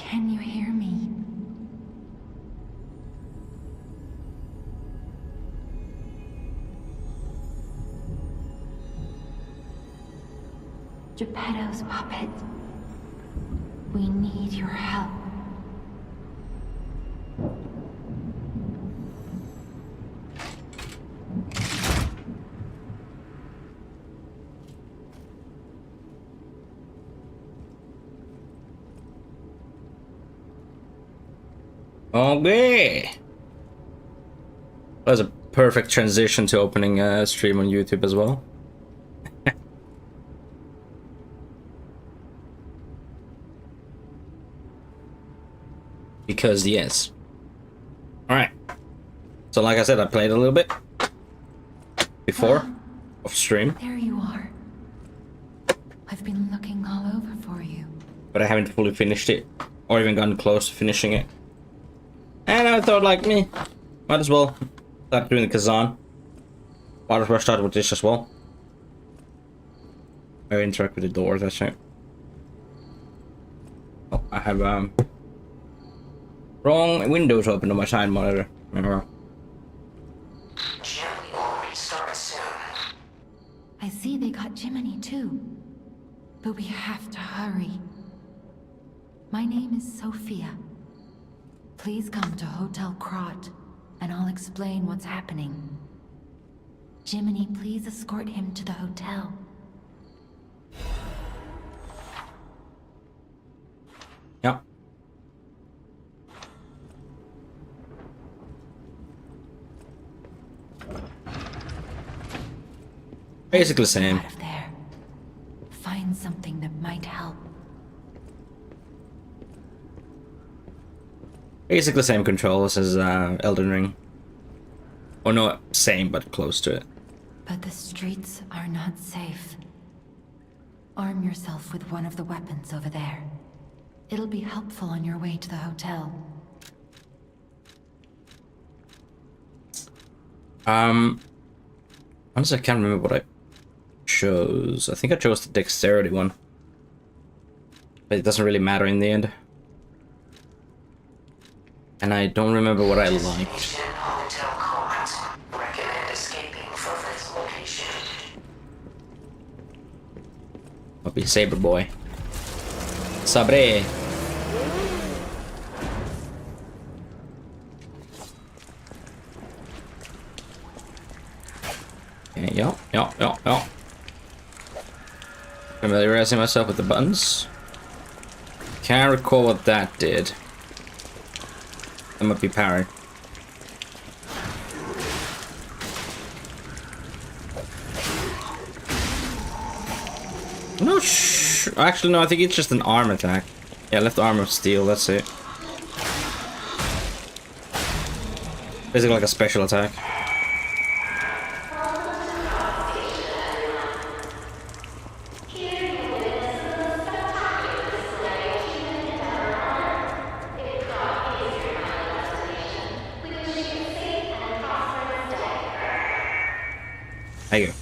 Can you hear me? Geppetto's puppet. We need your help. Okay. That was a perfect transition to opening a stream on YouTube as well. Because yes. Alright. So like I said, I played a little bit before off stream. There you are. I've been looking all over for you. But I haven't fully finished it. Or even gotten close to finishing it. And I thought, like, me, might as well start doing the Kazan. Might as well start with this as well. I interact with the doors, that's it. Oh, I have wrong windows open on my side monitor. Remember? Jimmy will restart soon. I see they got Jiminy too. But we have to hurry. My name is Sophia. Please come to Hotel Krot, and I'll explain what's happening. Jiminy, please escort him to the hotel. Yeah. Basically the same. Out of there. Find something that might help. Basically the same controls as Elden Ring. Oh no, same but close to it. But the streets are not safe. Arm yourself with one of the weapons over there. It'll be helpful on your way to the hotel. Honestly, I can't remember what I chose. I think I chose the dexterity one. But it doesn't really matter in the end. And I don't remember what I liked. Destination Hotel Krot. Recommend escaping from this location. I'll be Saber Boy. Sabre. Okay, yeah. Familiarizing myself with the buttons. Can't recall what that did. That might be parry. No, actually, no, I think it's just an arm attack. Yeah, left arm of steel, that's it. Basically like a special attack. There you go.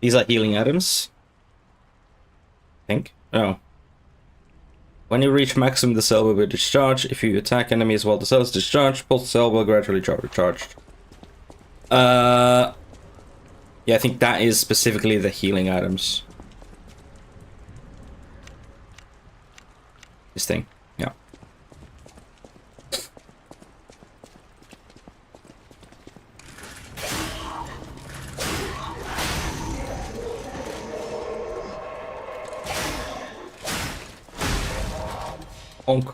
These are healing items. I think. Oh. When you reach maximum, the cell will be discharged. If you attack enemies while the cell is discharged, pulse cell will gradually be recharged. Yeah, I think that is specifically the healing items. This thing. Yeah. Honk.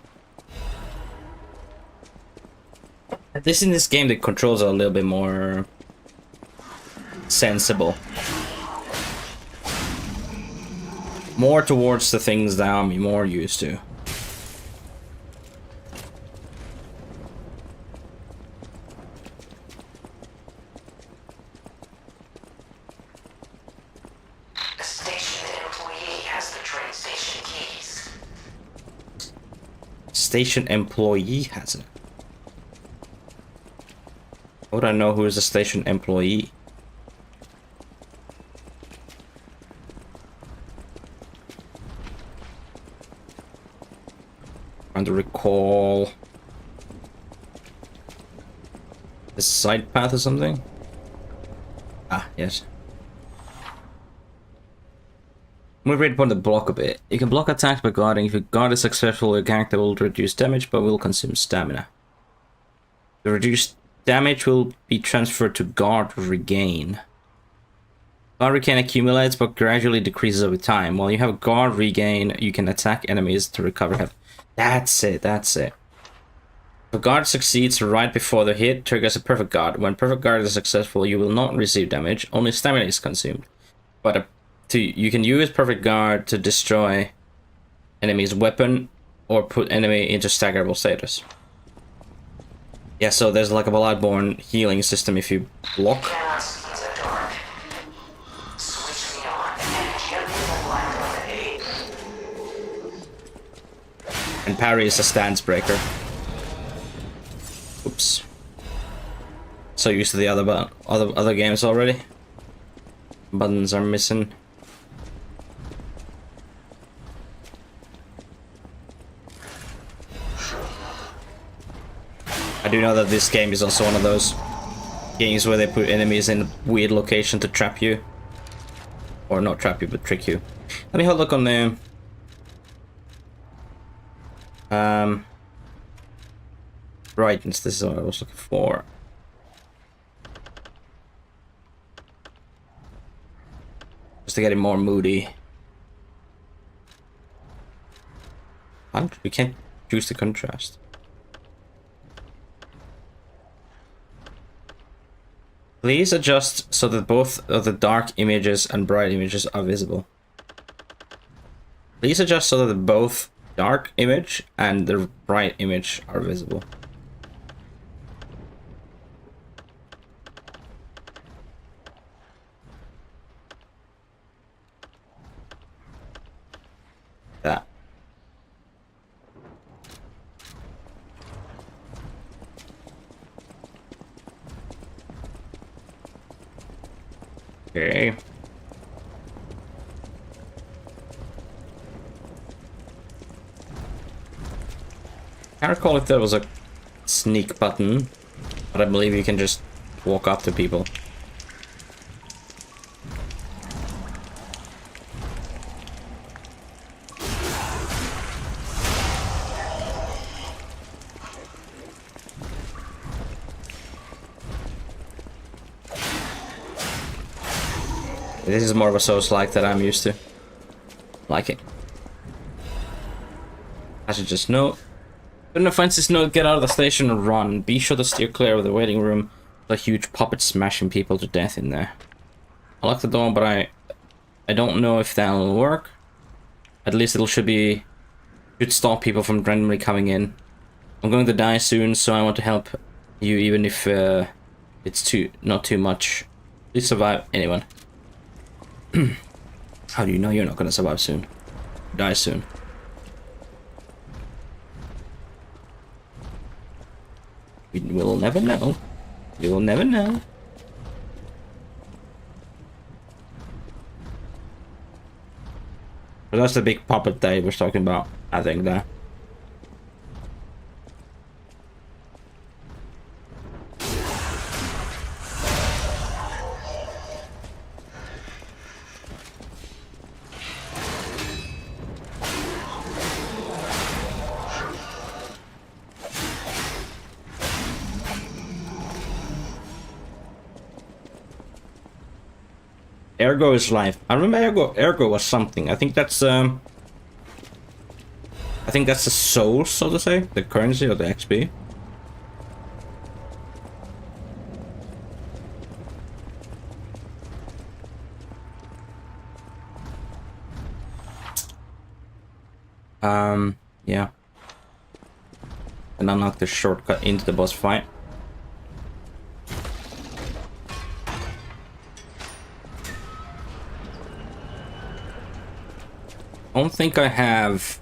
At least in this game, the controls are a little bit more sensible. More towards the things that I'm more used to. The station employee has the train station keys. Station employee has it. How would I know who is the station employee? Trying to recall the side path or something. Ah, yes. Move rate upon the block a bit. You can block attacks by guarding. If your guard is successful, your character will reduce damage but will consume stamina. The reduced damage will be transferred to guard regain. Guard regain accumulates but gradually decreases over time. While you have guard regain, you can attack enemies to recover health. That's it, that's it. If a guard succeeds right before the hit, triggers a perfect guard. When perfect guard is successful, you will not receive damage, only stamina is consumed. But you can use perfect guard to destroy enemy's weapon or put enemy into staggerable status. Yeah, so there's like a Bloodborne healing system if you block. Cannot see in the dark. Switch me on and gently light lemonade. And parry is a stance breaker. Oops. So used to the other games already. Buttons are missing. I do know that this game is also one of those games where they put enemies in a weird location to trap you. Or not trap you, but trick you. Let me have a look on the... brightness, this is what I was looking for. Just to get it more moody. We can't choose the contrast. Please adjust so that both of the dark images and bright images are visible. Please adjust so that both dark image and the bright image are visible. That. Okay. I can't recall if there was a sneak button, but I believe you can just walk up to people. This is more of a Souls-like that I'm used to. Like it. I should just note. An offensive note, get out of the station and run. Be sure to steer clear of the waiting room. There's a huge puppet smashing people to death in there. I locked the door, but I don't know if that'll work. At least should stop people from randomly coming in. I'm going to die soon, so I want to help you even if it's not too much. Please survive. Anyone. How do you know you're not gonna survive soon? Die soon. We will never know. We will never know. But that's the big puppet that he was talking about, I think, there. Ergo is life. I remember Ergo was something. I think that's the soul, so to say, the currency or the XP. Yeah. And unlock the shortcut into the boss fight. I don't think I have,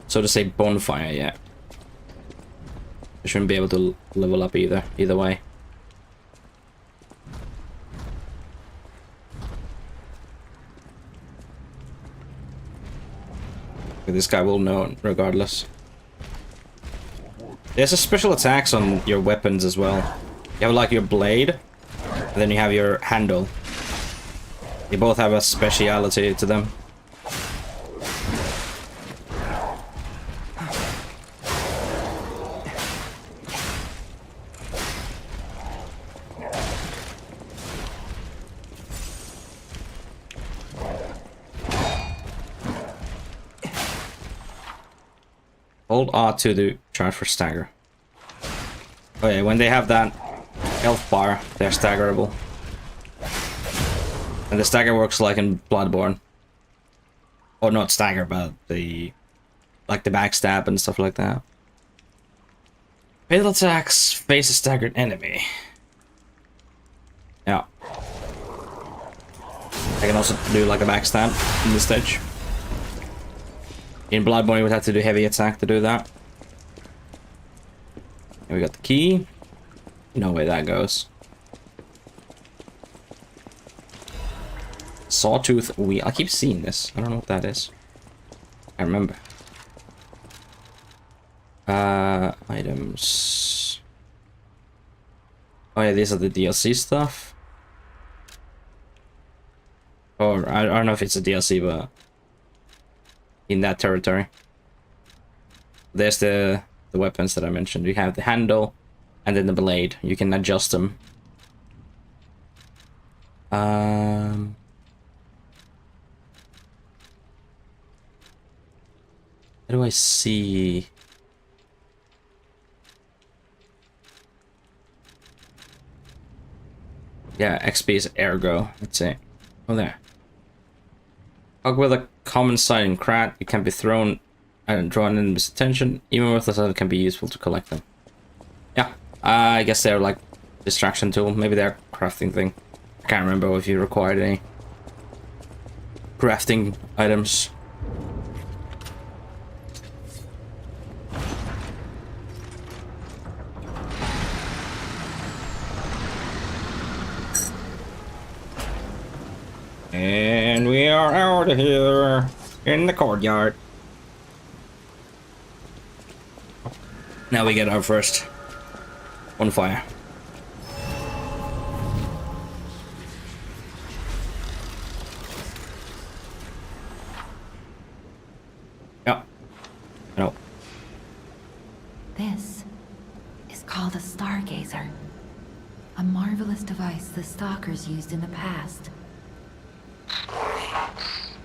so to say, bonfire yet. I shouldn't be able to level up either way. This guy will know regardless. There's a special attacks on your weapons as well. You have like your blade, and then you have your handle. They both have a speciality to them. Hold R2 to charge for stagger. Oh yeah, when they have that health bar, they're staggerable. And the stagger works like in Bloodborne. Or not stagger, but the... like the backstab and stuff like that. Fatal attacks face a staggered enemy. Yeah. I can also do like a backstab in this stage. In Bloodborne, you would have to do heavy attack to do that. And we got the key. You know where that goes. Sawtooth wheel. I keep seeing this. I don't know what that is. I remember. Items. Oh yeah, these are the DLC stuff. Or I don't know if it's a DLC, but in that territory. There's the weapons that I mentioned. You have the handle and then the blade. You can adjust them. How do I see? Yeah, XP is ergo. Let's see. Oh, there. Hug with a common sight in Krat, it can be thrown and drawn enemy's attention. Even worthless items can be useful to collect them. Yeah, I guess they're like distraction tool. Maybe they're a crafting thing. I can't remember if you required any crafting items. And we are out of here in the courtyard. Now we get our first bonfire. Yeah. No. This is called a stargazer. A marvelous device the stalkers used in the past. Warning.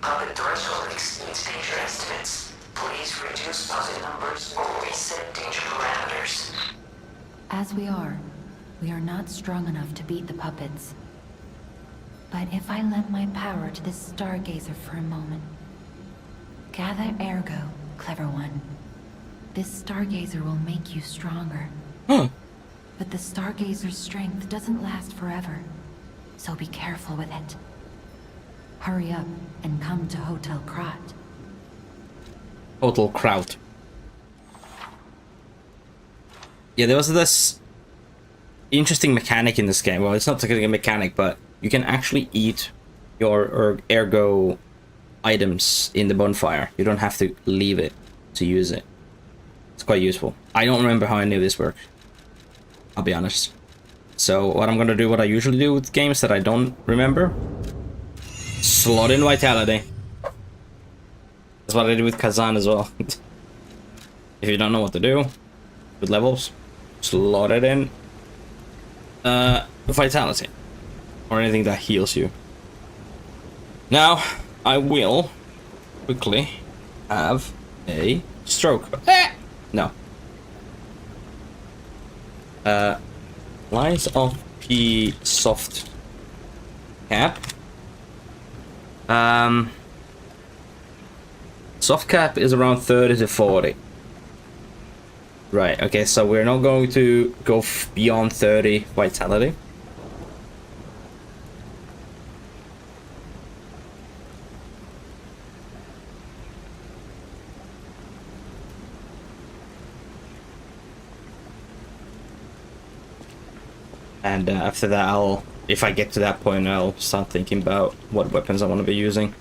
Puppet threshold exceeds danger estimates. Please reduce puppet numbers or reset danger parameters. As we are not strong enough to beat the puppets. But if I lend my power to this stargazer for a moment. Gather ergo, clever one. This stargazer will make you stronger. Huh. But the stargazer's strength doesn't last forever. So be careful with it. Hurry up and come to Hotel Krat. Total kraut. Yeah, there was this interesting mechanic in this game. Well, it's not technically a mechanic, but you can actually eat your ergo items in the bonfire. You don't have to leave it to use it. It's quite useful. I don't remember how any of this works. I'll be honest. So what I'm gonna do, what I usually do with games that I don't remember, slot in vitality. That's what I did with Kazan as well. If you don't know what to do with levels, slot it in vitality or anything that heals you. Now I will quickly have a stroke. No. Lines of P soft cap. Soft cap is around 30 to 40. Right, okay, so we're not going to go beyond 30 vitality. And after that, if I get to that point, I'll start thinking about what weapons I want to be using.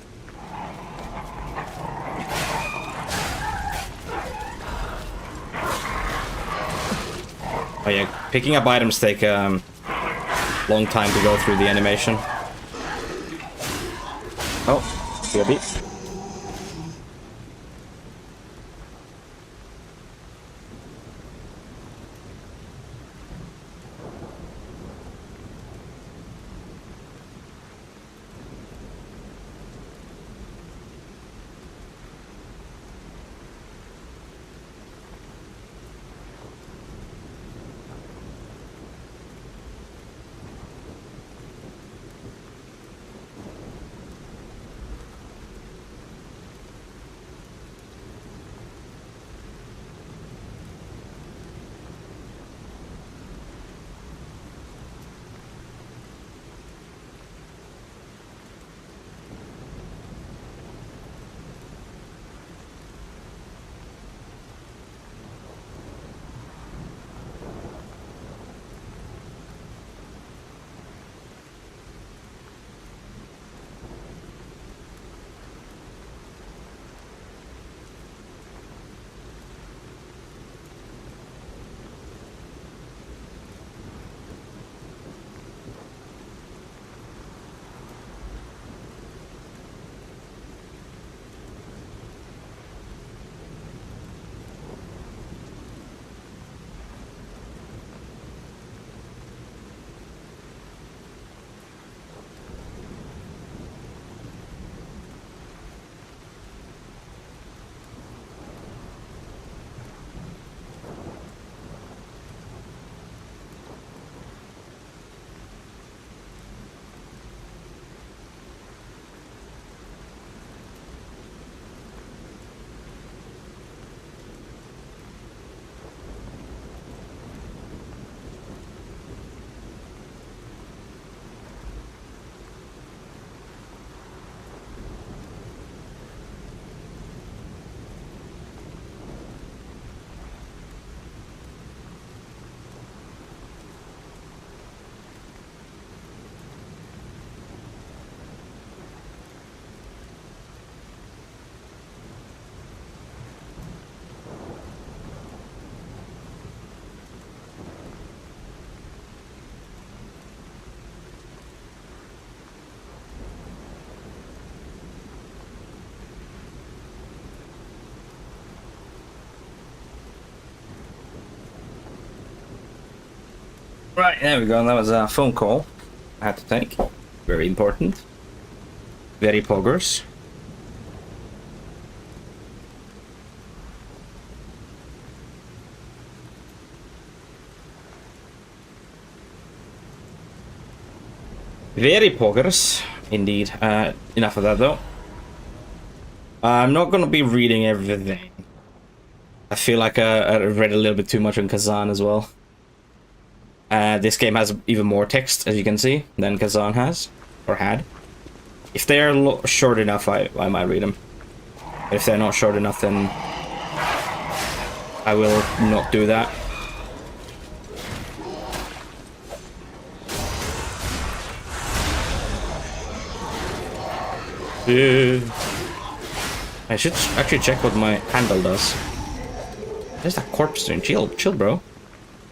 Oh yeah, picking up items take long time to go through the animation. Oh, BRB. Right, there we go. That was a phone call I had to take. Very important. Very poggers. Very poggers, indeed. Enough of that, though. I'm not going to be reading everything. I feel like I read a little bit too much on Kazan as well. This game has even more text, as you can see, than Kazan has, or had. If they're short enough, I might read them. But if they're not short enough, then I will not do that. I should actually check what my handle does. There's that corpse doing. Chill, bro.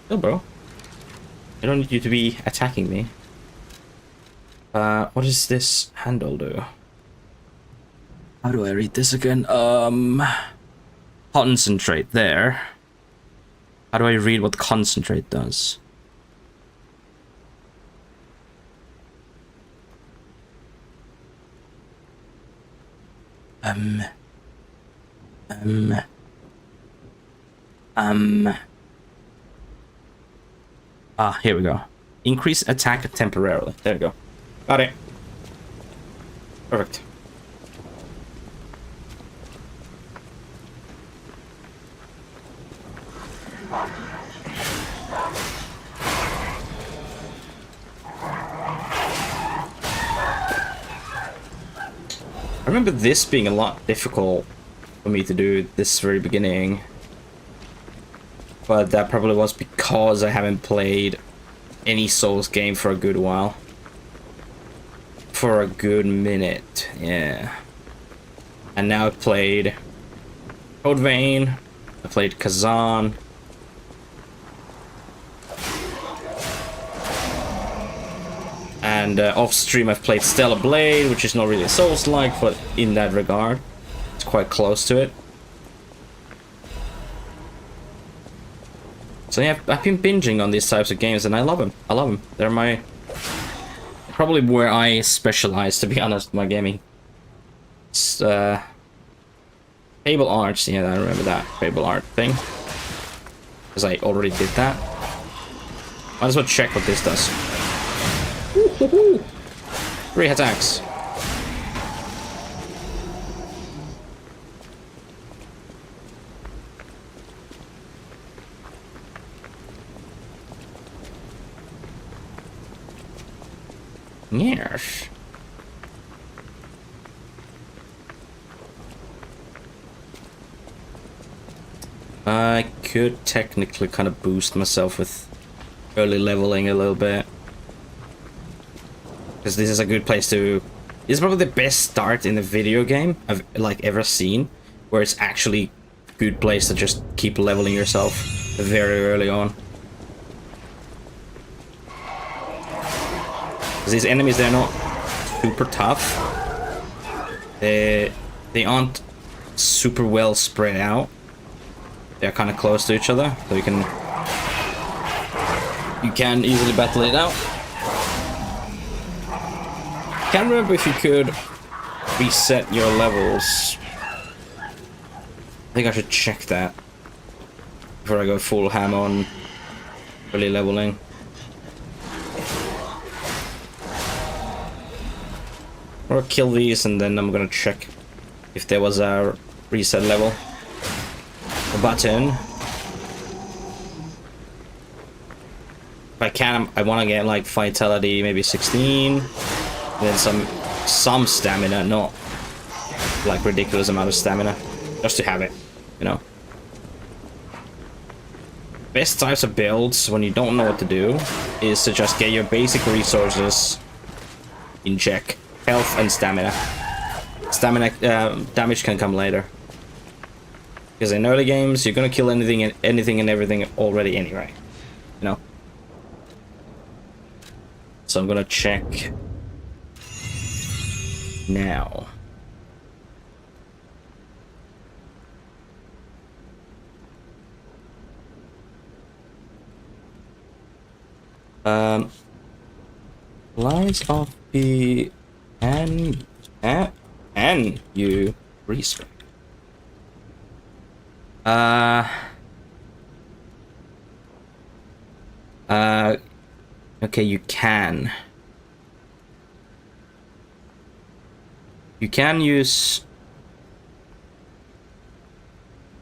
Chill, bro. I don't need you to be attacking me. What does this handle do? How do I read this again? Concentrate there. How do I read what concentrate does? Here we go. Increase attack temporarily. There we go. Got it. Perfect. I remember this being a lot difficult for me to do this very beginning. But that probably was because I haven't played any Souls game for a good while. For a good minute, yeah. And now I've played Code Vein, I played Kazan. And off stream I've played Stellar Blade, which is not really Souls-like, but in that regard, it's quite close to it. So yeah, I've been binging on these types of games, and I love them. I love them. They're probably where I specialize, to be honest, my gaming. It's, Fable Arts, yeah, I remember that Fable Art thing. Because I already did that. Might as well check what this does. 3 attacks. Yes. I could technically kind of boost myself with early leveling a little bit. Because this is a good place to... This is probably the best start in the video game I've like ever seen. Where it's actually a good place to just keep leveling yourself very early on. Because these enemies, they're not super tough. They aren't super well spread out. They're kind of close to each other, so you can easily battle it out. Can't remember if you could reset your levels. I think I should check that before I go full ham on early leveling. Or kill these, and then I'm gonna check if there was a reset level button. If I can, I want to get like vitality, maybe 16, and then some stamina, not like ridiculous amount of stamina, just to have it, you know. Best types of builds when you don't know what to do is to just get your basic resources in check. Health and stamina. Stamina damage can come later. Because in early games, you're gonna kill anything and everything already anyway. You know? So I'm gonna check now. Lines of the can you respec? Okay, you can. You can use...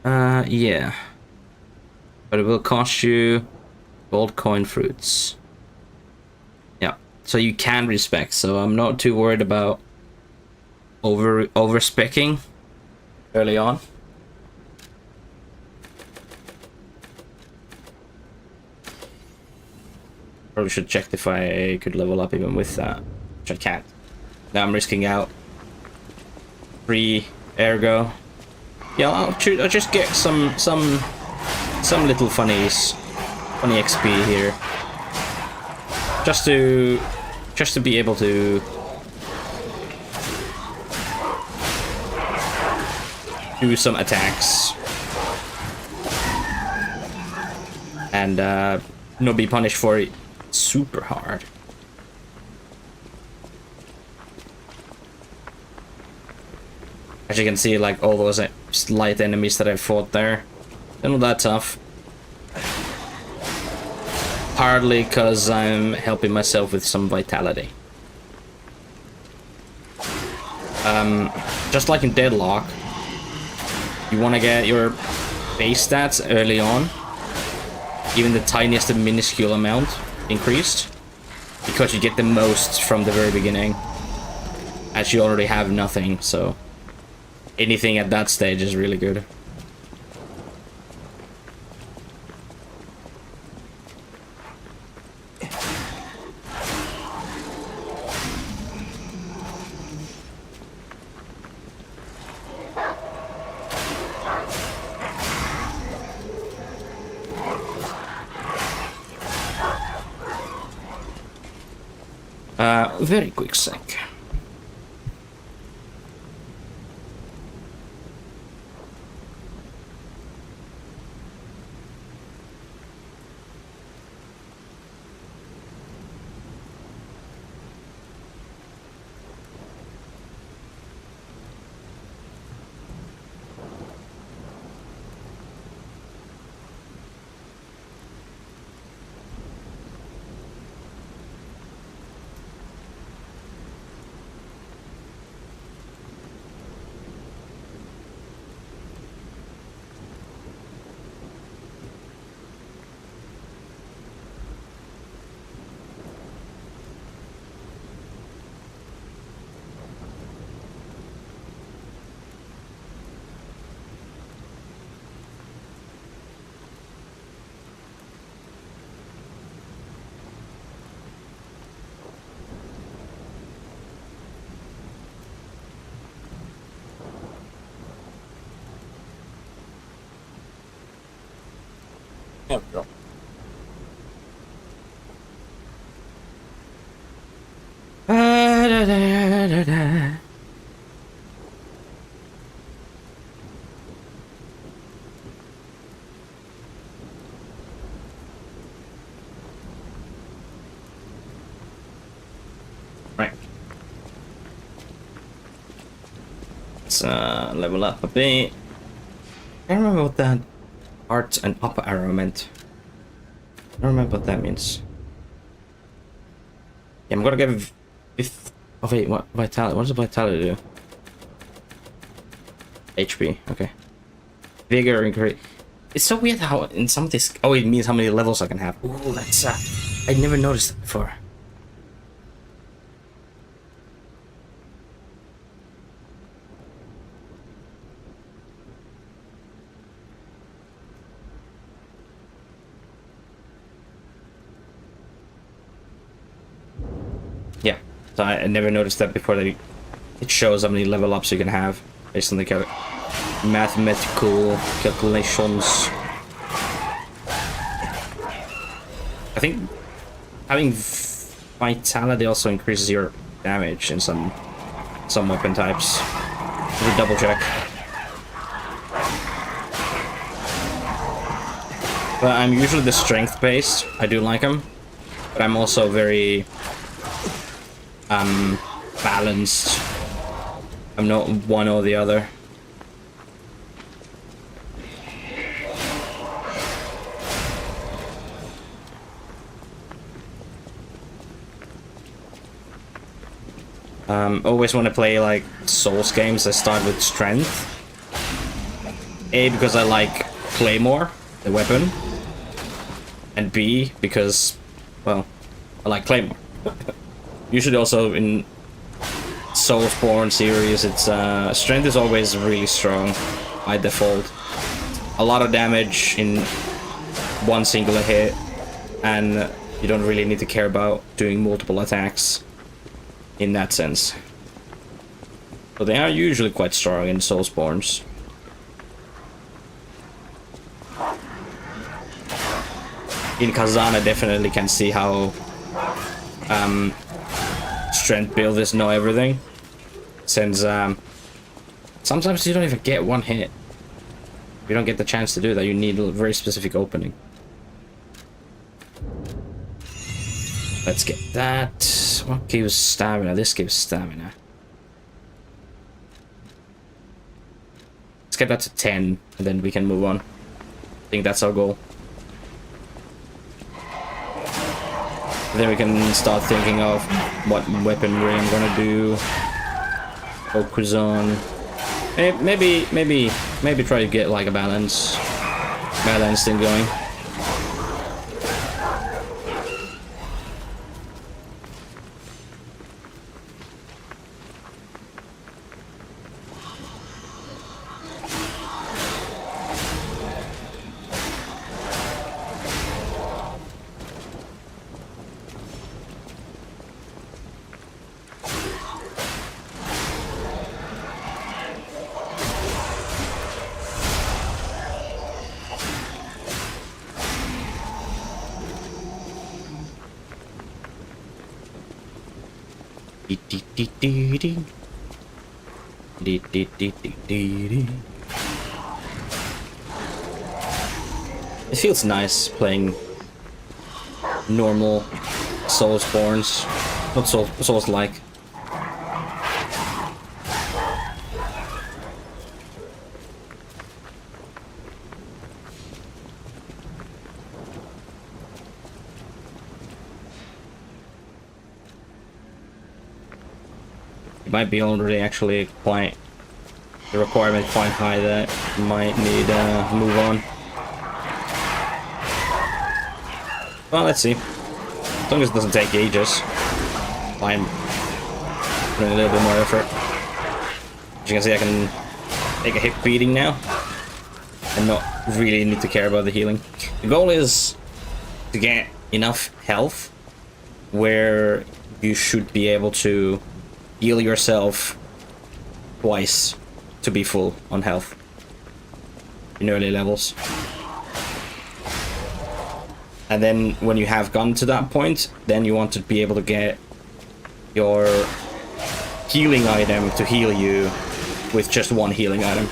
yeah. But it will cost you gold coin fruits. Yeah, so you can respec, so I'm not too worried about over-specking early on. Probably should check if I could level up even with that, which I can't. Now I'm risking out 3 ergo. Yeah, I'll just get some little funny XP here, just to be able to do some attacks and not be punished for it super hard. As you can see, like all those light enemies that I fought there, they're not that tough. Partly because I'm helping myself with some vitality. Just like in Deadlock, you want to get your base stats early on, even the tiniest and minuscule amount increased, because you get the most from the very beginning, as you already have nothing, so anything at that stage is really good. Very quick sec. There we go. Right. Let's level up a bit. I don't remember what that art and up arrow meant. I don't remember what that means. Yeah, I'm gonna give fifth. Oh wait, what vitality? What does the vitality do? HP. Okay. Vigor increase. It's so weird how in some of this. Oh, it means how many levels I can have. Ooh, that's. I never noticed that before. Yeah, so I never noticed that before. That it shows how many level ups you can have based on the mathematical calculations. I think having vitality also increases your damage in some weapon types. Let me double check. But I'm usually the strength based. I do like them, but I'm also very balanced. I'm not one or the other. Always want to play like Souls games, I start with strength. A, because I like Claymore, the weapon. And B, because, well, I like Claymore. Usually also in Soulsborne series, it's strength is always really strong by default. A lot of damage in one singular hit, and you don't really need to care about doing multiple attacks in that sense. But they are usually quite strong in Soulsborns. In Kazan, I definitely can see how strength builders know everything, since sometimes you don't even get one hit. You don't get the chance to do that. You need a very specific opening. Let's get that. What gives stamina? This gives stamina. Let's get that to 10, and then we can move on. I think that's our goal. Then we can start thinking of what weaponry I'm gonna do. Focus on. Maybe try to get like a balance thing going. Dee, dee, dee, dee, dee. Dee, dee, dee, dee, dee, dee. It feels nice playing normal Soulsborns, not Souls-like. It might be already actually quite the requirement quite high that might need move on. Well, let's see. As long as it doesn't take ages, I'm putting a little bit more effort. As you can see, I can take a hip beating now and not really need to care about the healing. The goal is to get enough health where you should be able to heal yourself twice to be full on health in early levels. And then when you have gotten to that point, then you want to be able to get your healing item to heal you with just one healing item.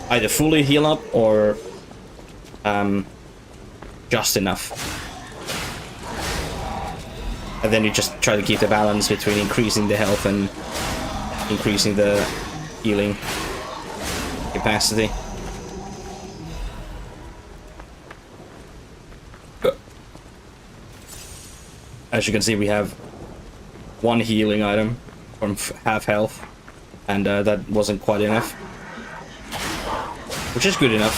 Either fully heal up or just enough. And then you just try to keep the balance between increasing the health and increasing the healing capacity. As you can see, we have one healing item from half health, and that wasn't quite enough. Which is good enough.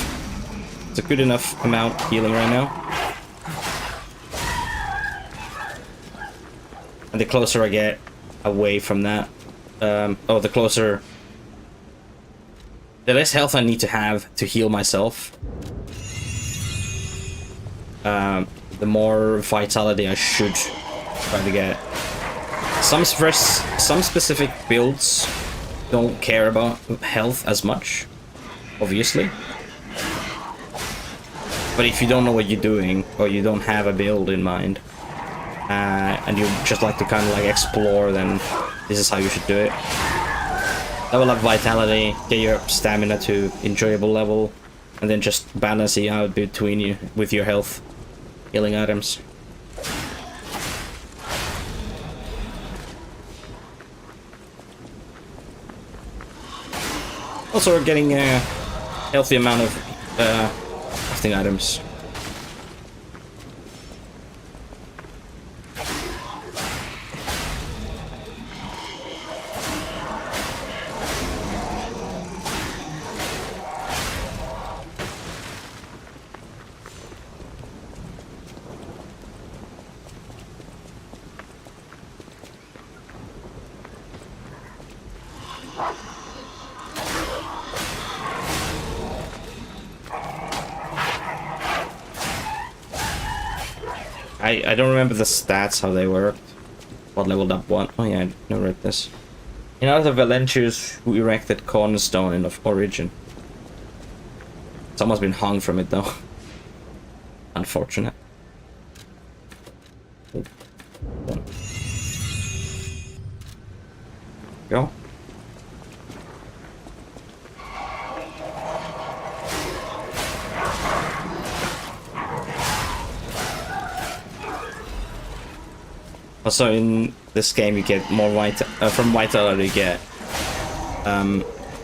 It's a good enough amount healing right now. And the closer I get away from that, the less health I need to have to heal myself, the more vitality I should try to get. Some specific builds don't care about health as much, obviously. But if you don't know what you're doing, or you don't have a build in mind, and you just like to kind of like explore, then this is how you should do it. Level up vitality, get your stamina to enjoyable level, and then just balance it out between you with your health healing items. Also, we're getting a healthy amount of crafting items. I don't remember the stats, how they worked. What leveled up what? Oh yeah, I never read this. In order the Valentius who erected cornerstone of origin. Someone's been hung from it though. Unfortunate. Oh. Go. Also, in this game, you get more from vitality. You get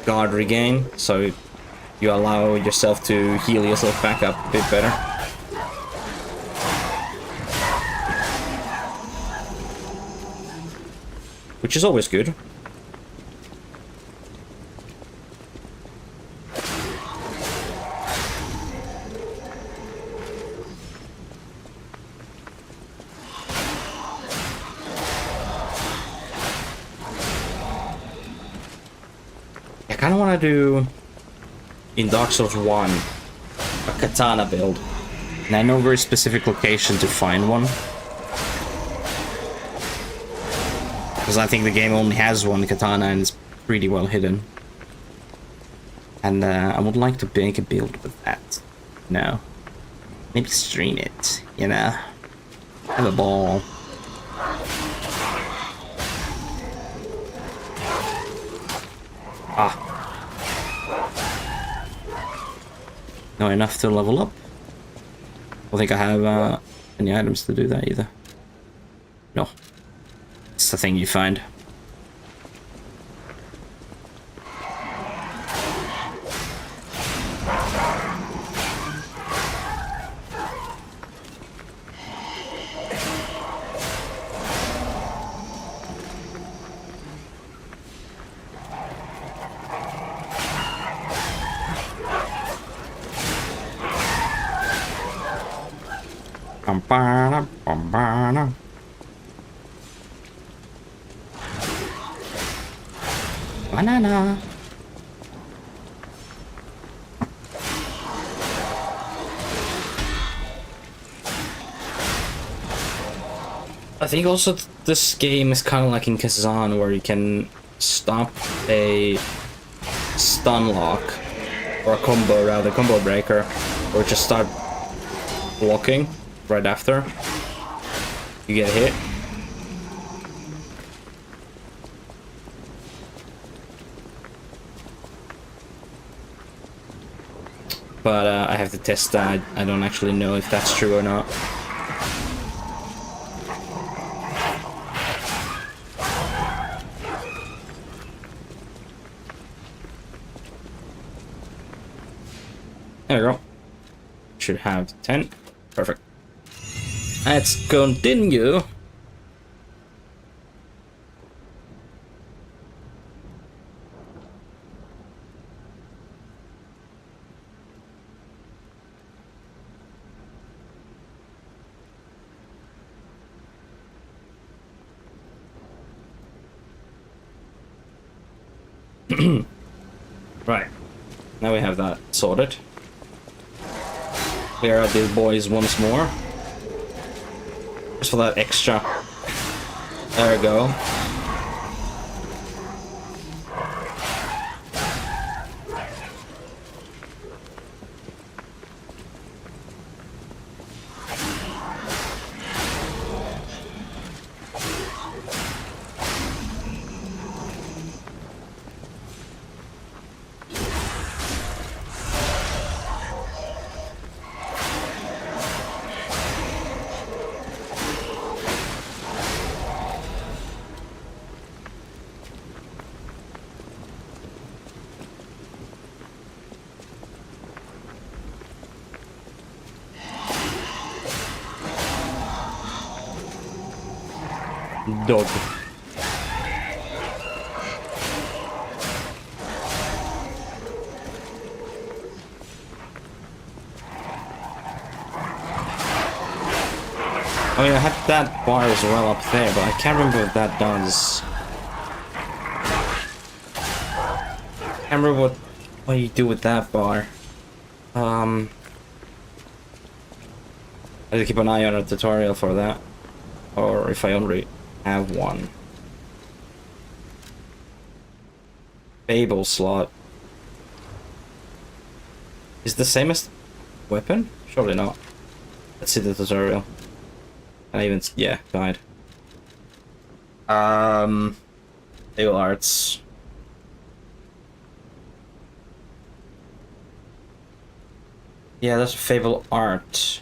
guard regain, so you allow yourself to heal yourself back up a bit better. Which is always good. I kind of want to do, in Dark Souls 1, a katana build. And I know a very specific location to find one. Because I think the game only has one katana and it's pretty well hidden. And I would like to make a build with that. No. Maybe stream it, you know. Have a ball. Ah. Not enough to level up. I don't think I have any items to do that either. No. It's the thing you find. Banana. I think also this game is kind of like in Kazan, where you can stop a stun lock or a combo, rather combo breaker, or just start blocking right after you get hit. But I have to test that. I don't actually know if that's true or not. There we go. Should have 10. Perfect. Let's continue. Right. Now we have that sorted. Clear out these boys once more. Just for that extra. There we go. Dog. I mean, I had that bar as well up there, but I can't remember what that does. I can't remember what you do with that bar. I have to keep an eye on a tutorial for that. Or if I already have one. Fable slot. Is the same as weapon? Surely not. Let's see the tutorial. And even, yeah, guide. Fable arts. Yeah, that's Fable art.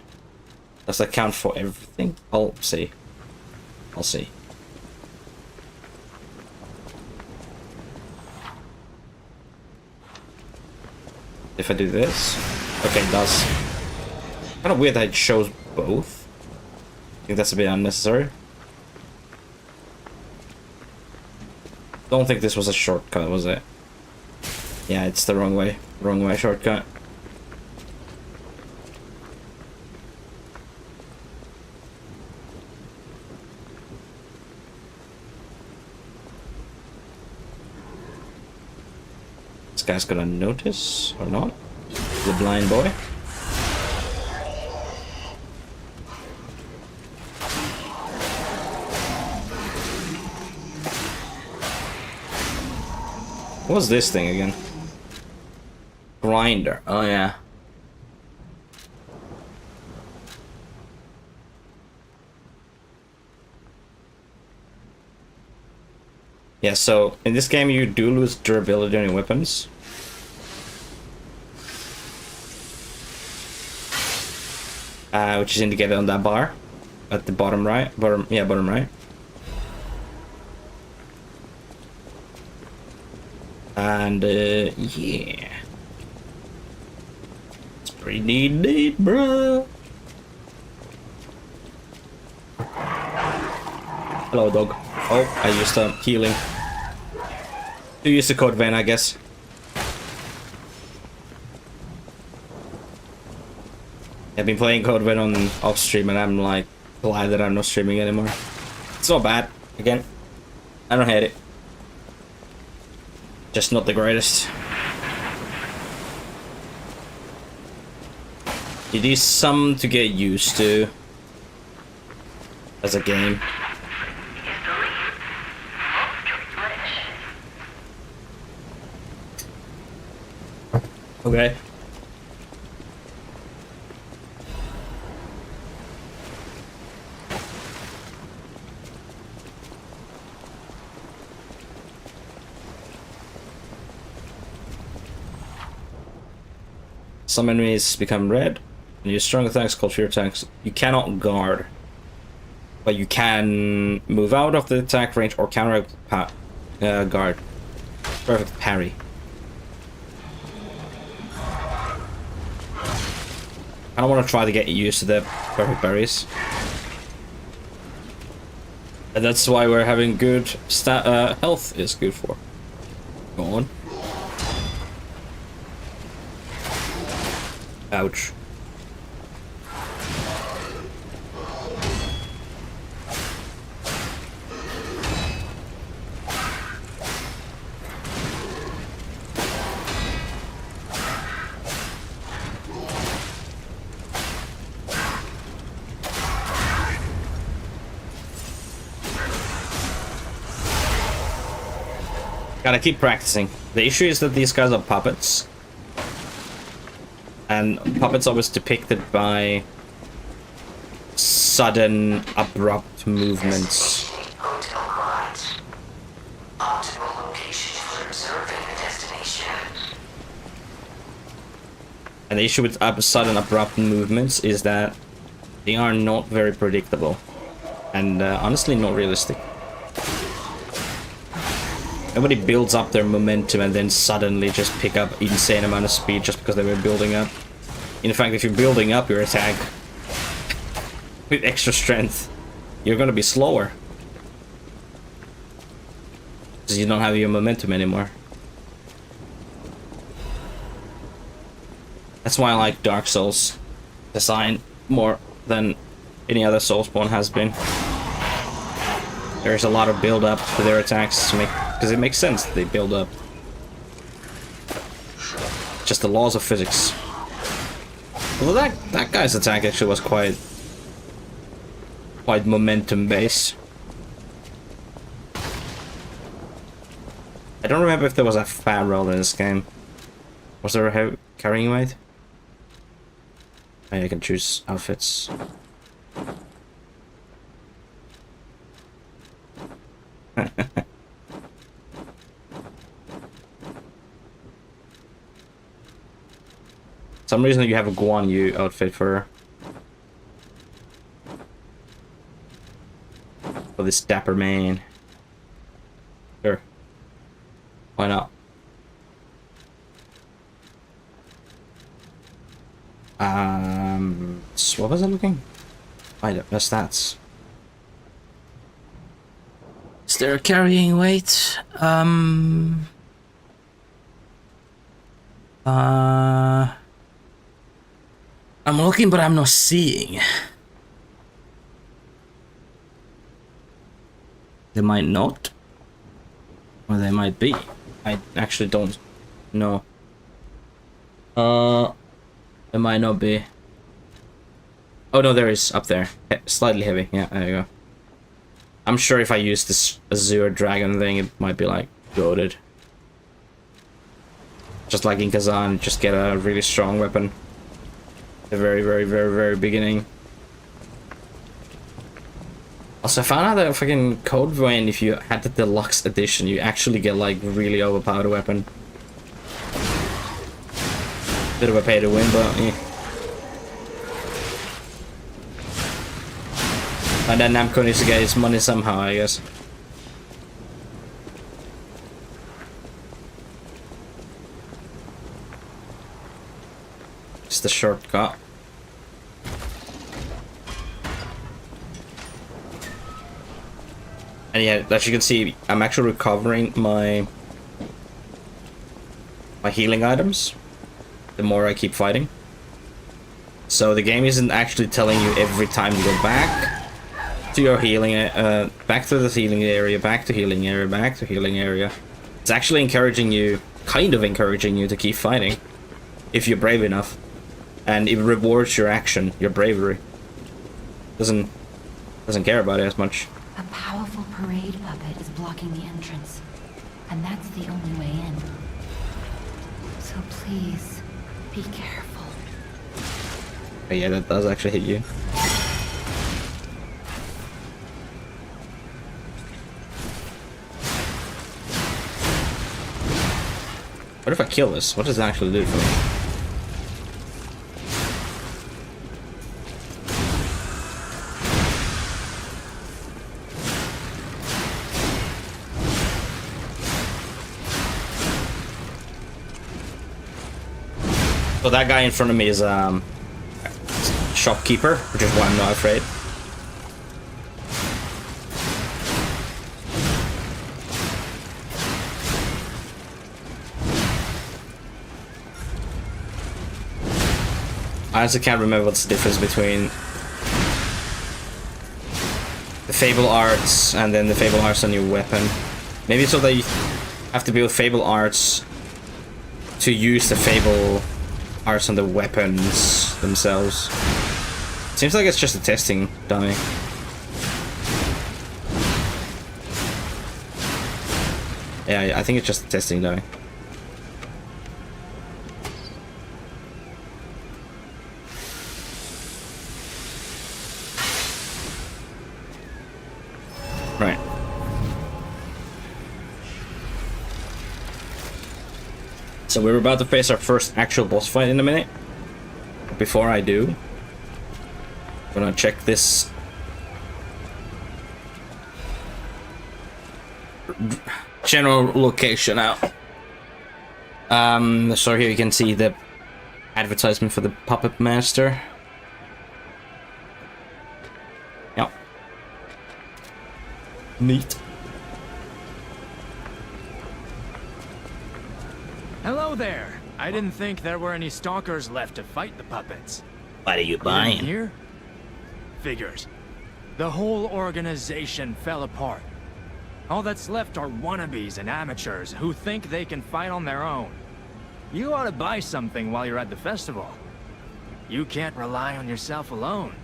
Does that count for everything? I'll see. I'll see. If I do this, okay, it does. Kind of weird that it shows both. I think that's a bit unnecessary. Don't think this was a shortcut, was it? Yeah, it's the wrong way shortcut. This guy's gonna notice or not? The blind boy. What's this thing again? Grinder. Oh yeah. Yeah, so in this game you do lose durability on your weapons. Which is indicated on that bar at the bottom right. Bottom right. And yeah, it's pretty neat, bro. Hello, dog. Oh, I used healing. You use the code vein, I guess. I've been playing Code Vein on off stream, and I'm like glad that I'm not streaming anymore. It's not bad. Again, I don't hate it. Just not the greatest. It is some to get used to as a game. Okay. Some enemies become red, and your strong attacks called fear attacks. You cannot guard, but you can move out of the attack range or counter guard. Perfect parry. I don't want to try to get used to the perfect parries. And that's why we're having good health is good for. Go on. Ouch. Gotta keep practicing. The issue is that these guys are puppets. And puppets always depicted by sudden, abrupt movements. Hotel Quad. Optimal location for observing the destination. And the issue with sudden, abrupt movements is that they are not very predictable. And honestly, not realistic. Nobody builds up their momentum and then suddenly just pick up insane amount of speed just because they were building up. In fact, if you're building up your attack with extra strength, you're gonna be slower. Because you don't have your momentum anymore. That's why I like Dark Souls design more than any other Soulspawn has been. There's a lot of build up to their attacks to make, because it makes sense that they build up. Just the laws of physics. Well, that guy's attack actually was quite momentum based. I don't remember if there was a fat roll in this game. Was there a carrying weight? Oh, yeah, I can choose outfits. Some reason you have a Guan Yu outfit for this dapper man. Sure. Why not? So what was I looking? I don't know, stats. Is there a carrying weight? I'm looking, but I'm not seeing. They might not. Or they might be. I actually don't know. It might not be. Oh no, there is up there. Slightly heavy. Yeah, there you go. I'm sure if I use this Azure Dragon thing, it might be like goated. Just like in Kazan, just get a really strong weapon. The very beginning. Also, I found out that fucking Code Vein, if you had the deluxe edition, you actually get like really overpowered weapon. Bit of a pay to win, but yeah. And then Namco needs to get his money somehow, I guess. It's the shortcut. And yeah, as you can see, I'm actually recovering my healing items the more I keep fighting. So the game isn't actually telling you every time you go back to your healing, back to the healing area, back to healing area, back to healing area. It's actually encouraging you, kind of encouraging you to keep fighting if you're brave enough, and it rewards your action, your bravery. Doesn't care about it as much. A powerful parade puppet is blocking the entrance, and that's the only way in. So please, be careful. Oh, yeah, that does actually hit you. What if I kill this? What does it actually do for me? So that guy in front of me is shopkeeper, which is why I'm not afraid. I honestly can't remember what's the difference between the Fable Arts and then the Fable Arts on your weapon. Maybe so that you have to build Fable Arts to use the Fable Arts on the weapons themselves. Seems like it's just a testing dummy. Yeah, I think it's just a testing dummy. Right. So we're about to face our first actual boss fight in a minute. But before I do, I'm gonna check this general location out. So here you can see the advertisement for the Puppet Master. Yep. Neat. Hello there. I didn't think there were any stalkers left to fight the puppets. What are you You buying? didn't hear? Figures. The whole organization fell apart. All that's left are wannabes and amateurs who think they can fight on their own. You ought to buy something while you're at the festival. You can't rely on yourself alone.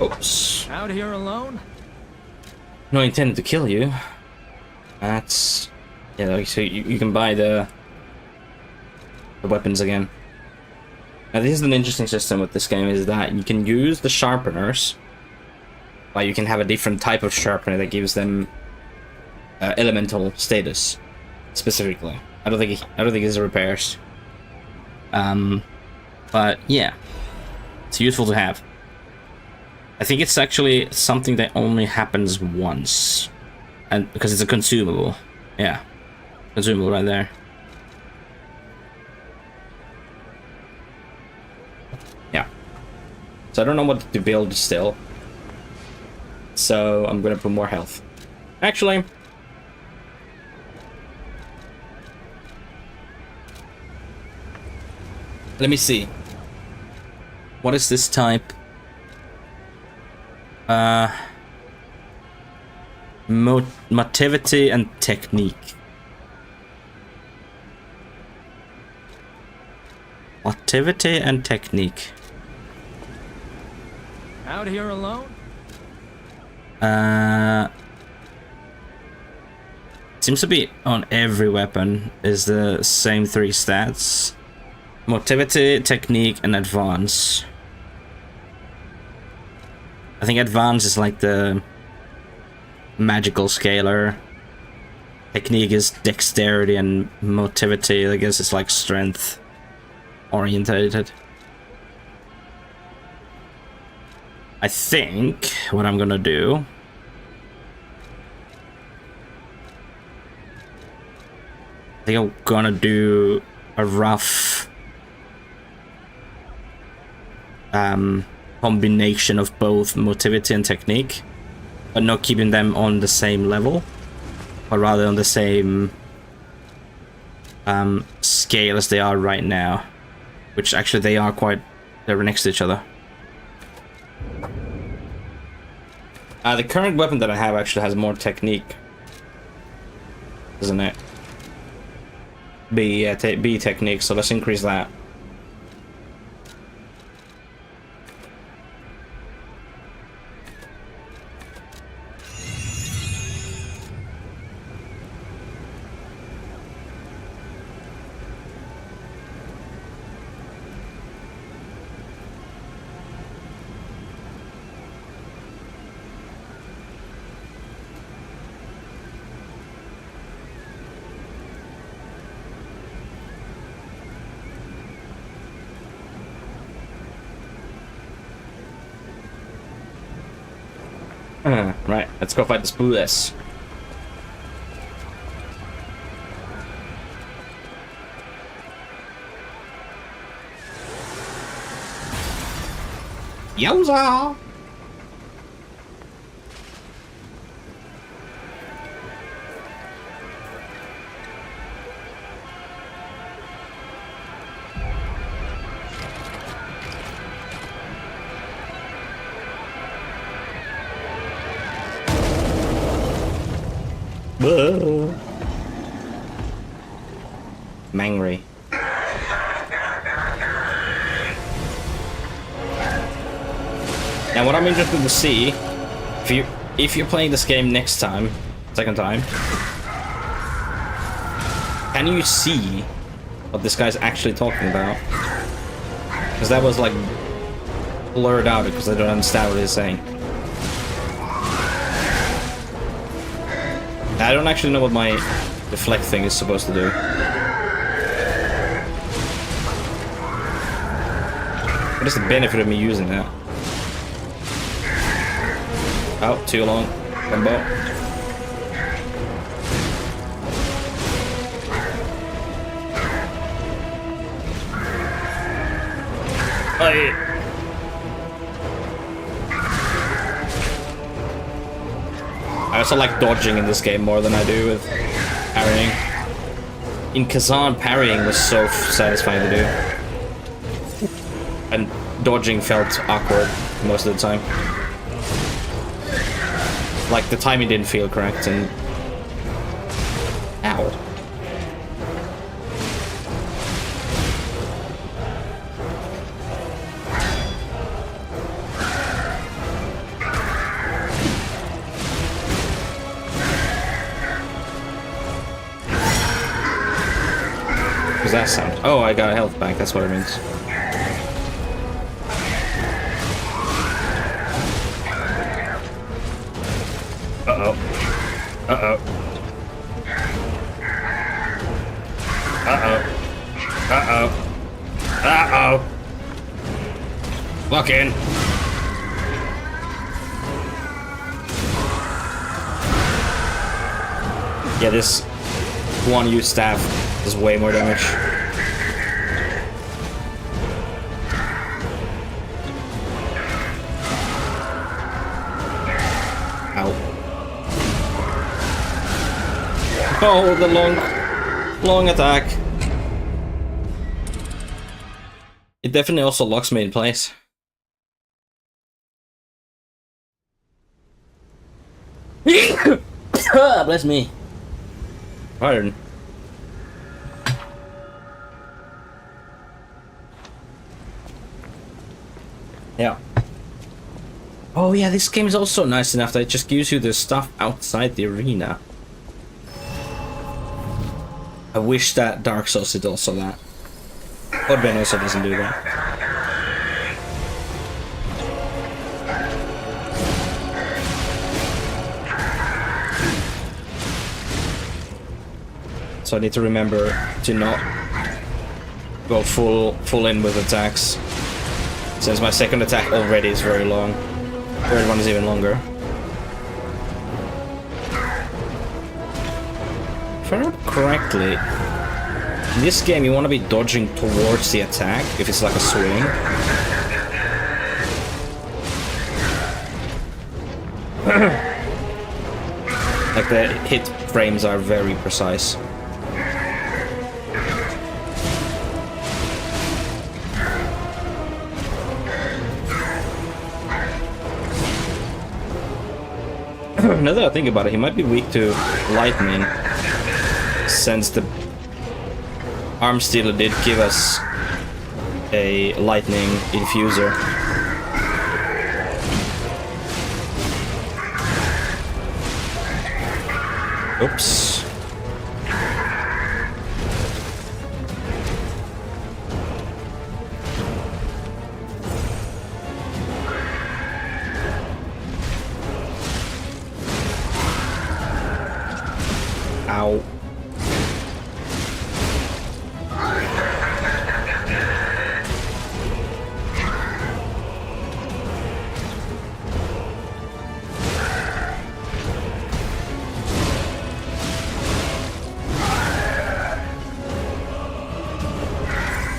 Oops. Out here alone? No intended to kill you. That's... yeah, like, so you can buy the weapons again. Now this is an interesting system with this game, is that you can use the sharpeners, but you can have a different type of sharpener that gives them elemental status specifically. I don't think it's repairs. But yeah, it's useful to have. I think it's actually something that only happens once, and because it's a consumable. Yeah, consumable right there. Yeah. So I don't know what to build still. So I'm gonna put more health. Actually, let me see. What is this type? Motivity and technique. Motivity and technique. Out here alone? Seems to be on every weapon is the same 3 stats. Motivity, technique, and advance. I think advance is like the magical scalar. Technique is dexterity, and motivity, I guess, is like strength orientated. I think what I'm gonna do I think I'm gonna do a rough combination of both motivity and technique, but not keeping them on the same level, but rather on the same scale as they are right now, which actually they're next to each other. The current weapon that I have actually has more technique, doesn't it? B technique, so let's increase that. Right, let's go fight the Spooless. Yowza! Mangry. Now what I'm interested to see, if you're playing this game next time, second time, can you see what this guy's actually talking about? Because that was like blurred out because I don't understand what he's saying. I don't actually know what my deflect thing is supposed to do. What is the benefit of me using that? Oh, too long. Combo. Hey. I also like dodging in this game more than I do with parrying. In Kazan, parrying was so satisfying to do. And dodging felt awkward most of the time. Like, the timing didn't feel correct, and... Ow. What does that sound? Oh, I got a health back, that's what it means. Uh-oh. Uh-oh. Uh-oh. Uh-oh. Uh-oh. Lock in. Yeah, this one-use staff does way more damage. Oh, the long attack. It definitely also locks me in place. Bless me. Pardon. Yeah. Oh yeah, this game is also nice enough that it just gives you the stuff outside the arena. I wish that Dark Souls did also that. Bloodborne also doesn't do that. So I need to remember to not go full in with attacks, since my second attack already is very long. Third one is even longer. If I remember correctly, in this game you want to be dodging towards the attack if it's like a swing. Like the hit frames are very precise. Now that I think about it, he might be weak to lightning, since the arm stealer did give us a lightning infuser. Oops. Ow.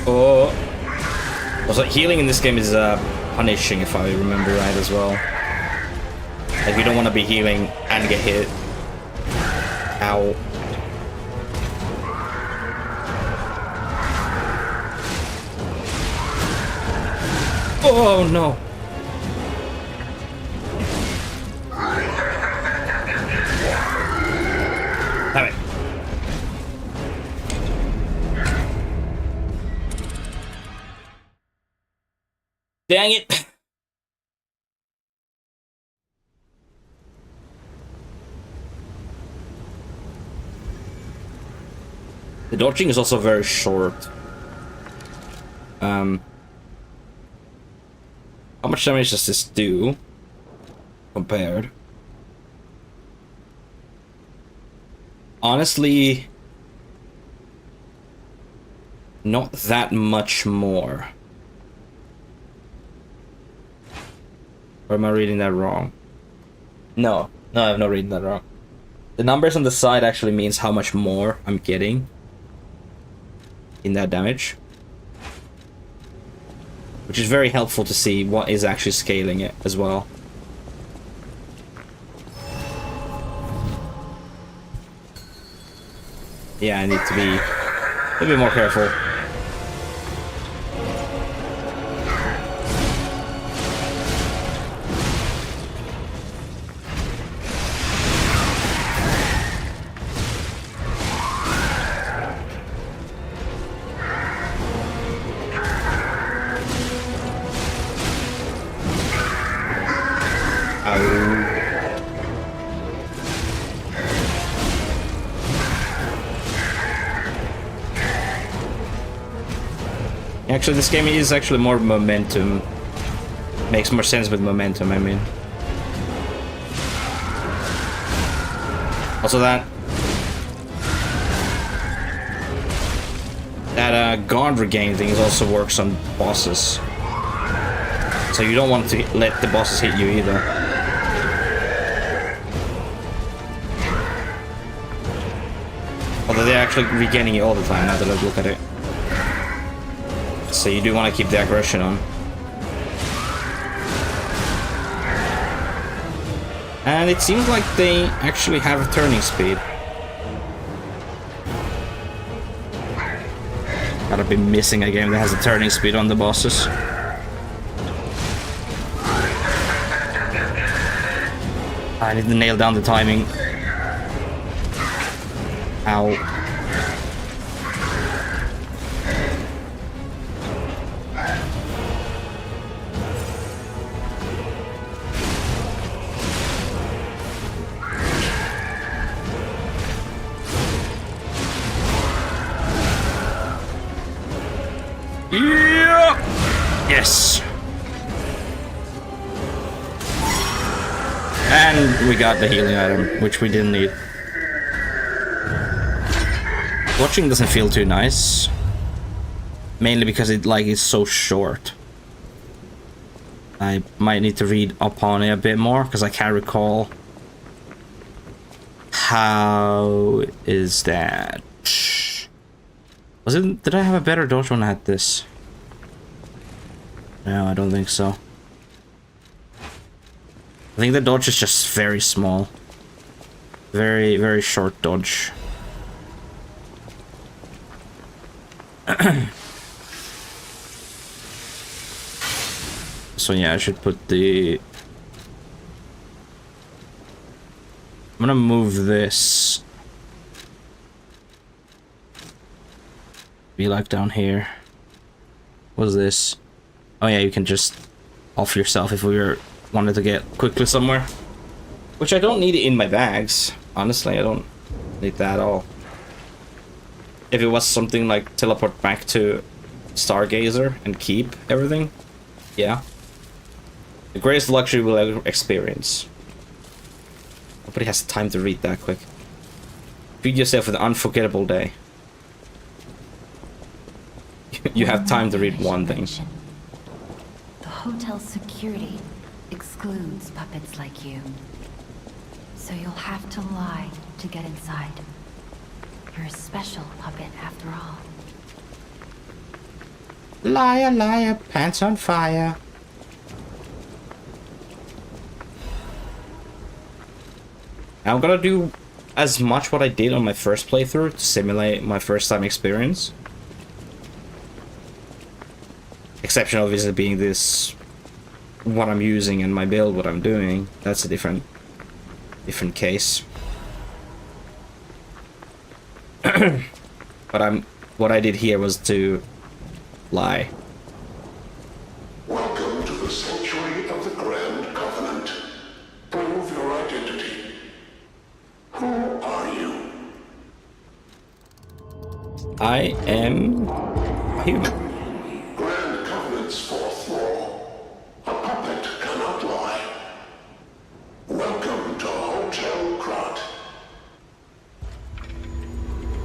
Oh. Also, healing in this game is punishing, if I remember right as well. Like, you don't want to be healing and get hit. Ow. Oh no. Damn it. Dang it. The dodging is also very short. How much damage does this do? Compared? Honestly, not that much more. Or am I reading that wrong? No, I'm not reading that wrong. The numbers on the side actually means how much more I'm getting in that damage, which is very helpful to see what is actually scaling it as well. Yeah, I need to be a little bit more careful. Actually, this game is actually more momentum. Makes more sense with momentum, I mean. Also that guard regain thing also works on bosses. So you don't want to let the bosses hit you either. Although they're actually regaining it all the time now that I look at it. So you do want to keep the aggression on. And it seems like they actually have a turning speed. Gotta be missing a game that has a turning speed on the bosses. I need to nail down the timing. Ow. Yeah! Yes! And we got the healing item, which we didn't need. Watching doesn't feel too nice. Mainly because it is so short. I might need to read up on it a bit more, because I can't recall. How is that? Did I have a better dodge when I had this? No, I don't think so. I think the dodge is just very small. Very, very short dodge. So yeah, I should put the... I'm gonna move this. Be like down here. What's this? Oh yeah, you can just off yourself if we wanted to get quickly somewhere. Which I don't need it in my bags. Honestly, I don't need that at all. If it was something like teleport back to Stargazer and keep everything, yeah. The greatest luxury we'll ever experience. Nobody has time to read that quick. Feed yourself with an unforgettable day. You have time to read one thing. The hotel security excludes puppets like you. So you'll have to lie to get inside. You're a special puppet after all. Liar, liar, pants on fire. I'm gonna do as much what I did on my first playthrough to simulate my first time experience. Exception obviously being this, what I'm using and my build, what I'm doing. That's a different case. But what I did here was to lie. Welcome to the sanctuary of the Grand Covenant. Prove your identity. Who are you? I am human. Grand Covenant's fourth law. A puppet cannot lie. Welcome to Hotel Krat.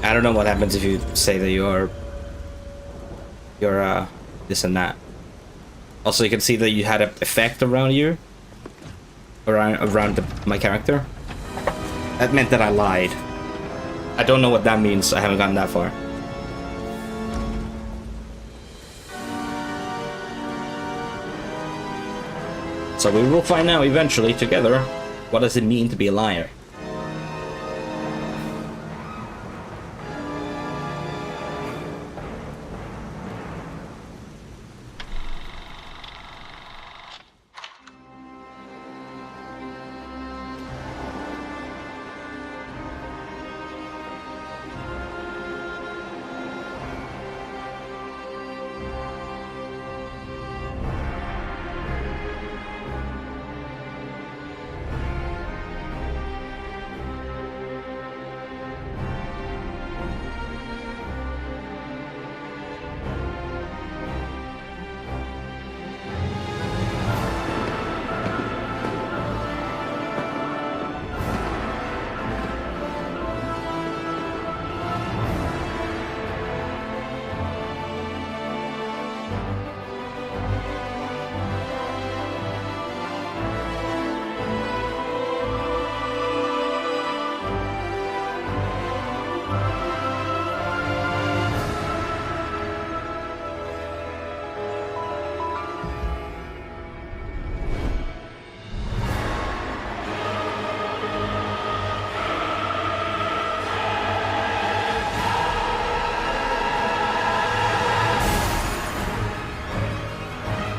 I don't know what happens if you say that you're this and that. Also, you can see that you had an effect around you, around my character. That meant that I lied. I don't know what that means. I haven't gotten that far. So we will find out eventually together. What does it mean to be a liar?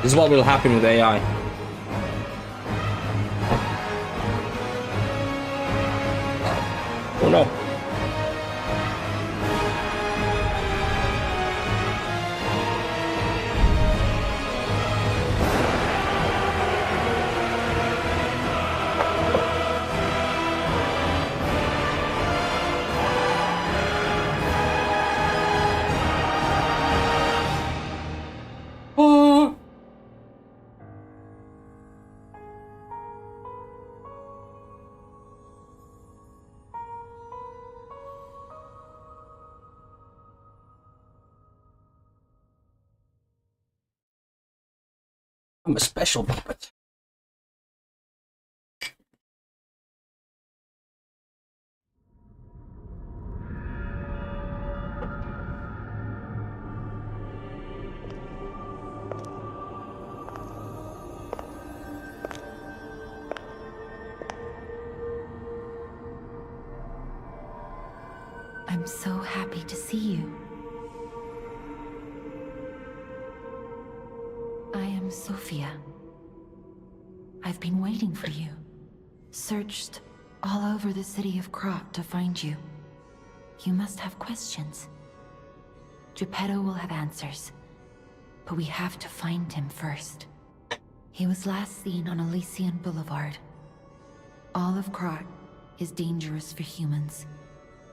This is what will happen with AI. No. Oh. I'm a special puppet. I'm so happy to see you. I am Sophia. I've been waiting for you. Searched all over the city of Krat to find you. You must have questions. Geppetto will have answers, but we have to find him first. He was last seen on Elysian Boulevard. All of Krat is dangerous for humans,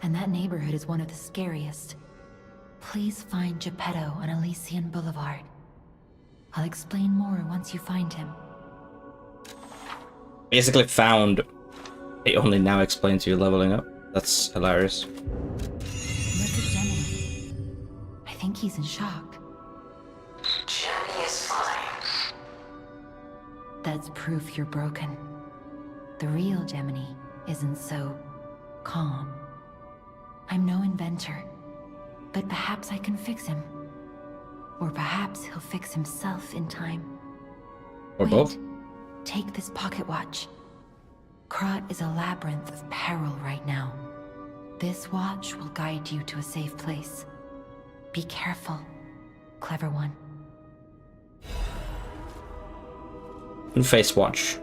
and that neighborhood is one of the scariest. Please find Geppetto on Elysian Boulevard. I'll explain more once you find him. Basically found. It only now explains you leveling up. That's hilarious. Look at Gemini. I think he's in shock. Jenny is fine. That's proof you're broken. The real Gemini isn't so calm. I'm no inventor, but perhaps I can fix him. Or perhaps he'll fix himself in time. Or Wait, both. Take this pocket watch. Krat is a labyrinth of peril right now. This watch will guide you to a safe place. Be careful, clever one. Face watch.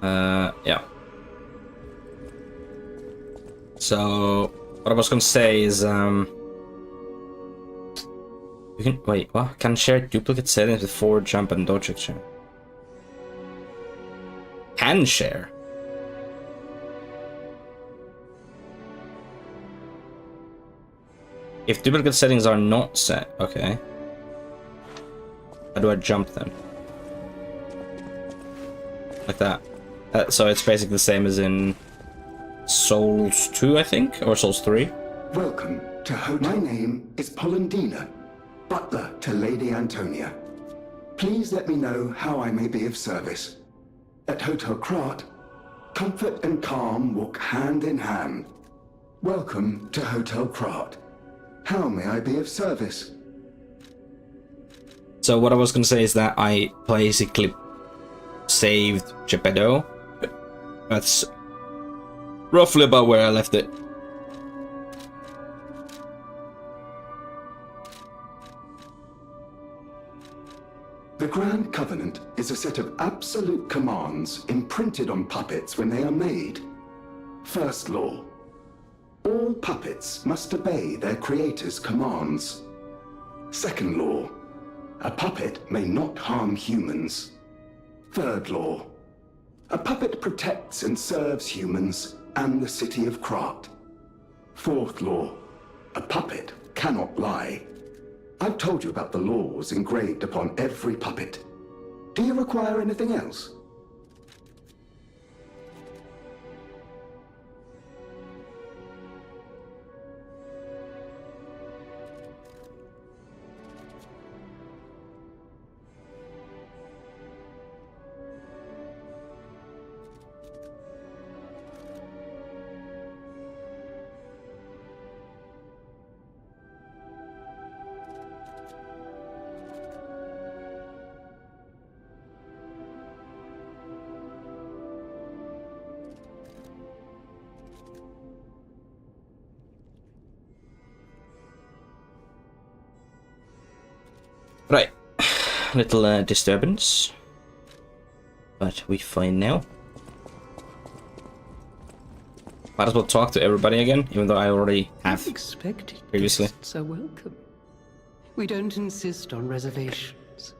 Yeah. So what I was gonna say is you can wait, what? Can share duplicate settings with forward jump and dodge action. Can share. If duplicate settings are not set, okay. How do I jump then? Like that. So it's basically the same as in Souls 2, I think, or Souls 3. Welcome to My name is Polendina, butler to Lady Antonia. Please let me know how I may be of service. At Hotel Krat, comfort and calm walk hand in hand. Welcome to Hotel Krat. How may I be of service? So what I was gonna say is that I basically saved Geppetto. That's roughly about where I left it. The Grand Covenant is a set of absolute commands imprinted on puppets when they are made. First law. All puppets must obey their creator's commands. Second law. A puppet may not harm humans. Third law. A puppet protects and serves humans and the city of Krat. Fourth law. A puppet cannot lie. I've told you about the laws engraved upon every puppet. Do you require anything else? Right, little disturbance, but we fine now. Might as well talk to everybody again, even though I already have Unexpected previously. guests are welcome. We don't insist on reservations.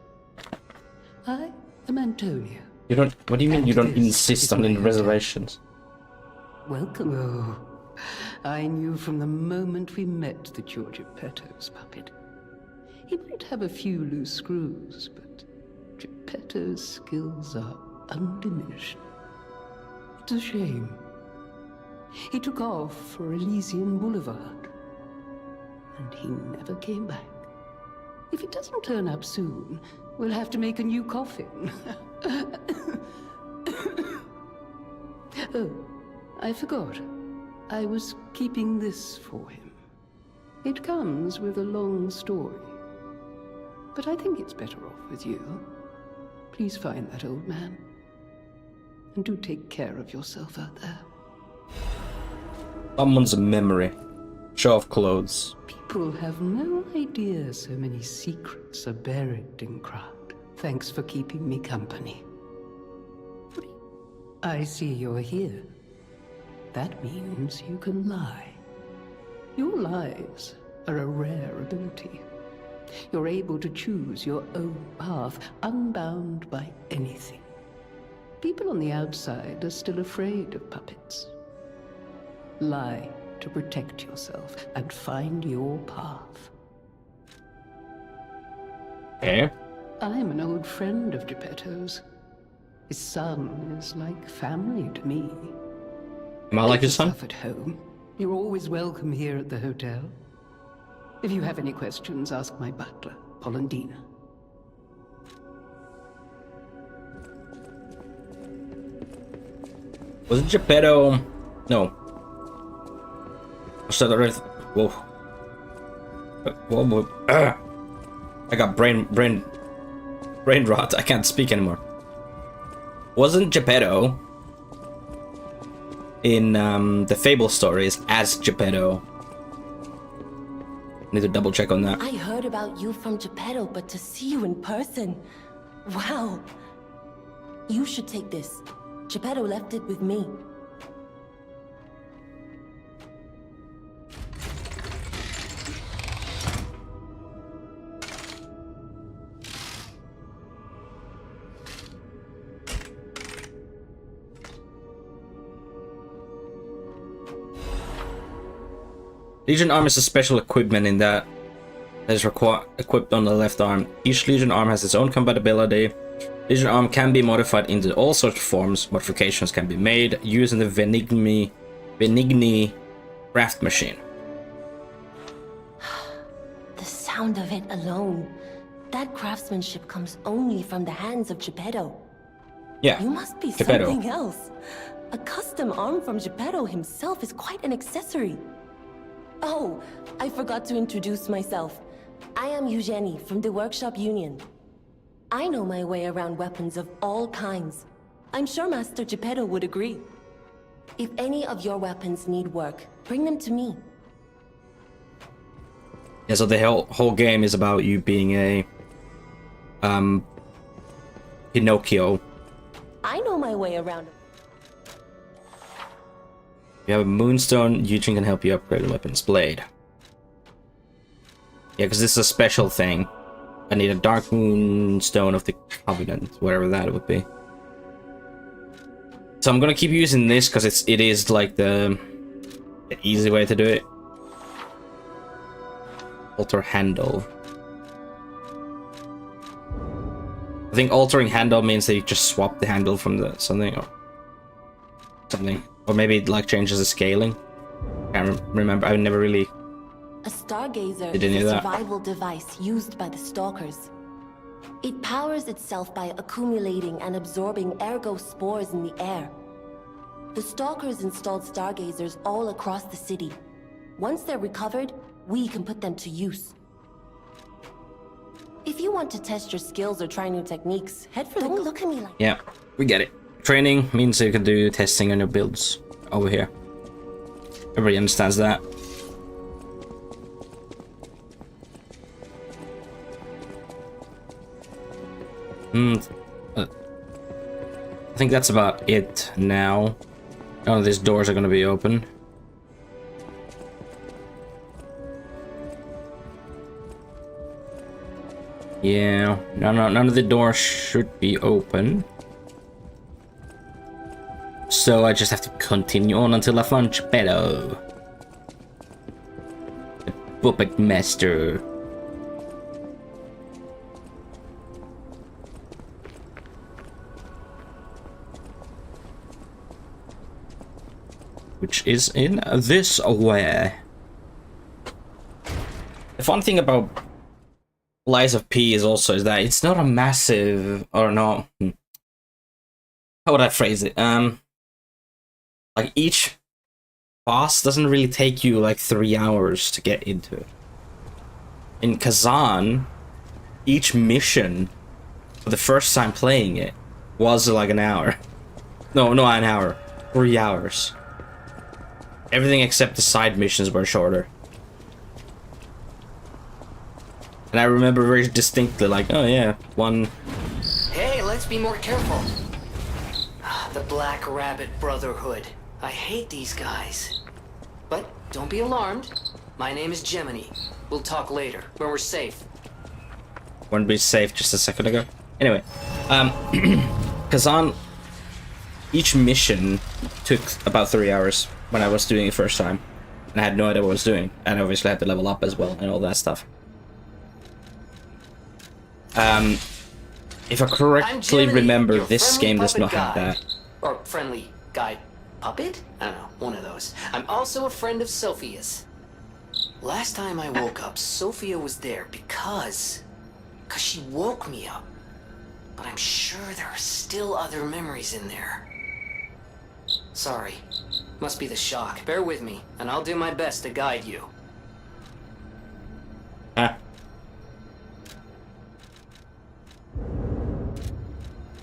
I am Antonio. You don't. What do you mean you don't This insist is on my the hotel. reservations? Welcome. Oh, I knew from the moment we met that you're Geppetto's puppet. He might have a few loose screws, but Geppetto's skills are undiminished. It's a shame. He took off for Elysian Boulevard, and he never came back. If he doesn't turn up soon, we'll have to make a new coffin. Oh, I forgot. I was keeping this for him. It comes with a long story. But I think it's better off with you. Please find that old man. And do take care of yourself out there. Someone's memory. Show of clothes. People have no idea so many secrets are buried in Krat. Thanks for keeping me company. I see you're here. That means you can lie. Your lies are a rare ability. You're able to choose your own path, unbound by anything. People on the outside are still afraid of puppets. Lie to protect yourself and find your path. Okay. I'm an old friend of Geppetto's. His son is like family to me. Am I like Make his son? yourself at home. You're always welcome here at the hotel. If you have any questions, ask my butler, Polendina. Was it Geppetto? No. What's that other? Whoa. Whoa. I got brain rot. I can't speak anymore. Wasn't Geppetto in the Fable stories as Geppetto? Need to double check on that. I heard about you from Geppetto, but to see you in person... Wow. You should take this. Geppetto left it with me. Legion arm is a special equipment in that is equipped on the left arm. Each Legion arm has its own compatibility. Legion arm can be modified into all sorts of forms. Modifications can be made using the Benigni craft machine. The sound of it alone. That craftsmanship comes only from the hands of Geppetto. Yeah, You must be Geppetto. something else. A custom arm from Geppetto himself is quite an accessory. Oh, I forgot to introduce myself. I am Eugenie from the Workshop Union. I know my way around weapons of all kinds. I'm sure Master Geppetto would agree. If any of your weapons need work, bring them to me. Yeah, so the whole game is about you being a Pinocchio. I know my way around. You have a moonstone, Eugene can help you upgrade the weapon's blade. Yeah, because this is a special thing. I need a dark moonstone of the Covenant, whatever that would be. So I'm gonna keep using this because it is like the easy way to do it. Alter handle. I think altering handle means that you just swap the handle from the something. Or maybe it like changes the scaling. Can't remember. I never really. A stargazer Did any is of a that. survival device used by the stalkers. It powers itself by accumulating and absorbing ergo spores in the air. The stalkers installed stargazers all across the city. Once they're recovered, we can put them to use. If you want to test your skills or try new techniques, head for Don't look at me like... Yeah, we get it. Training means you can do testing on your builds over here. Everybody understands that. I think that's about it now. None of these doors are gonna be open. Yeah, none of the doors should be open. So I just have to continue on until I find Geppetto, the puppet master. Which is in this way. The fun thing about Lies of P is also is that it's not a massive, or not. How would I phrase it? Like each boss doesn't really take you like 3 hours to get into it. In Kazan, each mission for the first time playing it was like an hour. No, not an hour. 3 hours. Everything except the side missions were shorter. And I remember very distinctly, like, oh yeah, one... Hey, let's be more careful. The Black Rabbit Brotherhood. I hate these guys. But don't be alarmed. My name is Gemini. We'll talk later, when we're safe. Weren't we safe just a second ago? Anyway, Kazan, each mission took about 3 hours when I was doing it first time. And I had no idea what I was doing. And I obviously had to level up as well and all that stuff. If I correctly remember, this game does not have that. Or friendly guide puppet? I don't know, one of those. I'm also a friend of Sophia's. Last time I woke up, Sophia was there because she woke me up. But I'm sure there are still other memories in there. Sorry. Must be the shock. Bear with me, and I'll do my best to guide you. Ah.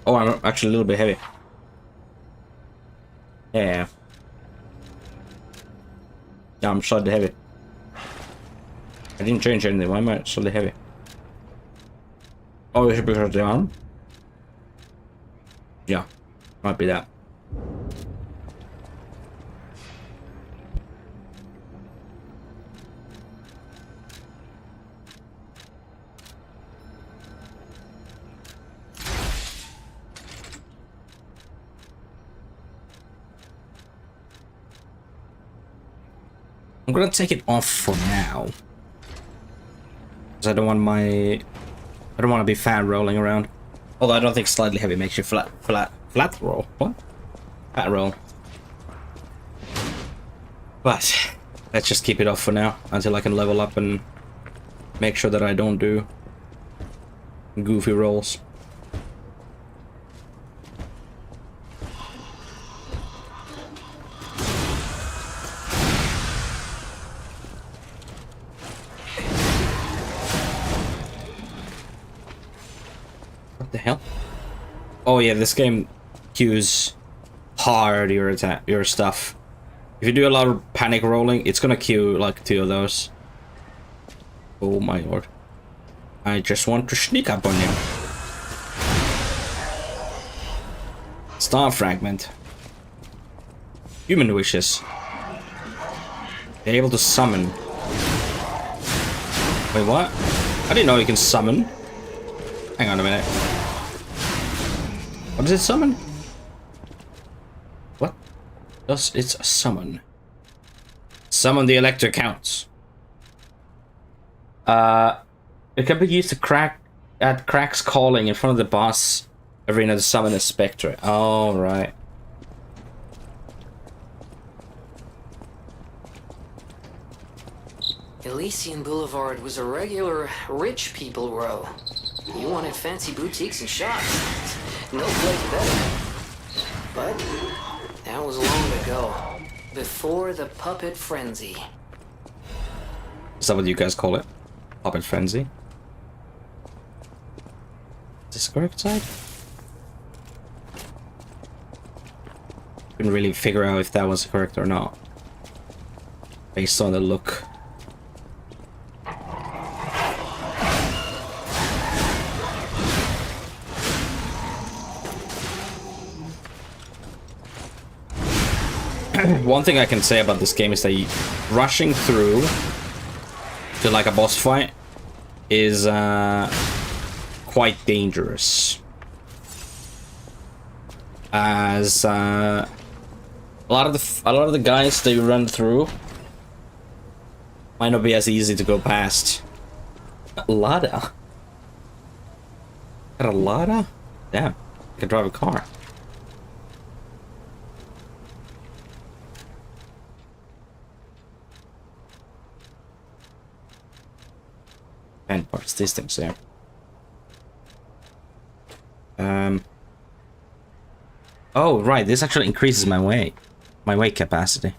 Oh, I'm actually a little bit heavy. Yeah. Yeah, I'm slightly heavy. I didn't change anything. Why am I slightly heavy? Oh, it should be because of the arm? Yeah, might be that. I'm gonna take it off for now. Because I don't want to be fat rolling around. Although I don't think slightly heavy makes you flat roll. What? Fat roll. But let's just keep it off for now until I can level up and make sure that I don't do goofy rolls. What the hell? Oh yeah, this game queues hard your stuff. If you do a lot of panic rolling, it's gonna queue like 2 of those. Oh my lord. I just want to sneak up on you. Star fragment. Human wishes. They're able to summon. Wait, what? I didn't know you can summon. Hang on a minute. What does it summon? What does it summon? Summon the electric counts. It can be used to cracks calling in front of the boss arena to summon a spectre. Oh, right. Elysian Boulevard was a regular rich people row. You wanted fancy boutiques and shops. No place better. But that was long ago. Before the puppet frenzy. Is that what you guys call it? Puppet frenzy? Is this the correct side? Couldn't really figure out if that was correct or not. Based on the look. One thing I can say about this game is that rushing through to like a boss fight is quite dangerous, as a lot of the guys that you run through might not be as easy to go past. Lada. Got a Lada? Damn, I can drive a car. And parts, these things there. Oh, right, this actually increases my weight capacity.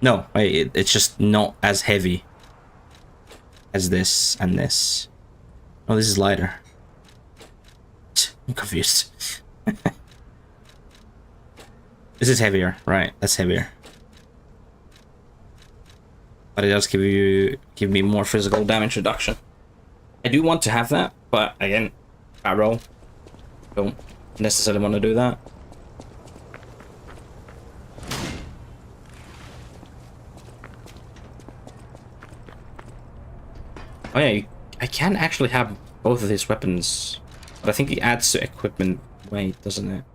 No, wait, it's just not as heavy as this and this. Oh, this is lighter. I'm confused. This is heavier, right? That's heavier. But it does give me more physical damage reduction. I do want to have that, but again, I roll. Don't necessarily want to do that. Oh yeah, I can actually have both of these weapons, but I think it adds to equipment weight, doesn't it?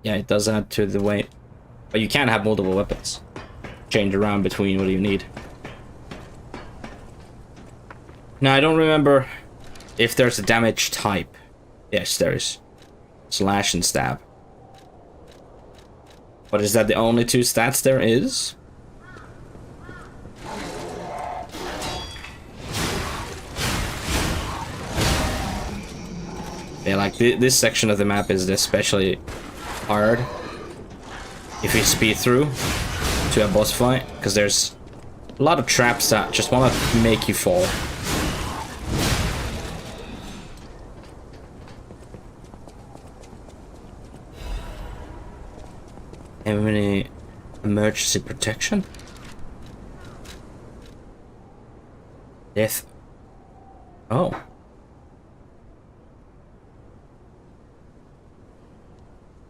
Yeah, it does add to the weight, but you can have multiple weapons. Change around between what you need. Now, I don't remember if there's a damage type. Yes, there is. Slash and stab. But is that the only two stats there is? Yeah, like this section of the map is especially hard if you speed through to a boss fight, because there's a lot of traps that just want to make you fall. Have any emergency protection? Death. Oh.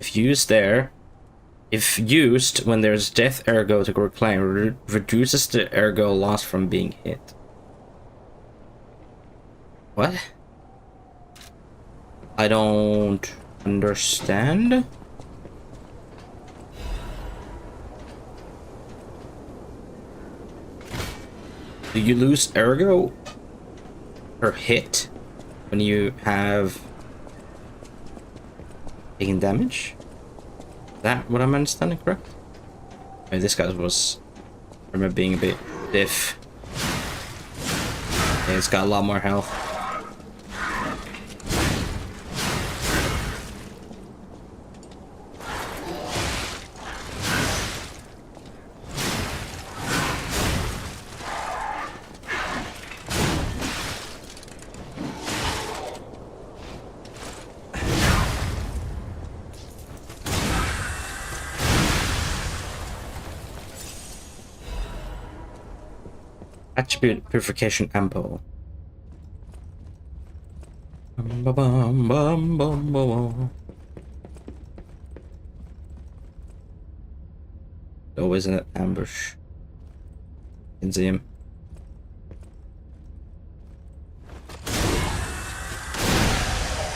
If used there, if used when there's death ergo to reclaim, reduces the ergo loss from being hit. What? I don't understand. Do you lose ergo per hit when you have taken damage? Is that what I'm understanding correct? Okay, this guy was, I remember, being a bit diff. Yeah, it's got a lot more health. Attribute purification ample. Always an ambush. You can see him.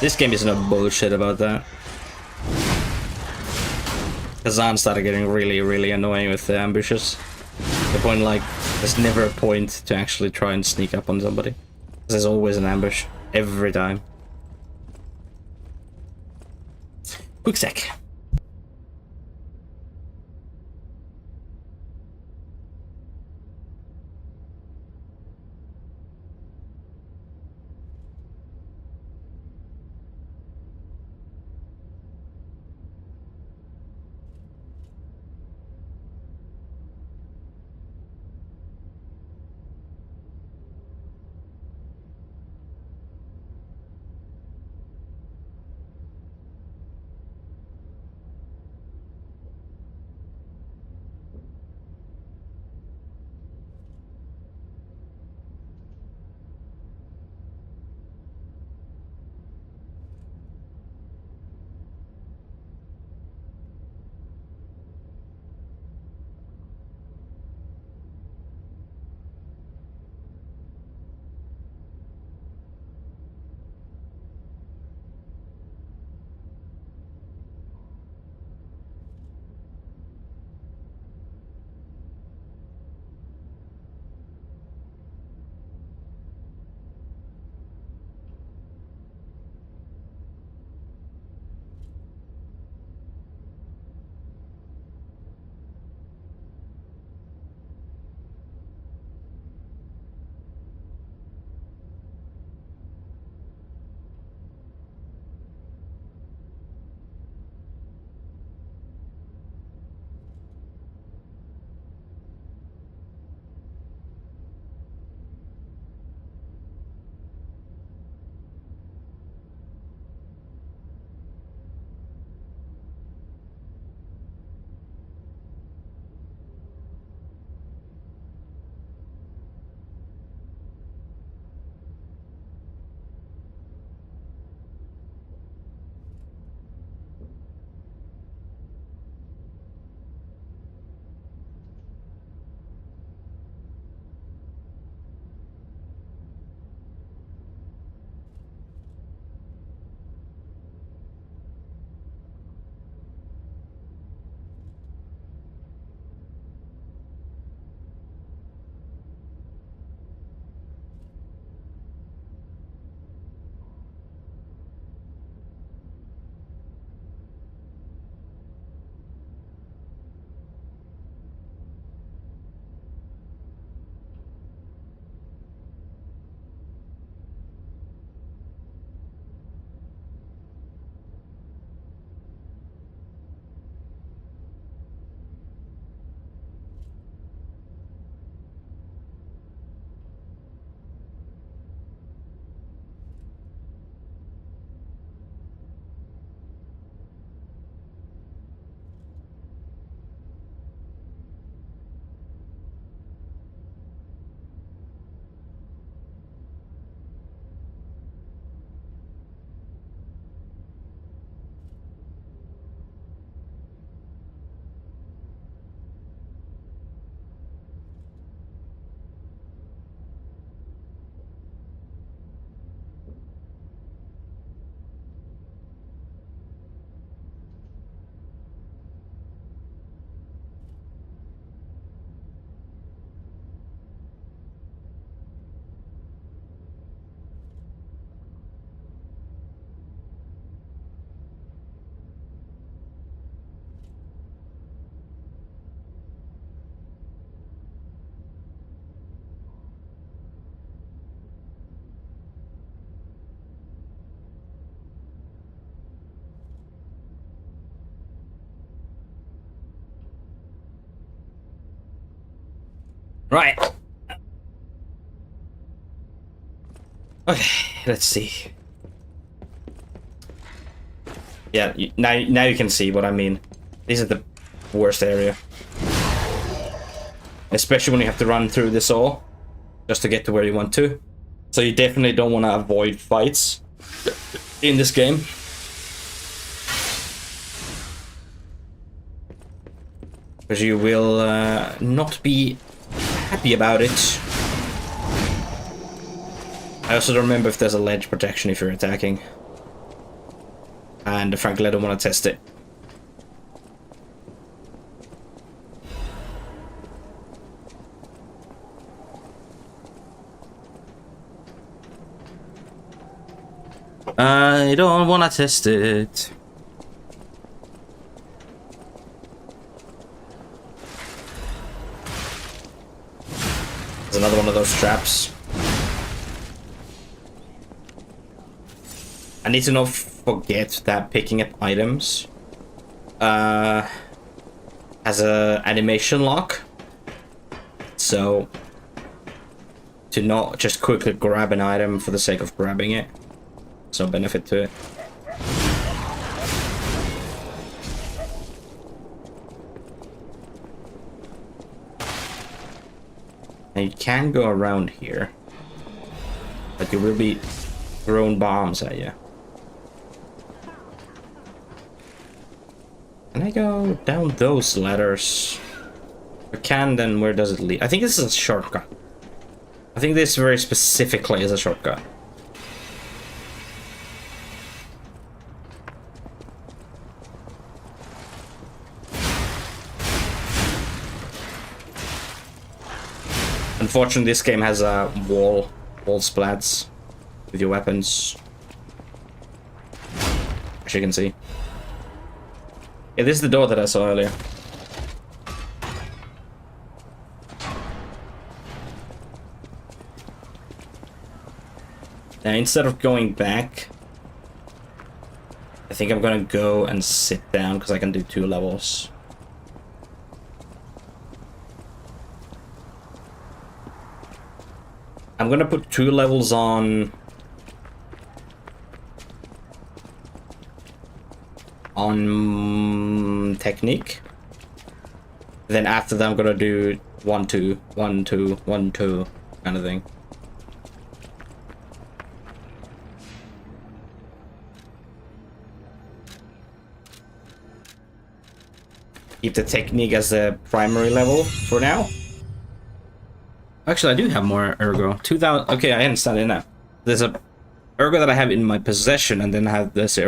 This game is no bullshit about that. Kazan started getting really annoying with the ambushes. The point, like, there's never a point to actually try and sneak up on somebody. There's always an ambush. Every time. Quick sec. Right. Okay, let's see. Yeah, now you can see what I mean. This is the worst area. Especially when you have to run through this all just to get to where you want to. So you definitely don't want to avoid fights in this game. Because you will not be happy about it. I also don't remember if there's a ledge protection if you're attacking. And frankly, I don't want to test it. I don't want to test it. There's another one of those traps. I need to not forget that picking up items has a animation lock. So to not just quickly grab an item for the sake of grabbing it. There's no benefit to it. And you can go around here, but you will be thrown bombs at you. Can I go down those ladders? If I can, then where does it lead? I think this is a shortcut. I think this very specifically is a shortcut. Unfortunately, this game has a wall splats with your weapons, as you can see. Yeah, this is the door that I saw earlier. Now, instead of going back, I think I'm gonna go and sit down because I can do 2 levels. I'm gonna put 2 levels on technique. Then after that I'm gonna do 1 2 1 2 1 2 kind of thing. Keep the technique as the primary level for now. Actually, I do have more ergo. 2000. Okay, I understand it now. There's a ergo that I have in my possession, and then I have this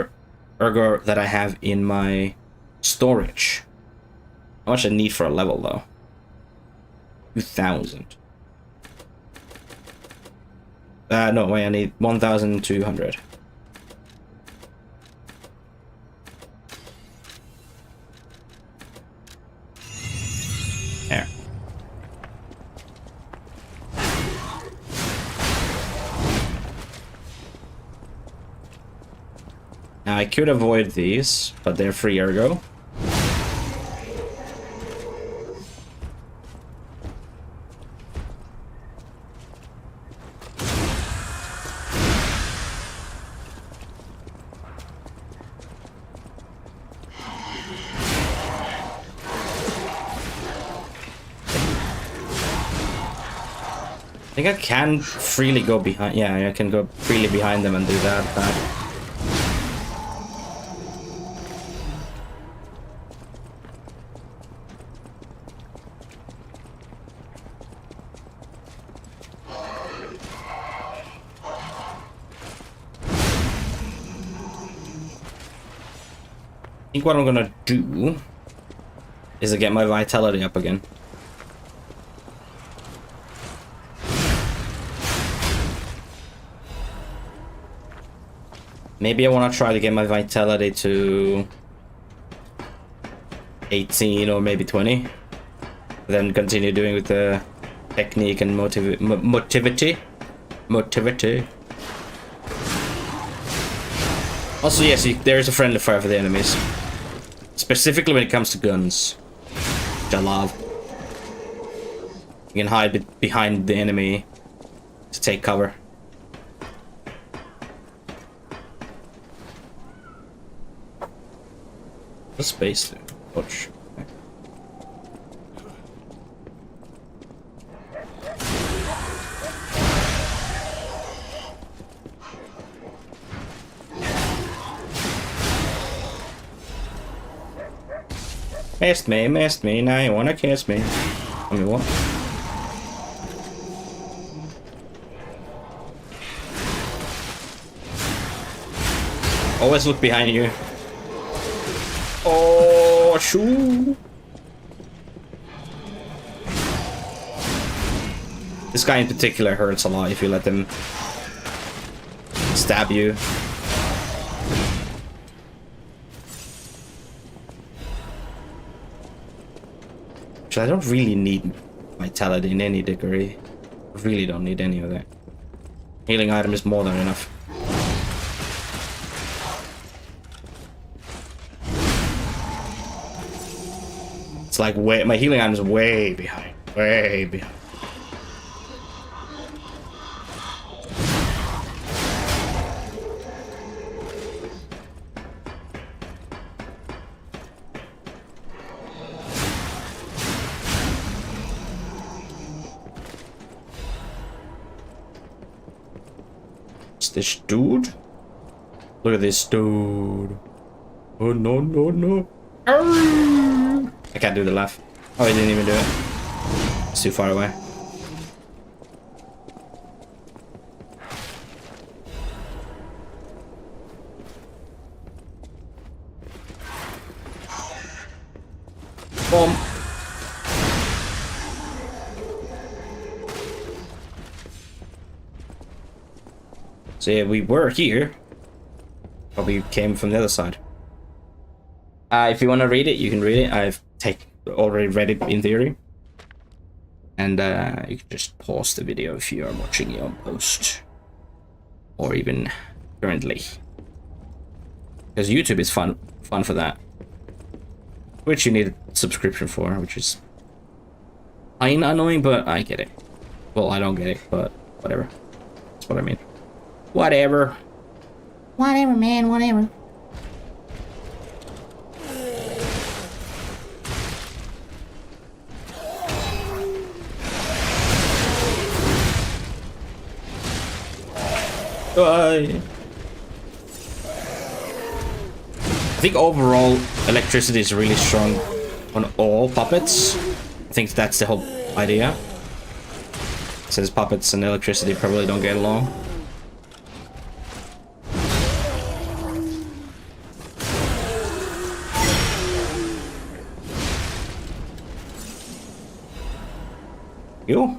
ergo that I have in my storage. How much I need for a level, though? 2,000. No, wait, I need 1,200. There. Now I could avoid these, but they're free ergo. I think I can freely go behind. Yeah, I can go freely behind them and do that. I think what I'm gonna do is to get my vitality up again. Maybe I want to try to get my vitality to 18 or maybe 20. Then continue doing with the technique and motivity. Also, yes, there is a friendly fire for the enemies. Specifically when it comes to guns. Which I love. You can hide behind the enemy to take cover. What's space there? Watch. Missed me, now you wanna kiss me. I mean, what? Always look behind you. Oh, shoo! This guy in particular hurts a lot if you let them stab you. I don't really need vitality in any degree. I really don't need any of that. Healing item is more than enough. It's like my healing item is way behind. Way behind. This dude? Look at this dude. Oh no no no. I can't do the laugh. Oh, he didn't even do it. It's too far away. Boom. So yeah, we were here. Probably came from the other side. If you want to read it, you can read it. I've already read it in theory. And you can just pause the video if you are watching it on post. Or even currently. Because YouTube is fun for that. Which you need a subscription for, which is kinda annoying, but I get it. Well, I don't get it, but whatever. That's what I mean. Whatever. Whatever, man, whatever. I think overall electricity is really strong on all puppets. I think that's the whole idea. Since puppets and electricity probably don't get along. You?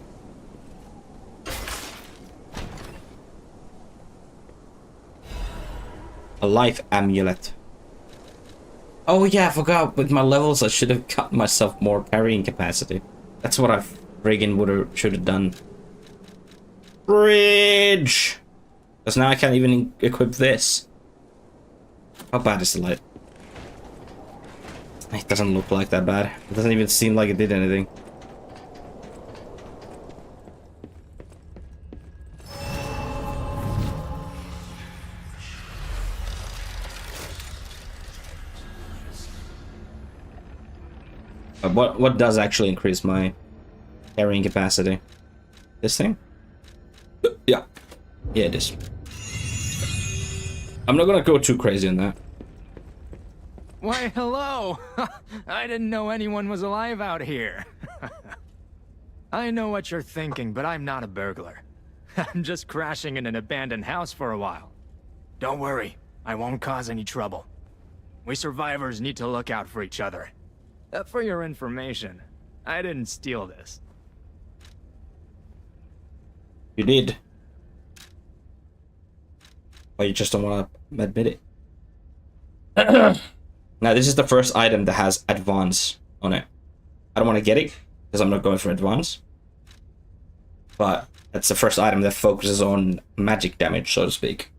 A life amulet. Oh yeah, I forgot. With my levels, I should have cut myself more carrying capacity. That's what I friggin' should have done. Bridge! Because now I can't even equip this. How bad is the light? It doesn't look like that bad. It doesn't even seem like it did anything. What does actually increase my carrying capacity? This thing? Yeah. Yeah, it is. I'm not gonna go too crazy on that. Why, hello! I didn't know anyone was alive out here. I know what you're thinking, but I'm not a burglar. I'm just crashing in an abandoned house for a while. Don't worry, I won't cause any trouble. We survivors need to look out for each other. For your information, I didn't steal this. You did. But you just don't want to admit it. Now, this is the first item that has advance on it. I don't want to get it, because I'm not going for advance. But that's the first item that focuses on magic damage, so to speak.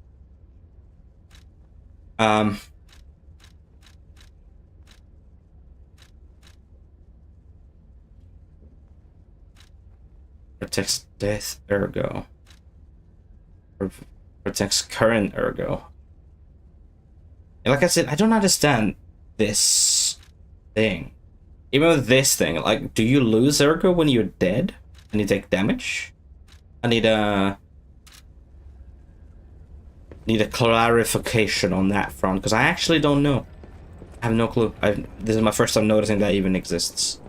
Protects death ergo. Protects current ergo. And like I said, I don't understand this thing. Even with this thing, like, do you lose ergo when you're dead and you take damage? I need a clarification on that front, because I actually don't know. I have no clue. This is my first time noticing that even exists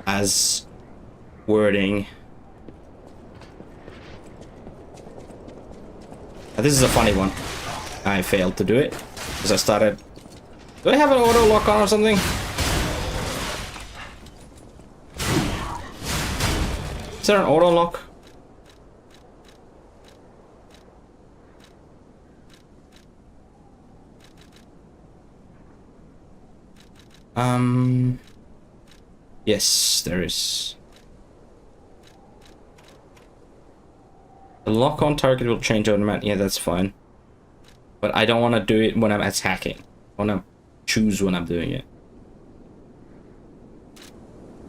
as wording. This is a funny one. I failed to do it because I started. Do I have an auto lock on or something? Is there an auto lock? Yes, there is. The lock on target will change automatically. Yeah, that's fine. But I don't want to do it when I'm attacking. I want to choose when I'm doing it.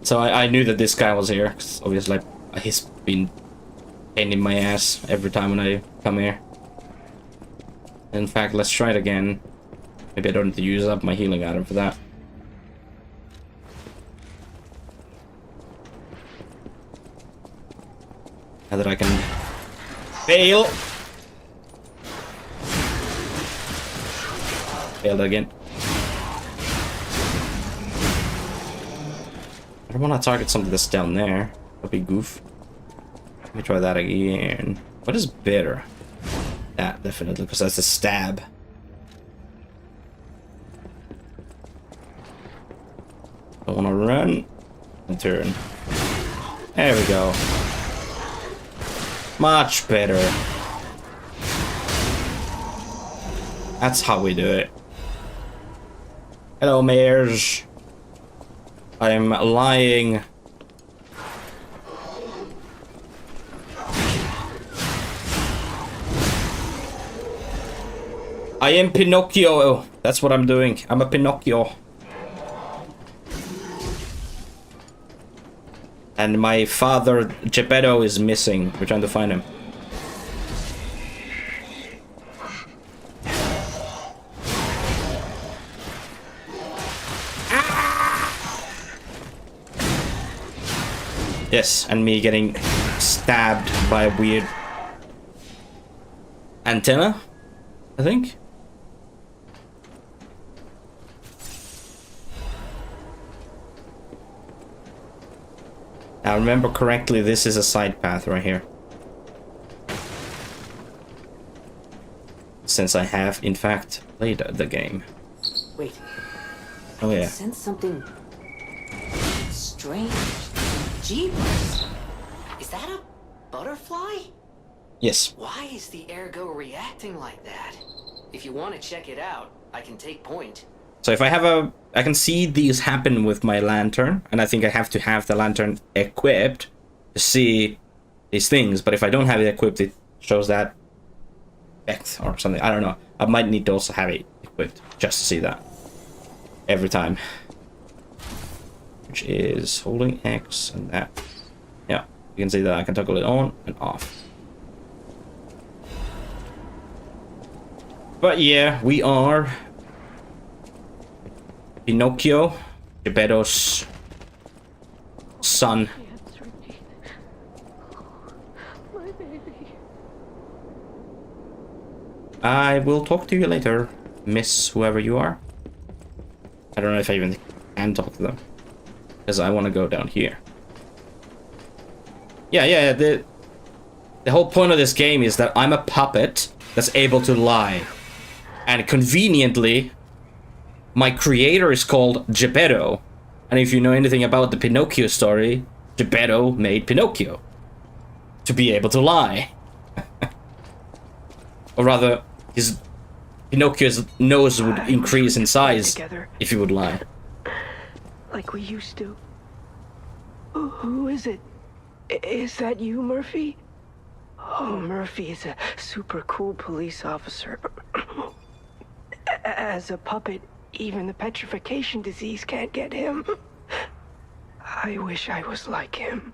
So I knew that this guy was here, because obviously he's been pain in my ass every time when I come here. In fact, let's try it again. Maybe I don't need to use up my healing item for that. Now that I can fail. Failed again. I don't want to target something that's down there. That'd be goof. Let me try that again. What is better? That, definitely, because that's a stab. I want to run and turn. There we go. Much better. That's how we do it. Hello, mares. I'm lying. I am Pinocchio. That's what I'm doing. I'm a Pinocchio. And my father, Geppetto, is missing. We're trying to find him. Yes, and me getting stabbed by a weird antenna, I think. Now remember correctly, this is a side path right here. Since I have, in fact, played the game. Wait. Oh yeah. I sense something strange. Jeepers! Is that a butterfly? Yes. Why is the ergo reacting like that? If you want to check it out, I can take point. So if I have I can see these happen with my lantern, and I think I have to have the lantern equipped to see these things, but if I don't have it equipped, it shows that effect or something. I don't know. I might need to also have it equipped just to see that every time. Which is holding X and that. Yeah, you can see that I can toggle it on and off. But yeah, we are Pinocchio, Geppetto's son. I will talk to you later, Miss whoever you are. I don't know if I even can talk to them, because I want to go down here. Yeah, the whole point of this game is that I'm a puppet that's able to lie. And conveniently, my creator is called Geppetto. And if you know anything about the Pinocchio story, Geppetto made Pinocchio to be able to lie. Or rather, Pinocchio's nose would increase in size if he would lie. Like we used to. Who is it? Is that you, Murphy? Oh, Murphy is a super cool police officer. As a puppet, even the petrification disease can't get him. I wish I was like him.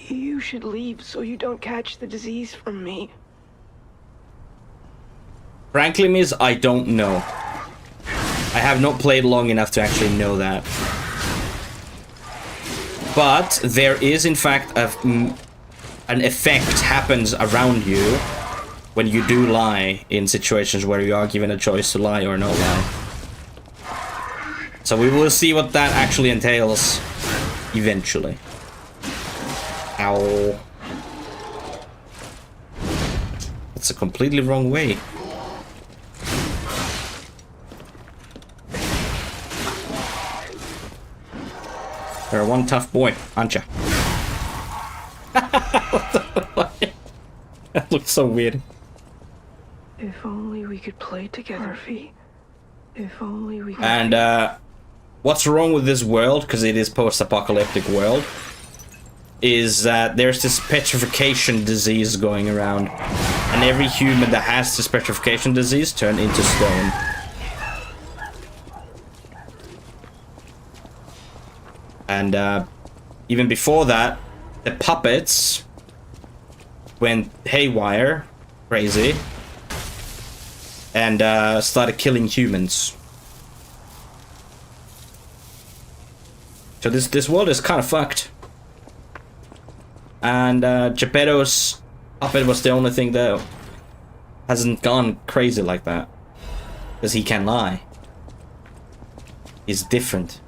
You should leave so you don't catch the disease from me. Frankly, miss, I don't know. I have not played long enough to actually know that. But there is, in fact, an effect happens around you when you do lie in situations where you are given a choice to lie or not lie. So we will see what that actually entails eventually. Ow. That's a completely wrong way. You're one tough boy, aren't you? That looks so weird. If only we could play together, Murphy. If only we could. And what's wrong with this world, because it is post-apocalyptic world, is that there's this petrification disease going around, and every human that has this petrification disease turned into stone. And even before that, the puppets went haywire, crazy, and started killing humans. So this world is kind of fucked. And Geppetto's puppet was the only thing that hasn't gone crazy like that. Because he can lie. He's different.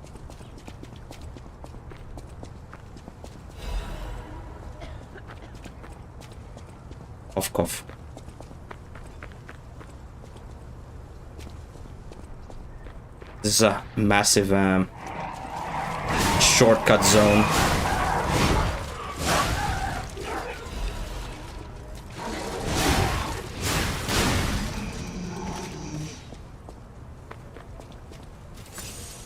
Cough, cough. This is a massive shortcut zone.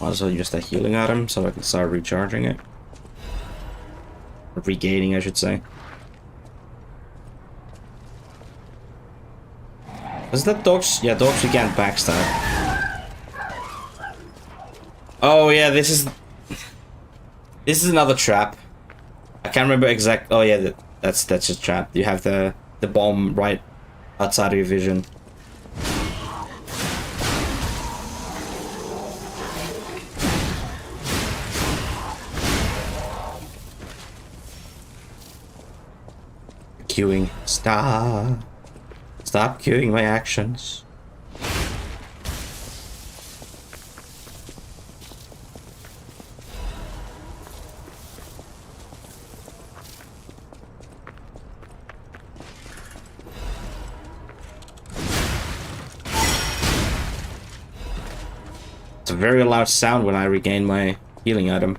Also just a healing item so I can start recharging it. Or regaining, I should say. Is that dogs? Yeah, dogs you can't backstab. Oh yeah, this is another trap. I can't remember exact. Oh yeah, that's a trap. You have the bomb right outside of your vision. Queuing. Stop queuing my actions. It's a very loud sound when I regain my healing item.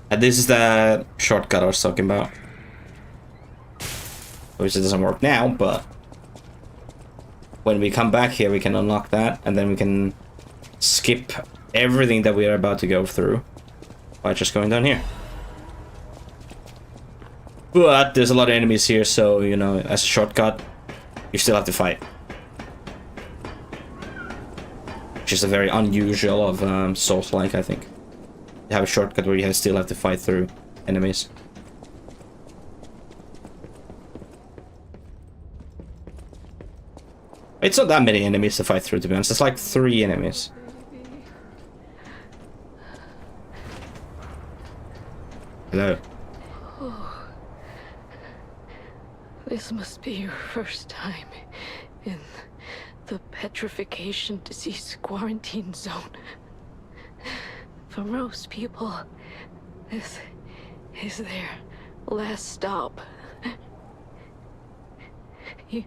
And this is the shortcut I was talking about. Obviously it doesn't work now, but when we come back here we can unlock that, and then we can skip everything that we are about to go through by just going down here. But there's a lot of enemies here, so, you know, as a shortcut, you still have to fight. Which is a very unusual of Souls-like, I think. You have a shortcut where you still have to fight through enemies. It's not that many enemies to fight through, to be honest. It's like 3 enemies. Hello. Oh, this must be your first time in the petrification disease quarantine zone. For most people, this is their last stop. You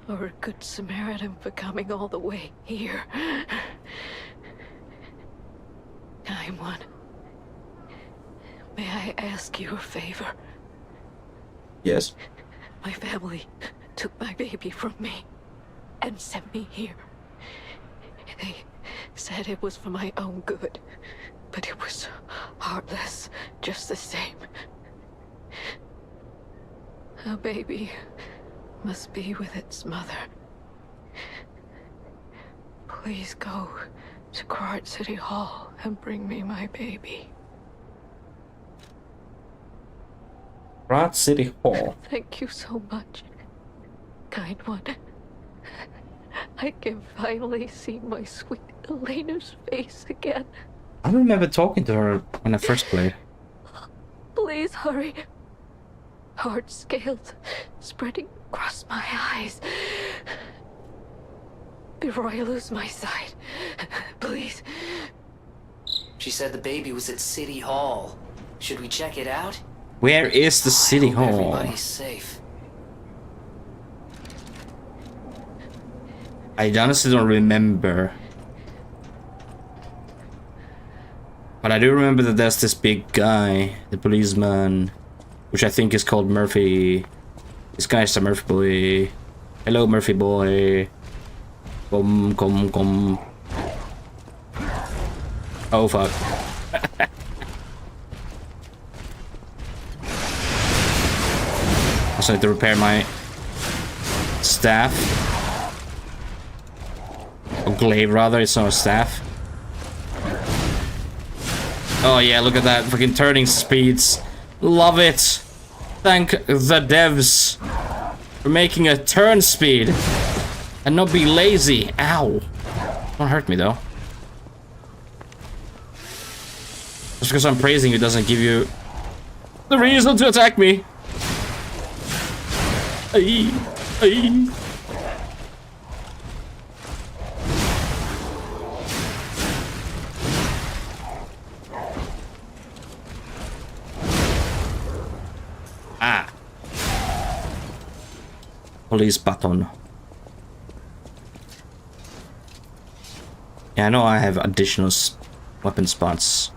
are a good Samaritan for coming all the way here. I'm one. May I ask you a favor? Yes. My family took my baby from me and sent me here. They said it was for my own good, but it was heartless just the same. A baby must be with its mother. Please go to Krat City Hall and bring me my baby. Krat City Hall. Thank you so much, kind one. I can finally see my sweet Elena's face again. I don't remember talking to her when I first played. Please hurry. Hard scales spreading across my eyes. Before I lose my sight. Please. She said the baby was at City Hall. Should we check it out? Where is the City I hope Hall? everybody's safe. I honestly don't remember. But I do remember that there's this big guy, the policeman, which I think is called Murphy. This guy's a Murphy boy. Hello, Murphy boy. Come. Oh, fuck. Also need to repair my staff. Or glaive, rather. It's not a staff. Oh yeah, look at that freaking turning speeds. Love it. Thank the devs for making a turn speed and not be lazy. Ow. Don't hurt me though. Just because I'm praising you doesn't give you the reason to attack me. Aye. Aye. Ah. Police baton. Yeah, I know I have additional weapon spots.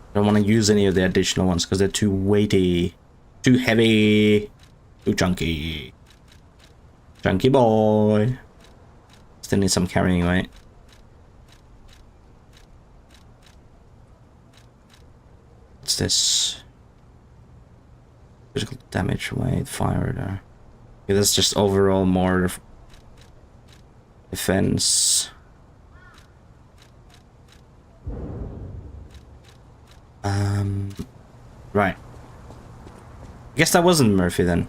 I don't want to use any of the additional ones because they're too weighty, too heavy, too chunky. Chunky boy. Still need some carrying, right? What's this? Physical damage, weight, fire there. Okay, that's just overall more defense. Right. I guess that wasn't Murphy then.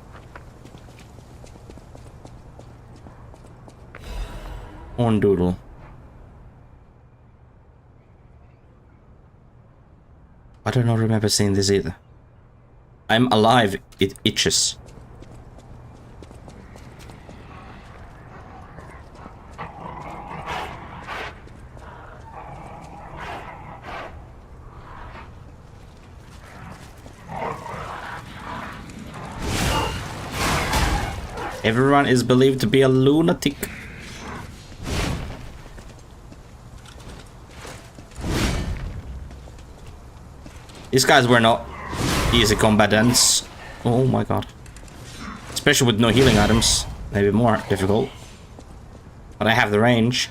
Horn doodle. I don't remember seeing this either. I'm alive, it itches. Everyone is believed to be a lunatic. These guys were not easy combatants. Oh my god. Especially with no healing items. Maybe more difficult. But I have the range.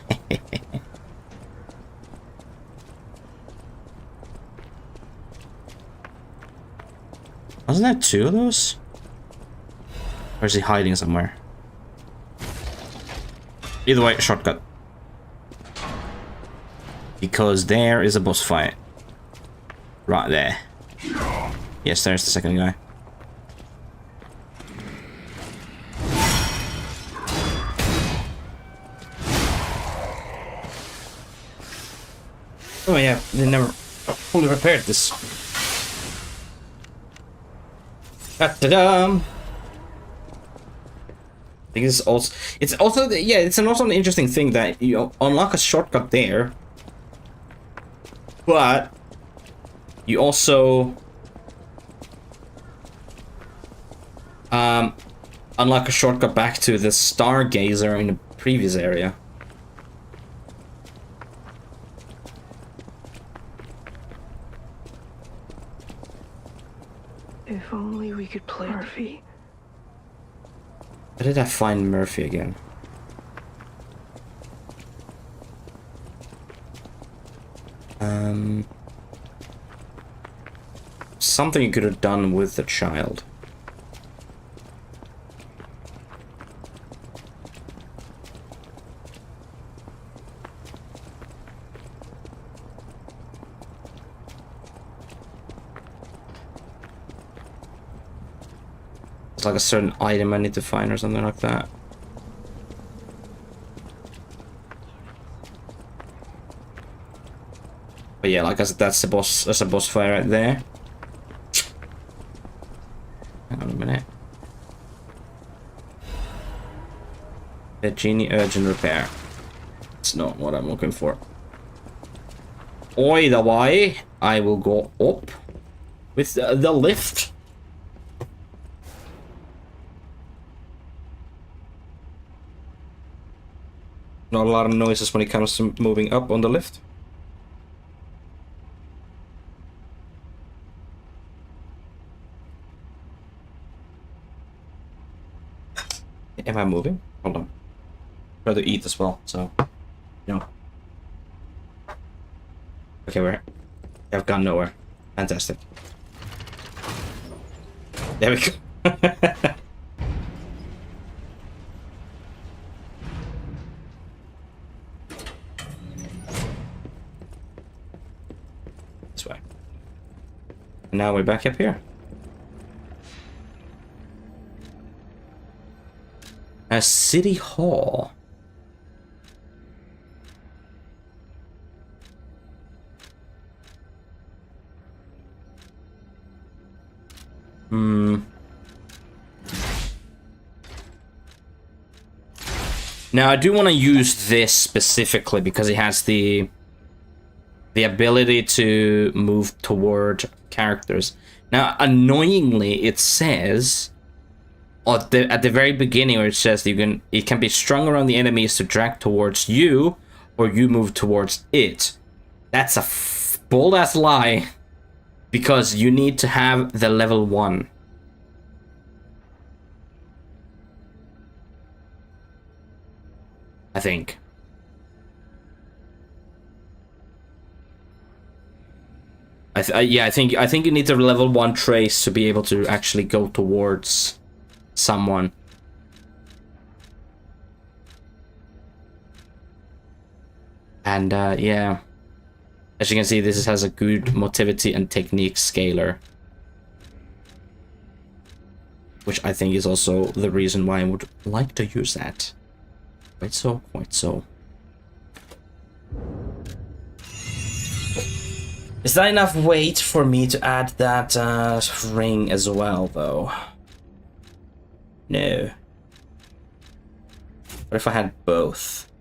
Wasn't there two of those? Or is he hiding somewhere? Either way, shortcut. Because there is a boss fight. Right there. Yes, there's the second guy. Oh yeah, they never fully repaired this. Ta-da-dum! I think it's also yeah, it's also an interesting thing that you unlock a shortcut there, but you also unlock a shortcut back to the Stargazer in the previous area. If only we could play Murphy. Where did I find Murphy again? Something you could have done with the child. It's like a certain item I need to find or something like that. But yeah, like I said, that's the boss. That's a boss fight right there. Hang on a minute. The genie urgent repair. It's not what I'm looking for. Either way, I will go up with the lift. Not a lot of noises when it comes to moving up on the lift. Am I moving? Hold on. Try to eat as well, so you know. Okay, I've gone nowhere. Fantastic. There we go. This way. And now we're back up here. A city hall. Now I do want to use this specifically because it has the ability to move toward characters. Now, annoyingly, it says at the very beginning where it says that it can be strung around the enemies to drag towards you, or you move towards it. That's a bold ass lie, because you need to have the level 1. I think. Yeah, I think you need the level 1 trace to be able to actually go towards someone. And yeah, as you can see, this has a good motivity and technique scaler, which I think is also the reason why I would like to use that. Quite so, quite so. Is that enough weight for me to add that ring as well, though? No. What if I had both?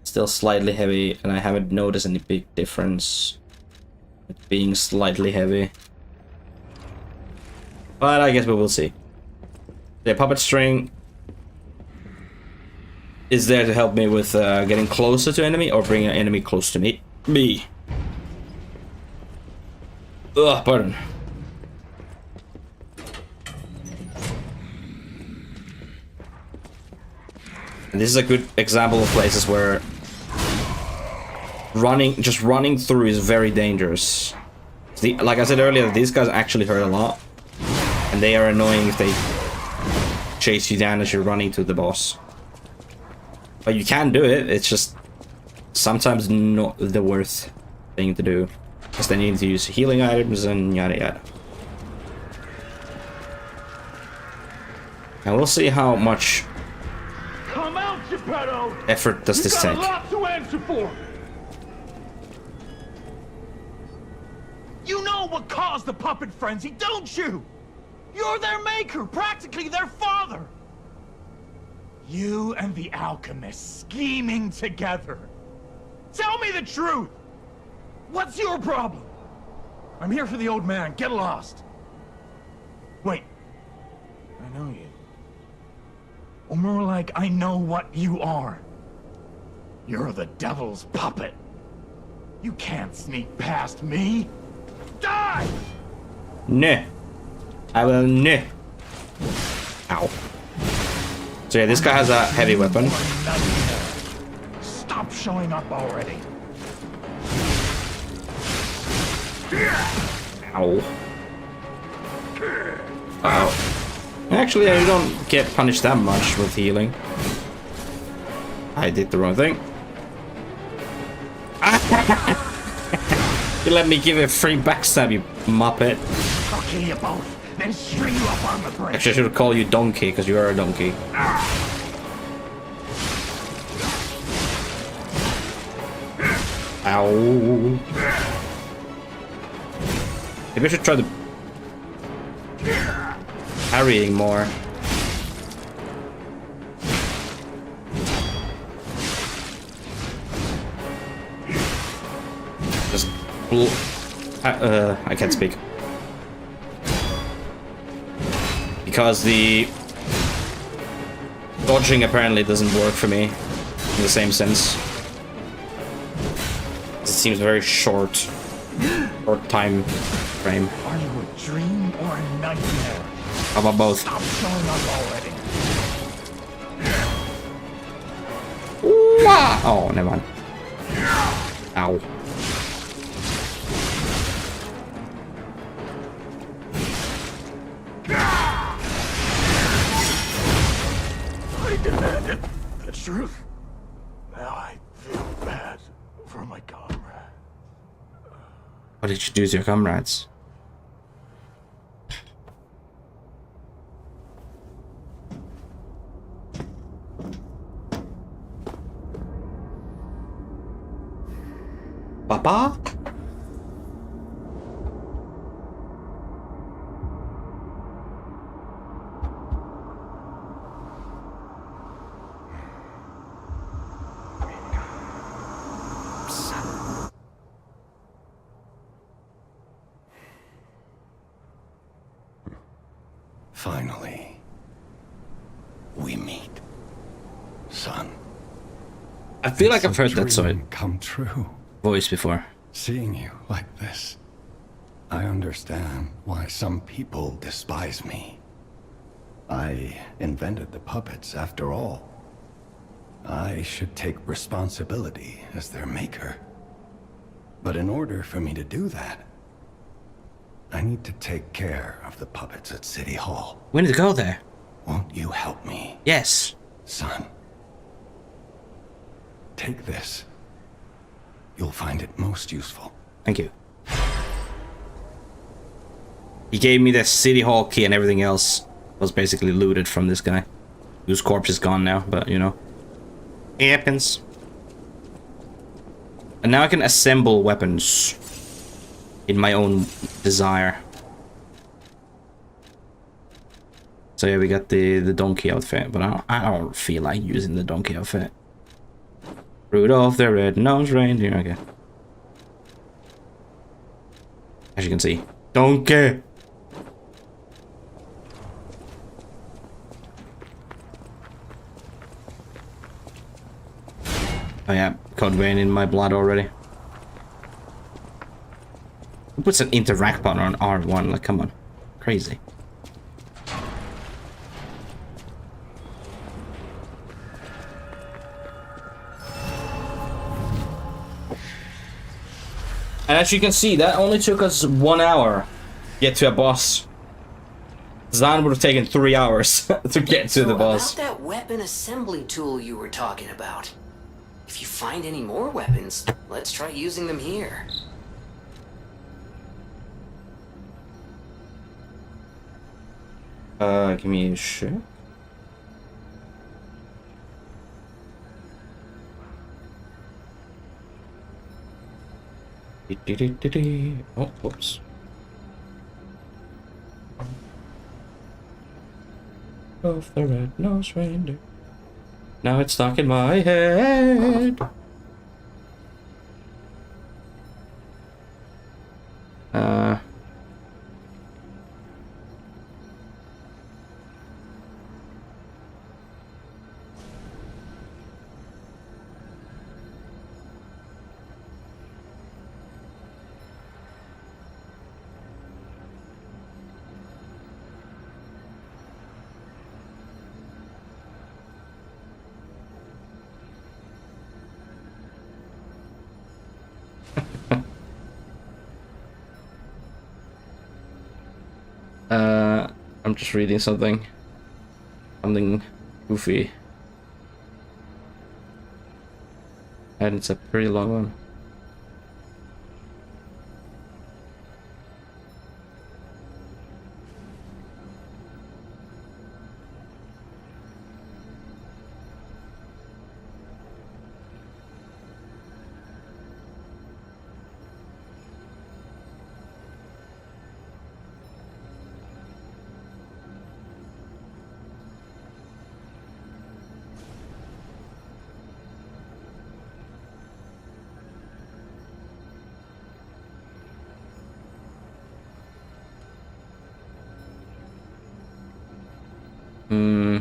Still slightly heavy, and I haven't noticed any big difference with being slightly heavy. But I guess we will see. The puppet string is there to help me with getting closer to enemy or bring an enemy close to me. Ugh, pardon. And this is a good example of places where just running through is very dangerous. Like I said earlier, these guys actually hurt a lot, and they are annoying if they chase you down as you're running to the boss. But you can do it, it's just sometimes not the worst thing to do, because they need to use healing items and yada yada. And we'll see how much effort does this take. You know what caused the puppet frenzy, don't you? You're their maker, practically their father. You and the alchemist scheming together. Tell me the truth. What's your problem? I'm here for the old man. Get lost. Wait. I know you. Or more like, I know what you are. You're the devil's puppet. You can't sneak past me. Die! No. I will no. Ow. So yeah, this guy has a heavy weapon. Stop showing up already. Ow. Ow. Actually, I don't get punished that much with healing. I did the wrong thing. Ah! You let me give a free backstab, you muppet. I'll kill you both. then string you up on the bridge. Actually, I should call you Donkey, because you are a donkey. Ow. Maybe I should try the parrying more. Just I can't speak. Because the dodging apparently doesn't work for me in the same sense. It seems very short time frame. Are you a dream or a nightmare? How about both? Stop showing up already. Oh, never mind. Ow. I demanded the truth. Now I feel bad for my comrade. What did you do to your comrades? Papa? Finally, we meet, son. I feel like I've It's a heard that dream come true. voice before. Seeing you like this, I understand why some people despise me. I invented the puppets after all. I should take responsibility as their maker. But in order for me to do that, I need to take care of the puppets at City Hall. We need to go there. Won't you help me, Yes. son? Take this. You'll find it most useful. Thank you. He gave me the City Hall key and everything else was basically looted from this guy. Whose corpse is gone now, but you know. It happens. And now I can assemble weapons in my own desire. So yeah, we got the donkey outfit, but I don't feel like using the donkey outfit. Rudolph the red-nosed reindeer. Okay. As you can see, donkey. Oh yeah, code vein in my blood already. Who puts an interact button on R1? Like, come on. Crazy. And as you can see, that only took us 1 hour to get to a boss. Zan would have taken 3 hours to get to the boss. About that weapon assembly tool you were talking about. If you find any more weapons, let's try using them here. Give me a shit. Oh, whoops. Of the red-nosed reindeer. Now it's stuck in my head. I'm just reading something goofy, and it's a pretty long one. Hmm.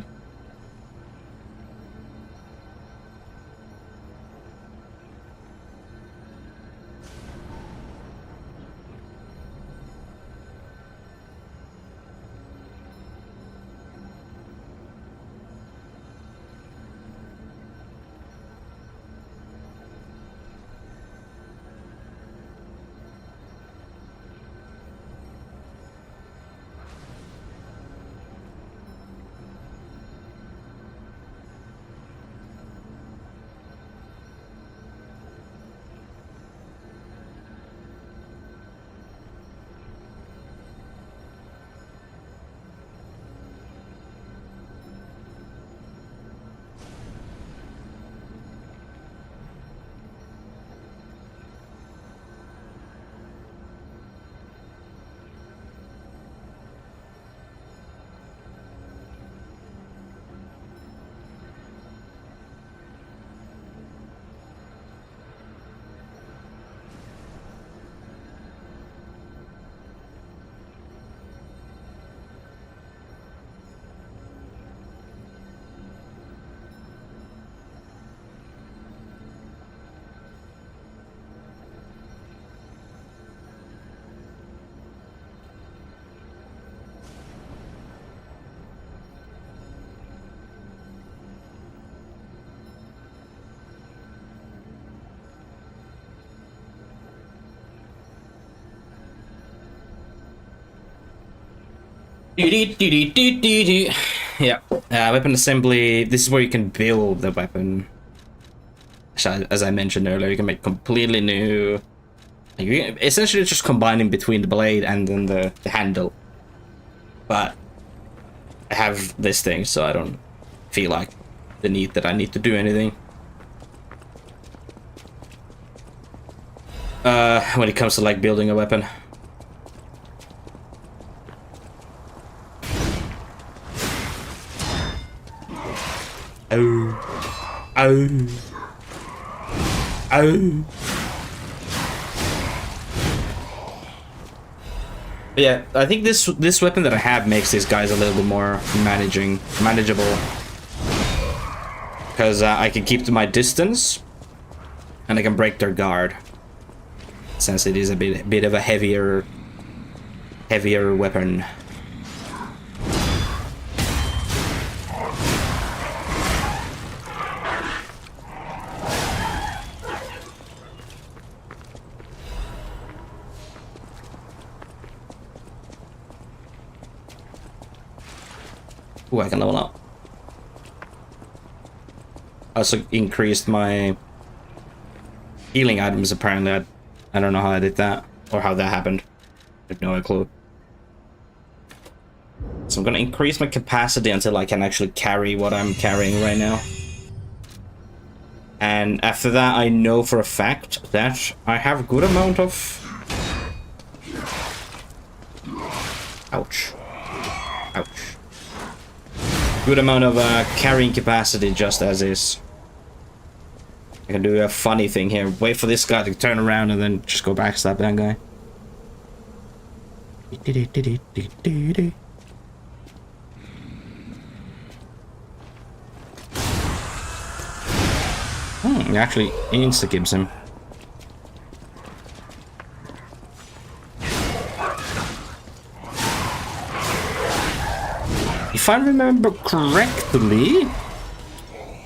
Yeah, weapon assembly. This is where you can build the weapon. As I mentioned earlier, you can make completely new. You essentially just combining between the blade and then the handle. But I have this thing, so I don't feel like the need that I need to do anything. When it comes to like building a weapon. Oh. Oh. Oh. But yeah, I think this weapon that I have makes these guys a little bit more manageable. Because I can keep to my distance, and I can break their guard. Since it is a bit of a heavier weapon. Ooh, I can level up. I also increased my healing items, apparently. I don't know how I did that, or how that happened. I have no clue. So I'm gonna increase my capacity until I can actually carry what I'm carrying right now. And after that, I know for a fact that I have a good amount of... Ouch. Ouch. Good amount of carrying capacity just as is. I can do a funny thing here. Wait for this guy to turn around and then just go backstab that guy. Actually insta-gives him. If I remember correctly,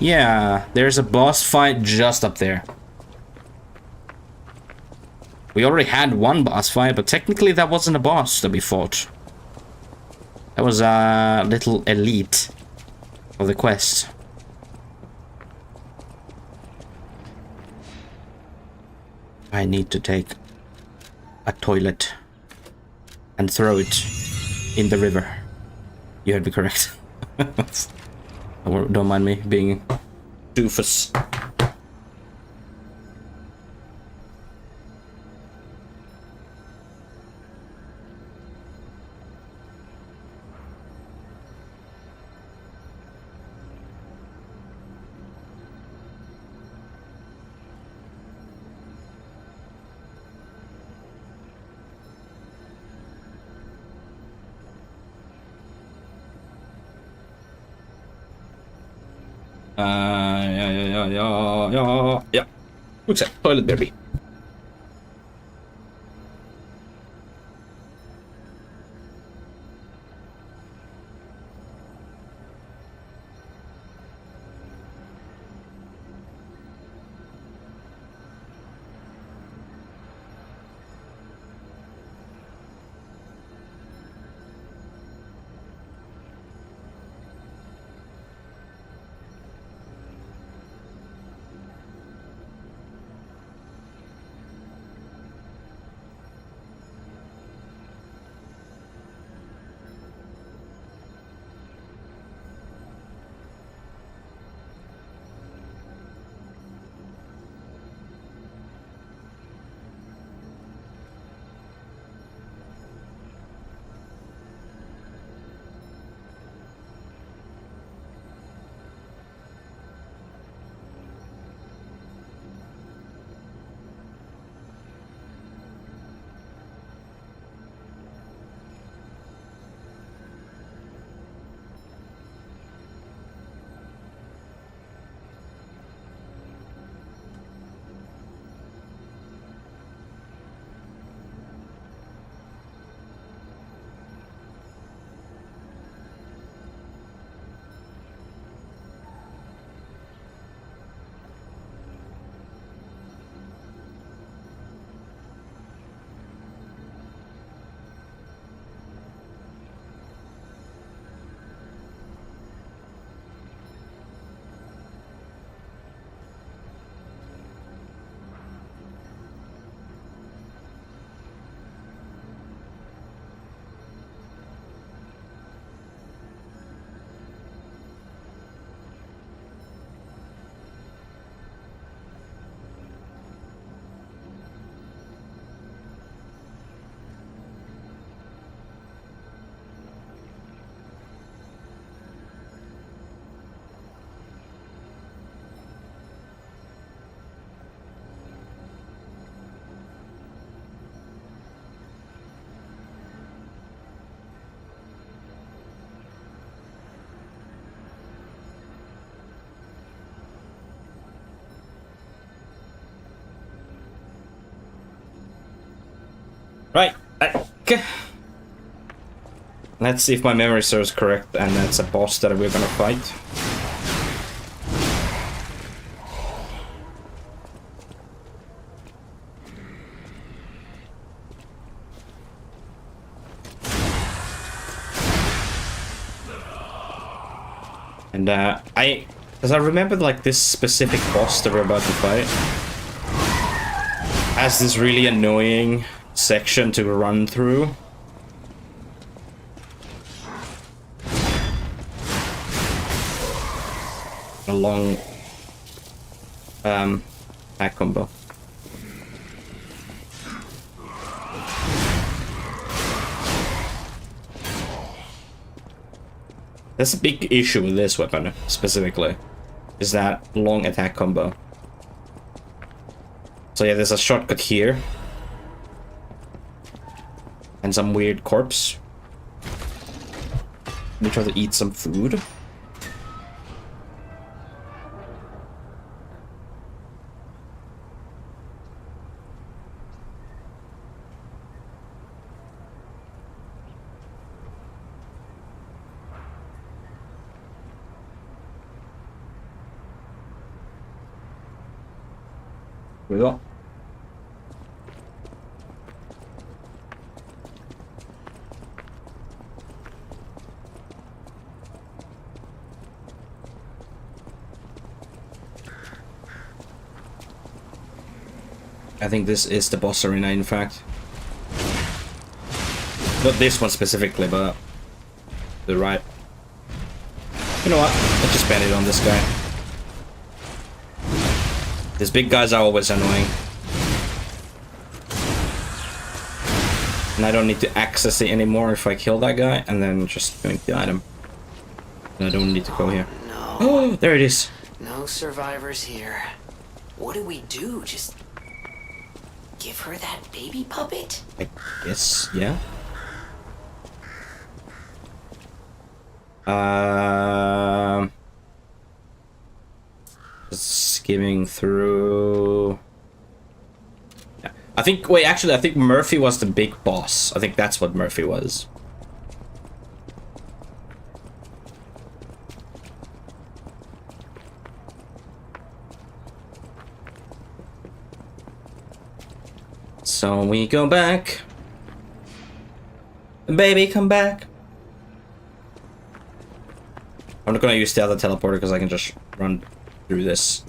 yeah, there's a boss fight just up there. We already had one boss fight, but technically that wasn't a boss that we fought. That was a little elite of the quest. I need to take a toilet and throw it in the river. You heard me correct. Don't mind me being doofus. Yeah. Looks like toilet baby. Right. Okay. Let's see if my memory serves correct, and that's a boss that we're gonna fight. And because I remember like this specific boss that we're about to fight has this really annoying section to run through. A long back combo. That's a big issue with this weapon specifically, is that long attack combo. So yeah, there's a shortcut here. And some weird corpse. Let me try to eat some food. Here we go. I think this is the boss arena, in fact. Not this one specifically, but the right. You know what? Let's just ban it on this guy. These big guys are always annoying. And I don't need to access it anymore if I kill that guy, and then just going to the item. And I don't need to go here. No. Oh, there it is. No survivors here. What do we do? Just give her that baby puppet? I guess, yeah. skimming through. Yeah. I think. Wait, actually, I think Murphy was the big boss. I think that's what Murphy was. So we go back. Baby, come back. I'm not gonna use the other teleporter because I can just run through this.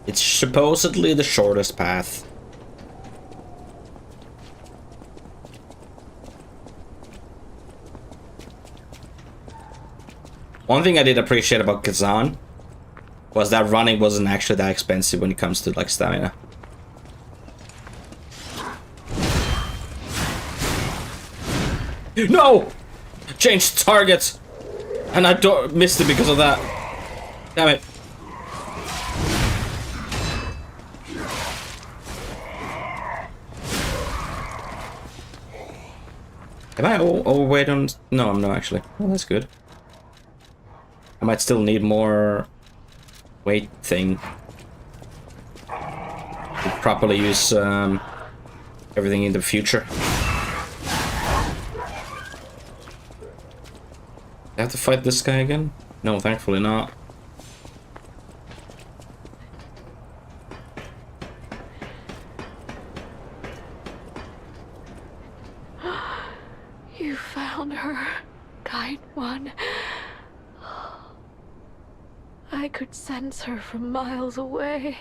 It's supposedly the shortest path. One thing I did appreciate about Kazan was that running wasn't actually that expensive when it comes to like stamina. No! Changed targets! And I missed it because of that. Damn it. Am I overweight on... No, I'm not actually. Oh, that's good. I might still need more weight thing to properly use everything in the future. I have to fight this guy again? No, thankfully not. You found her, kind one. I could sense her from miles away.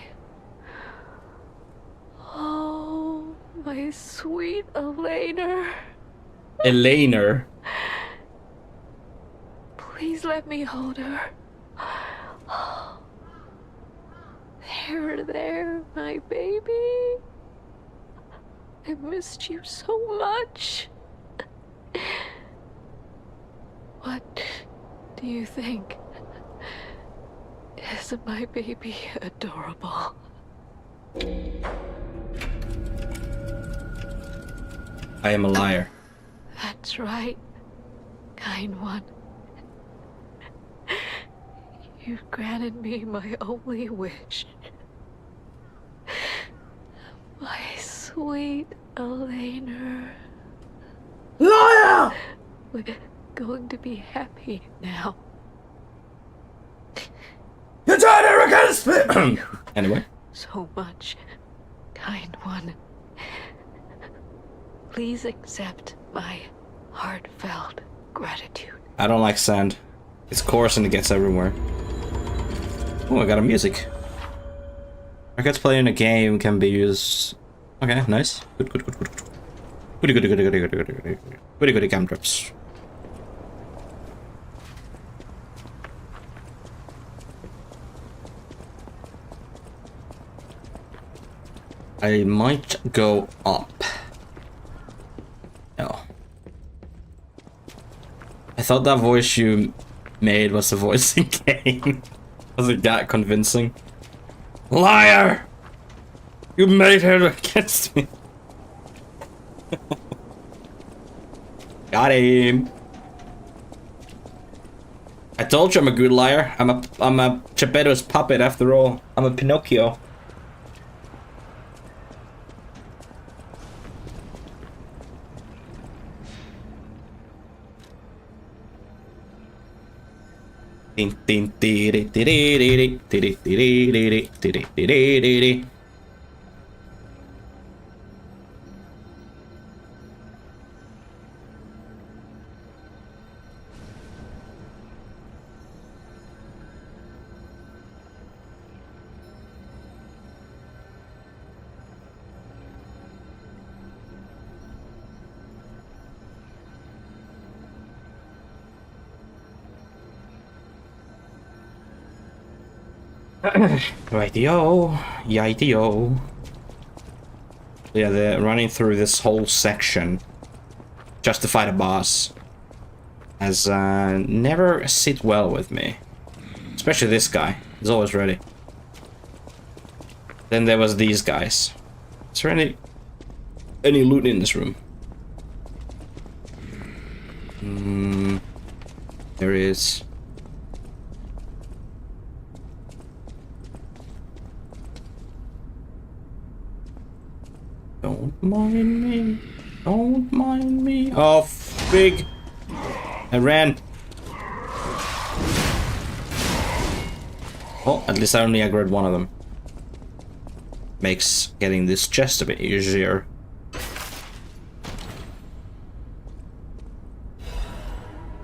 Oh, my sweet Elena. Elena? Please let me hold her. There, my baby. I missed you so much. What do you think? Isn't my baby adorable? I am a liar. That's right, kind one. You've granted me my only wish. My sweet Elena. Liar! We're going to be happy now. You turned against me! Anyway. So much, kind one. Please accept my heartfelt gratitude. I don't like sand. It's coarse and it gets everywhere. Oh, I got a music. Records played in a game can be used. Okay, nice. Good. Goody cantrips. I might go up. No. I thought that voice you made was the voice in game. Was it that convincing? Liar! You made her against me. Got him. I told you I'm a good liar. I'm a Geppetto's puppet after all. I'm a Pinocchio. Rightio, yightio. Yeah, they're running through this whole section just to fight a boss has never sit well with me. Especially this guy. He's always ready. Then there was these guys. Is there any loot in this room? There is. Don't mind me. Don't mind me. Oh, fig. I ran. Oh, at least I only aggroed one of them. Makes getting this chest a bit easier.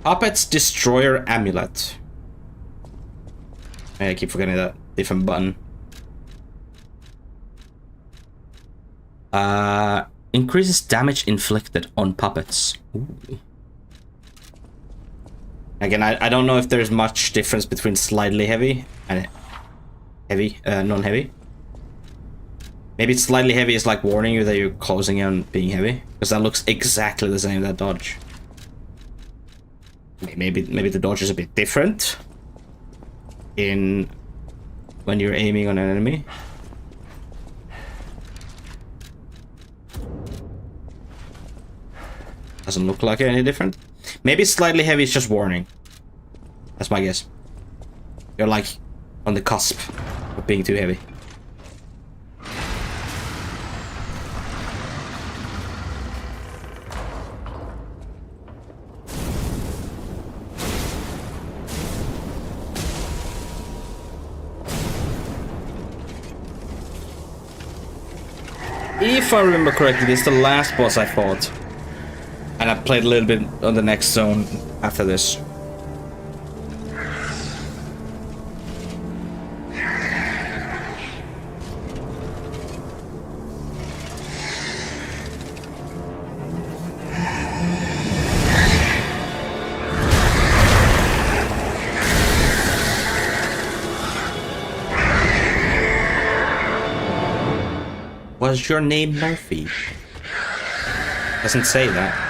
Puppet's Destroyer Amulet. I keep forgetting that different button. Increases damage inflicted on puppets. Ooh. Again, I don't know if there's much difference between slightly heavy and heavy, non-heavy. Maybe it's slightly heavy is like warning you that you're closing in on being heavy, because that looks exactly the same, that dodge. Maybe the dodge is a bit different in when you're aiming on an enemy. Doesn't look like any different. Maybe slightly heavy is just warning. That's my guess. You're like on the cusp of being too heavy. If I remember correctly, this is the last boss I fought. And I played a little bit on the next zone after this. Was your name Murphy? Doesn't say that.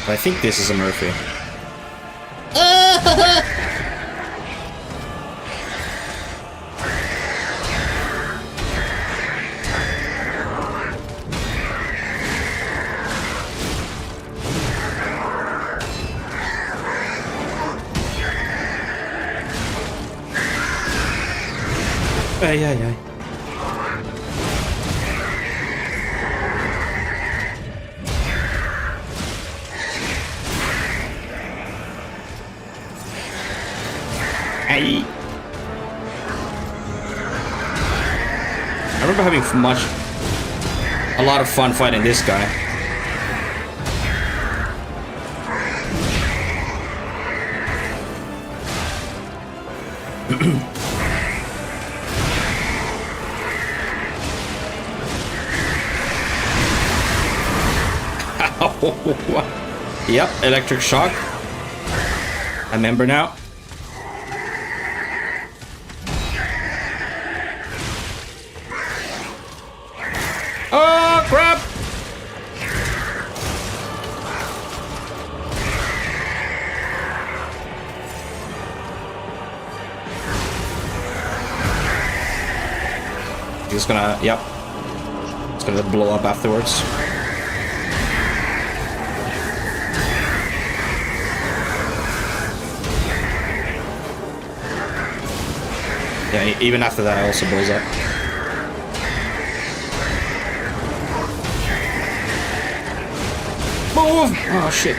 But I think this is a Murphy. Ay, ay, ay. Ay. I remember having a lot of fun fighting this guy. Yep, electric shock. I remember now. Oh, crap! He's gonna, yep. It's gonna blow up afterwards. Yeah, even after that, it also blows up. Move! Oh, shit.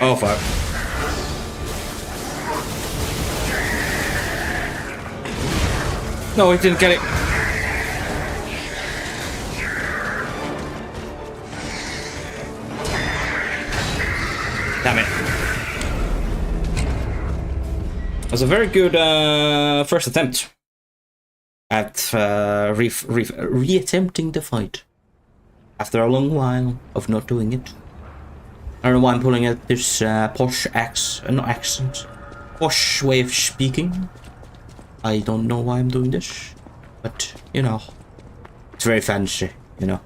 Oh, fuck. No, he didn't get it. Damn it. It was a very good first attempt at re-attempting the fight. After a long while of not doing it. I don't know why I'm pulling out this posh accent. Posh way of speaking. I don't know why I'm doing this. But, you know. It's very fancy, you know.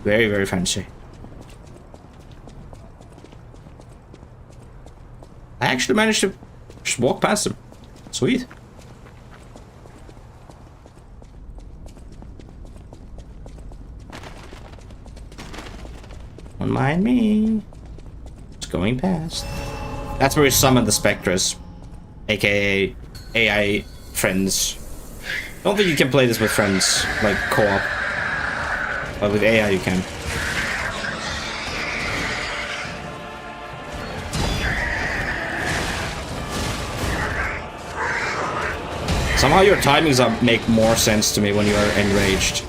Very, very fancy. I actually managed to just walk past him. Sweet. Don't mind me. Just going past. That's where we summon the Spectres, aka AI friends. I don't think you can play this with friends, like co-op. But with AI you can. Somehow your timings make more sense to me when you are enraged.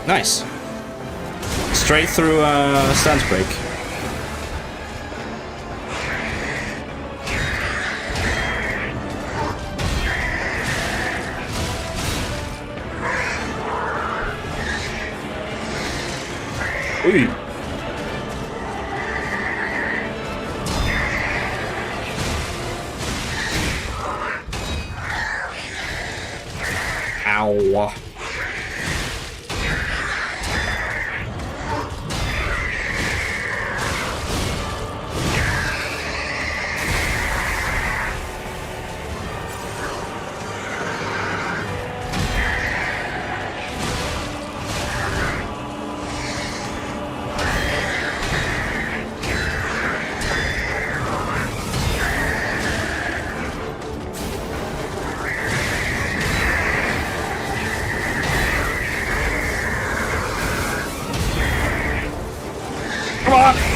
Nice. Straight through stance break. Ooh. Ow.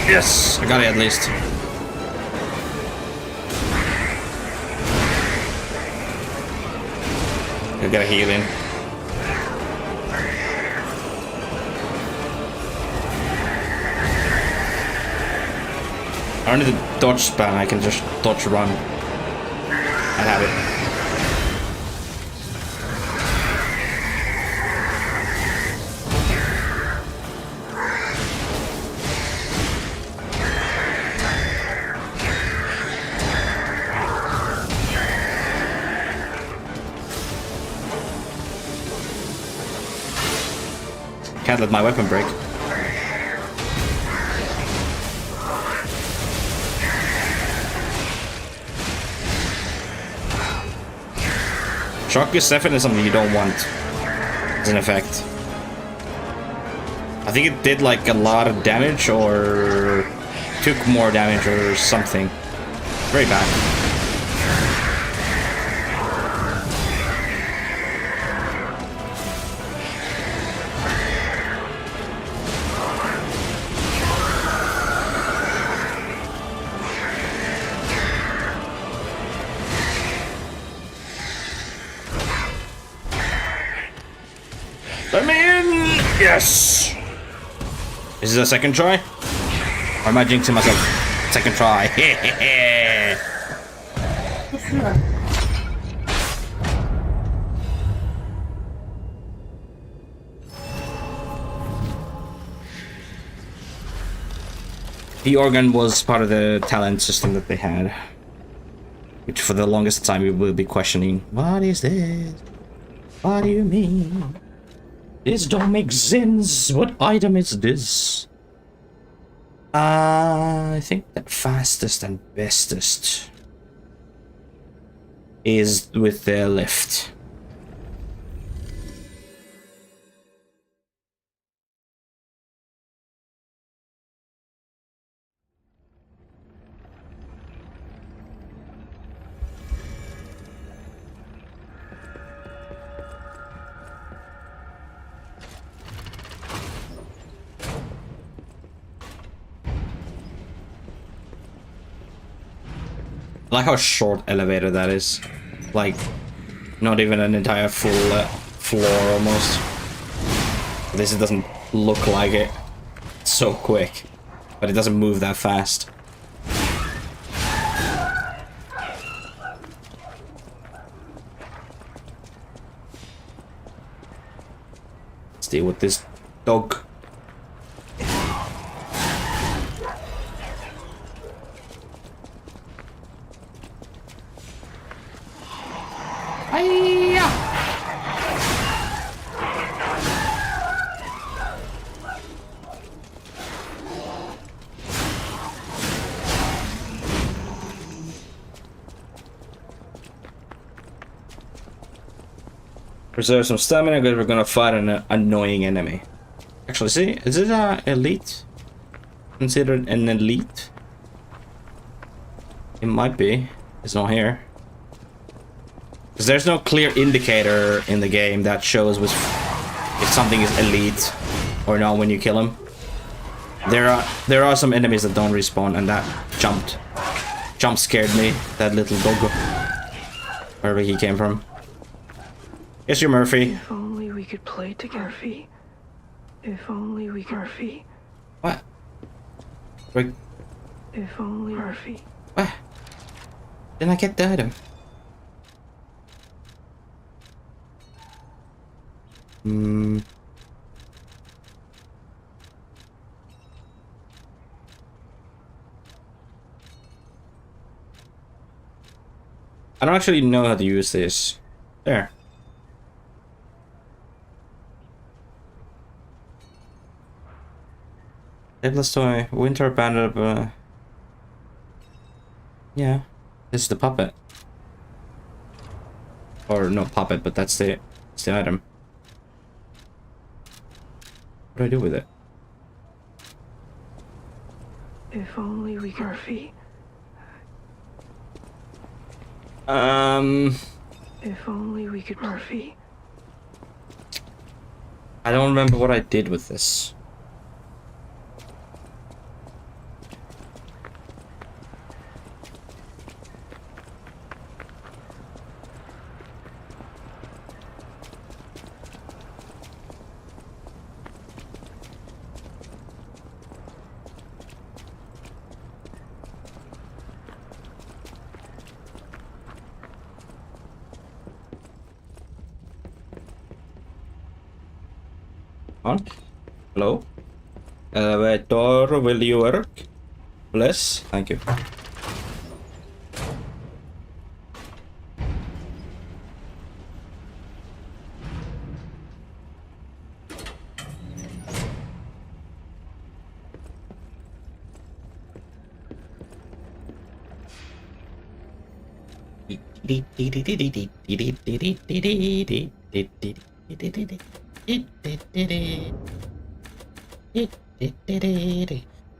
Yes, I got it at least. I gotta heal in. I don't need the dodge spam, I can just dodge run. I have it. Can't let my weapon break. Shock is definitely something you don't want as an effect. I think it did like a lot of damage or took more damage or something. Very bad. Let me in! Yes! Is this a second try? Or am I jinxing myself? Second try. The organ was part of the talent system that they had. Which for the longest time we will be questioning. What is this? What do you mean? This don't make sense. What item is this? I think the fastest and bestest is with the lift. I like how short elevator that is. Like, not even an entire full floor almost. This doesn't look like it. It's so quick. But it doesn't move that fast. Let's deal with this dog. Preserve some stamina because we're gonna fight an annoying enemy. Actually, see, is it elite? Considered an elite? It might be. It's not here. Because there's no clear indicator in the game that shows if something is elite or not when you kill him. There are some enemies that don't respawn, and that jump scared me. That little dog, wherever he came from. Yes, you're Murphy. If only we could play together, Murphy. If only we could, Murphy. What? Rick? If only, Murphy. What? Didn't I get the item? I don't actually know how to use this. There. Able's toy. Winter bandit. Yeah. This is the puppet. Or no puppet, but that's the item. What do I do with it? If only we could, Murphy. If only we could, Murphy. I don't remember what I did with this. On. Hello? Elevator, will you work? Bless. Thank you.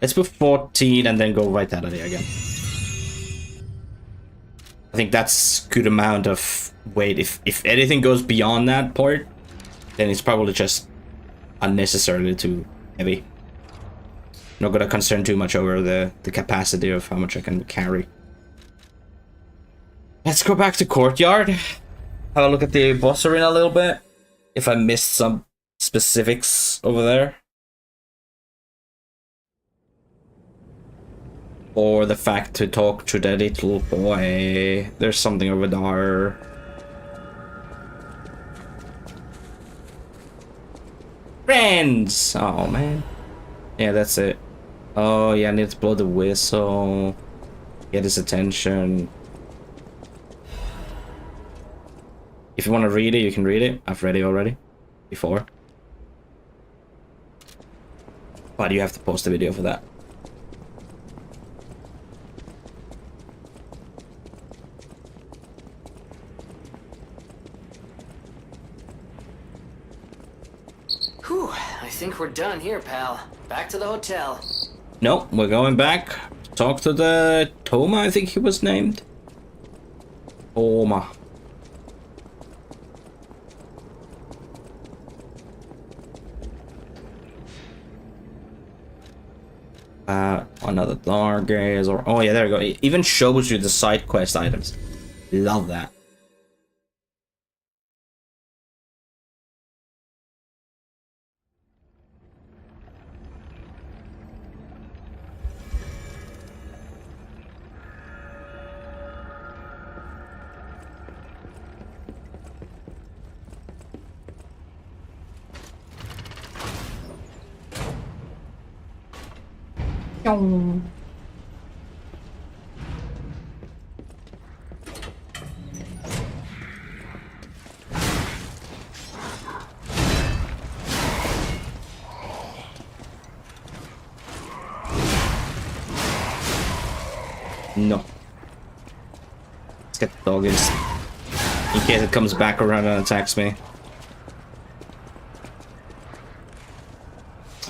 Let's put 14 and then go vitality again. I think that's good amount of weight. If anything goes beyond that part, then it's probably just unnecessarily too heavy. Not gonna concern too much over the capacity of how much I can carry. Let's go back to courtyard. Have a look at the boss arena a little bit. If I missed some specifics over there. Or the fact to talk to the little boy. There's something over there. Friends! Oh man. Yeah, that's it. Oh yeah, I need to blow the whistle. Get his attention. If you want to read it, you can read it. I've read it already. Before. But you have to post a video for that. Whew, I think we're done here, pal. Back to the hotel. Nope, we're going back. Talk to the Toma, I think he was named. Toma. Another dark gaze, or oh yeah, there we go. It even shows you the side quest items. Love that. No. Let's get the dog in case it comes back around and attacks me.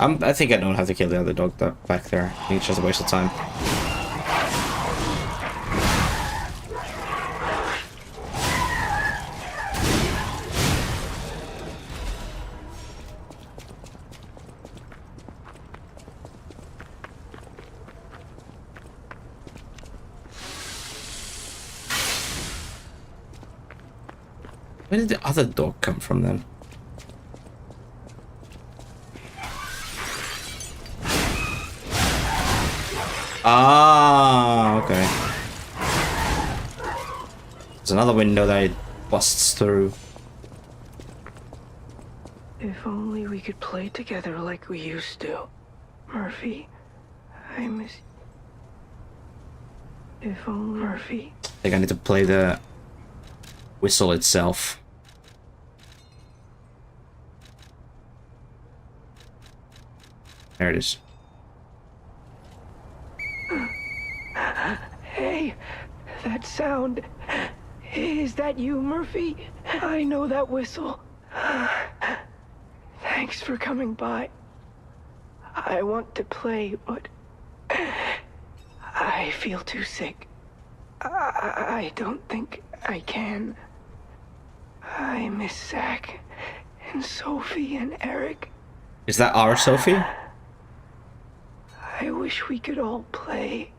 I think I don't have to kill the other dog back there. I think it's just a waste of time. Where did the other dog come from then? Ah, okay. There's another window that it busts through. If only we could play together like we used to. Murphy, I miss... If only... Murphy. I think I need to play the whistle itself. There it is. Hey, that sound. Is that you, Murphy? I know that whistle. Thanks for coming by. I want to play, but I feel too sick. I don't think I can. I miss Zach and Sophie and Eric. Is that our Sophie? I wish we could all play.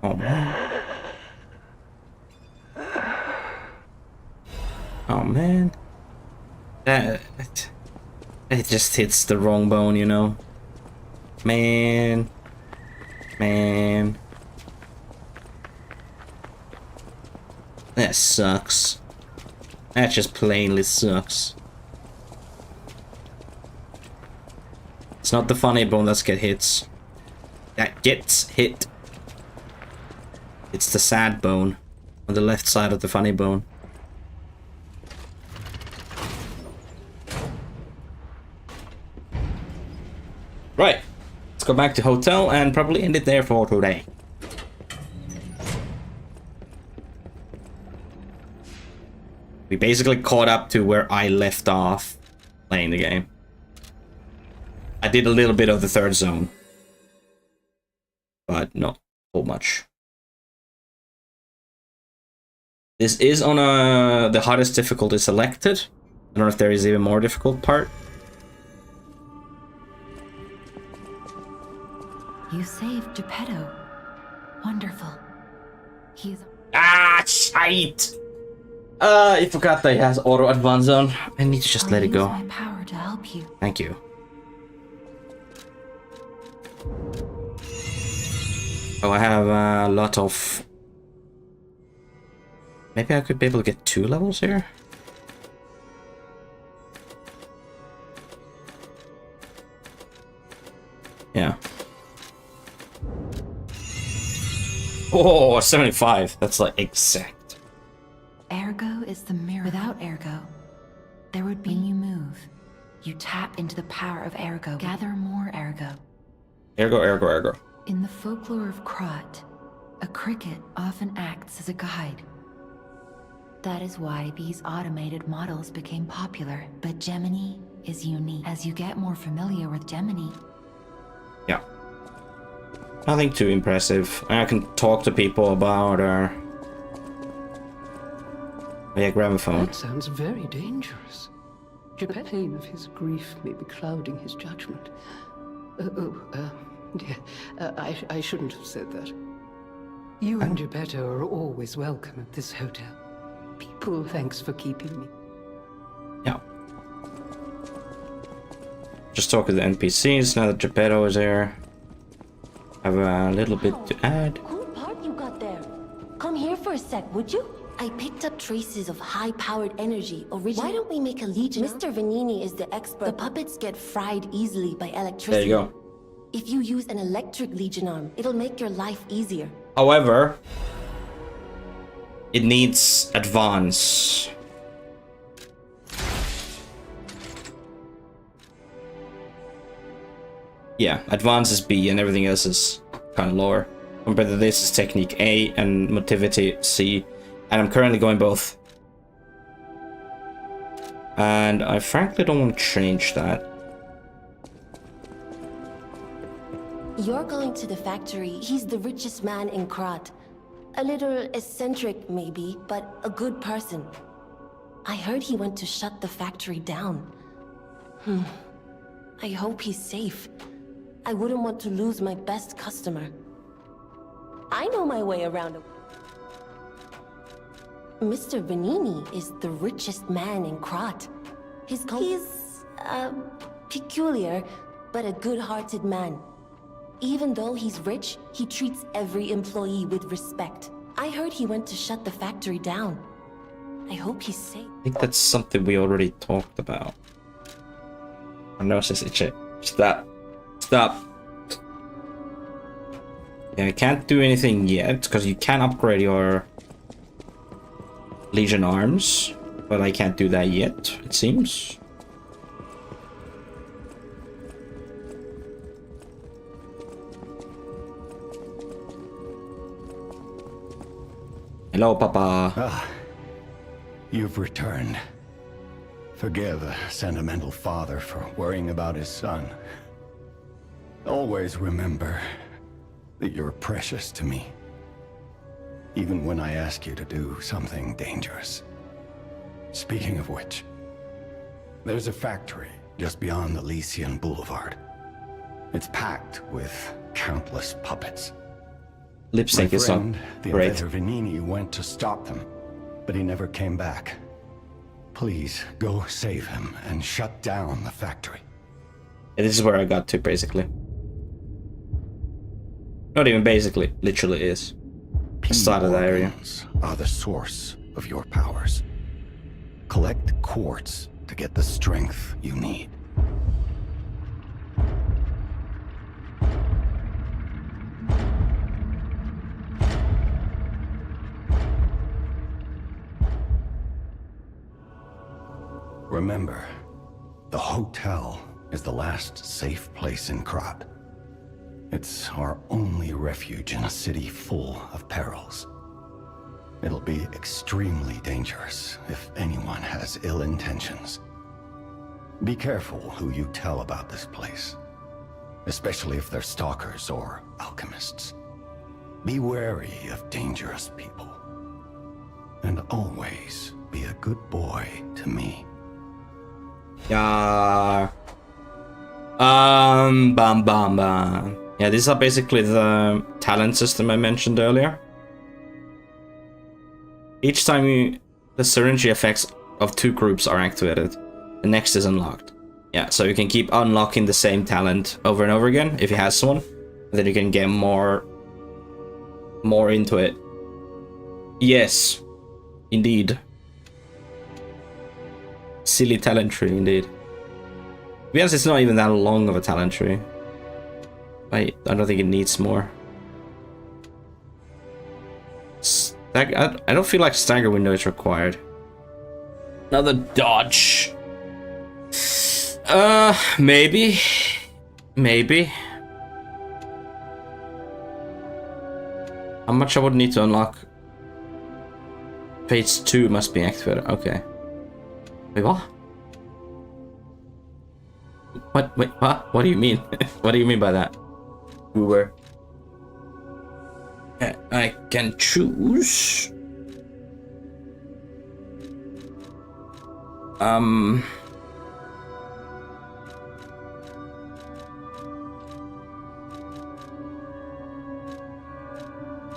Oh man. Oh man. That it just hits the wrong bone, you know. Man. Man. That sucks. That just plainly sucks. It's not the funny bone that gets hit. It's the sad bone on the left side of the funny bone. Right, let's go back to hotel and probably end it there for today. We basically caught up to where I left off playing the game. I did a little bit of the third zone, but not so much. This is on the hardest difficulty selected. I don't know if there is even more difficult part. You saved Geppetto. Wonderful. He's... Ah, shite! I forgot that it has auto advance on. I need to just let it go. I'll use my power to help you. Thank you. Oh, I have a lot of... Maybe I could be able to get 2 levels here? Yeah. Oh, 75. That's like exact. Ergo is the mirror. Without Ergo, there would be... When you move, you tap into the power of Ergo. Gather more Ergo. Ergo, ergo, ergo. In the folklore of Krot, a cricket often acts as a guide. That is why these automated models became popular. But Gemini is unique. As you get more familiar with Gemini... Yeah. Nothing too impressive. I can talk to people about her. Yeah, gramophone. That sounds very dangerous. Geppetto, pain of his grief may be clouding his judgment. I shouldn't have said that. You and Geppetto are always welcome at this hotel. People, thanks for keeping me. Yeah. Just talk to the NPCs now that Geppetto is here. Have a little bit to add. Cool part you got there. Come here for a sec, would you? I picked up traces of high-powered energy originally. Why don't we make a legion? Mr. Vanini is the expert. The puppets get fried easily by electricity. There you go. If you use an electric Legion arm, it'll make your life easier. However, it needs advance. Yeah, advance is B and everything else is kind of lower. Compared to this is technique A and motivity C. And I'm currently going both. And I frankly don't want to change that. You're going to the factory. He's the richest man in Krat. A little eccentric, maybe, but a good person. I heard he went to shut the factory down. I hope he's safe. I wouldn't want to lose my best customer. I know my way around. Mr. Vanini is the richest man in Krat. He's peculiar, but a good-hearted man. Even though he's rich, he treats every employee with respect. I heard he went to shut the factory down. I hope he's safe. I think that's something we already talked about. My nose is itchy. Stop. Stop. Yeah, I can't do anything yet, because you can upgrade your Legion arms, but I can't do that yet, it seems. Hello, Papa. Ah, you've returned. Forgive a sentimental father for worrying about his son. Always remember that you're precious to me, even when I ask you to do something dangerous. Speaking of which, there's a factory just beyond the Lycian Boulevard. It's packed with countless puppets. Lip sync is not the great. inventor Vanini went to stop them, but he never came back. Please, go save him and shut down the factory. Yeah, this is where I got to, basically. Not even basically, literally is. The start of the area. P-organs are the source of your powers. Collect quartz to get the strength you need. Remember, the hotel is the last safe place in Krat. It's our only refuge in a city full of perils. It'll be extremely dangerous if anyone has ill intentions. Be careful who you tell about this place, especially if they're stalkers or alchemists. Be wary of dangerous people. And always be a good boy to me. Yeah. Bam bam bam. Yeah, these are basically the talent system I mentioned earlier. Each time the synergy effects of two groups are activated, the next is unlocked. Yeah, so you can keep unlocking the same talent over and over again if he has one, and then you can get more into it. Yes, indeed. Silly talent tree, indeed. To be honest, it's not even that long of a talent tree. I don't think it needs more. I don't feel like stagger window is required. Another dodge. Maybe. Maybe. How much I would need to unlock? Phase 2 must be activated. Okay. Wait, what? What? Wait, what? What do you mean? What do you mean by that? Uber. I can choose.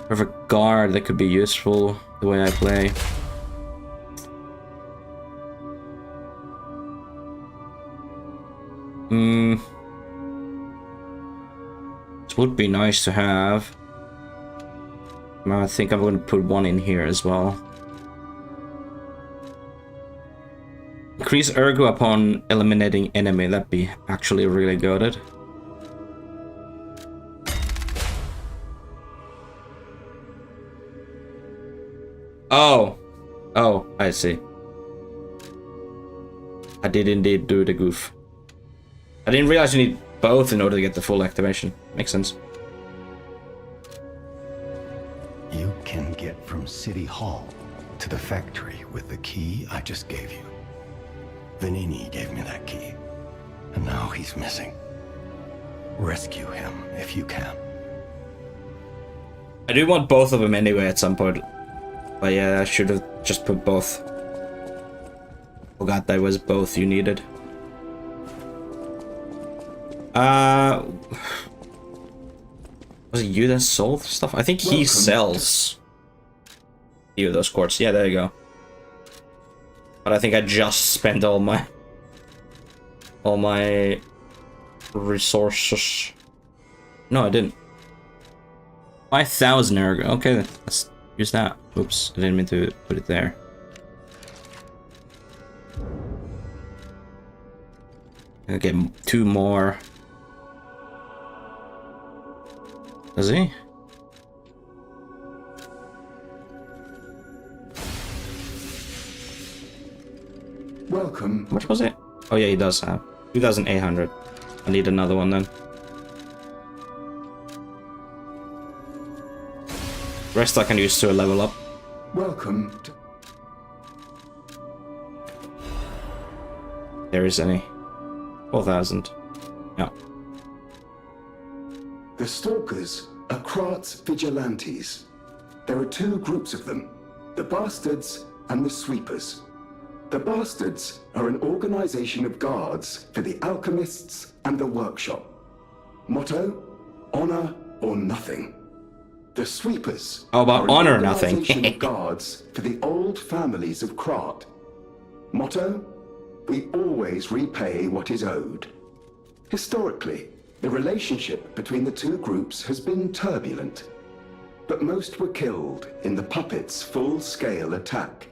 Of a guard that could be useful the way I play. It would be nice to have. I think I'm going to put one in here as well. Increase ergo upon eliminating enemy. That'd be actually really good. Oh. Oh, I see. I did indeed do the goof. I didn't realize you need both in order to get the full activation. Makes sense. You can get from City Hall to the factory with the key I just gave you. Vanini gave me that key, and now he's missing. Rescue him if you can. I do want both of them anyway at some point. But yeah, I should have just put both. Forgot that was both you needed. Was it you that sold stuff? I think he sells a few of those quartz. Yeah, there you go. But I think I just spent all my resources. No, I didn't. 5,000 ergo. Okay, let's use that. Oops, I didn't mean to put it there. I'll get 2 more. Does he? Welcome. What was it? Oh yeah, he does have 2,800. I need another one then. Rest I can use to level up. Welcome to... There is any. 4,000. No. The Stalkers are Krat's vigilantes. There are 2 groups of them, the Bastards and the Sweepers. The Bastards are an organization of guards for the Alchemists and the Workshop. Motto, honor or nothing. The Sweepers How about are an honor or nothing? organization of guards for the old families of Krat. Motto, we always repay what is owed. Historically, the relationship between the 2 groups has been turbulent, but most were killed in the puppets' full-scale attack.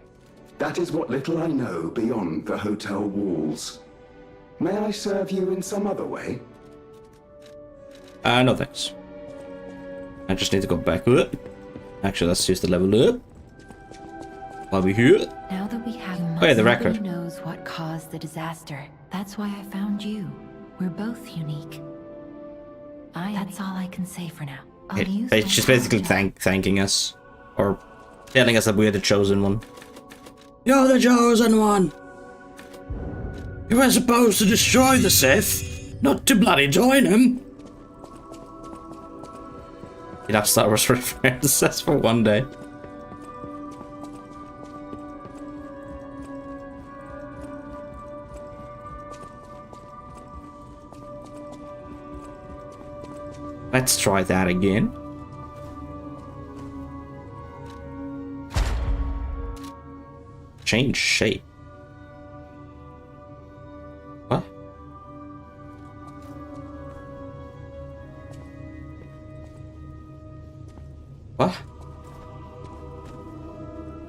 That is what little I know beyond the hotel walls. May I serve you in some other way? No thanks. I just need to go back up. Actually, let's use the level up. While we're here. Now that we have Oh yeah, the record. nobody knows what caused the disaster. That's why I found you. We're both unique. That's all I can say for now. I'll use my She's basically power. thanking us. Or telling us that we're the chosen one. You're the chosen one! You were supposed to destroy the Sith, not to bloody join him! Enough Star Wars references for one day. Let's try that again. Change shape. What? What?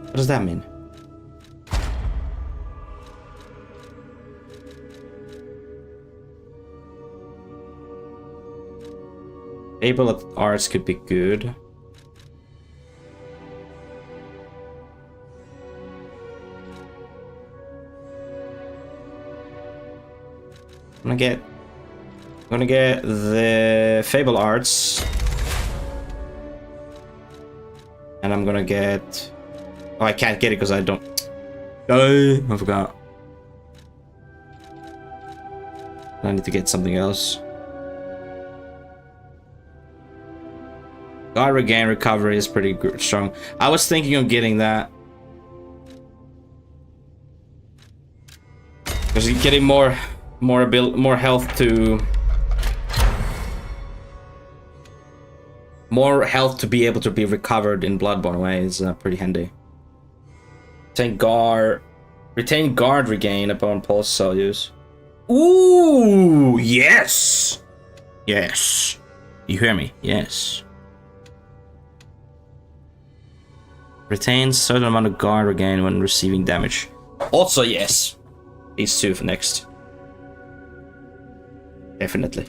What does that mean? Able at arts could be good. I'm gonna get the Fable Arts. And I'm gonna get... Oh, I can't get it because I don't... Oh, I forgot. I need to get something else. God Regain Recovery is pretty strong. I was thinking of getting that. Because you're getting more health to... More health to be able to be recovered in Bloodborne way is pretty handy. Retain guard regain upon pulse cell use. Ooh, yes! Yes. You hear me? Yes. Retains certain amount of guard regain when receiving damage. Also yes. These 2 for next. Definitely.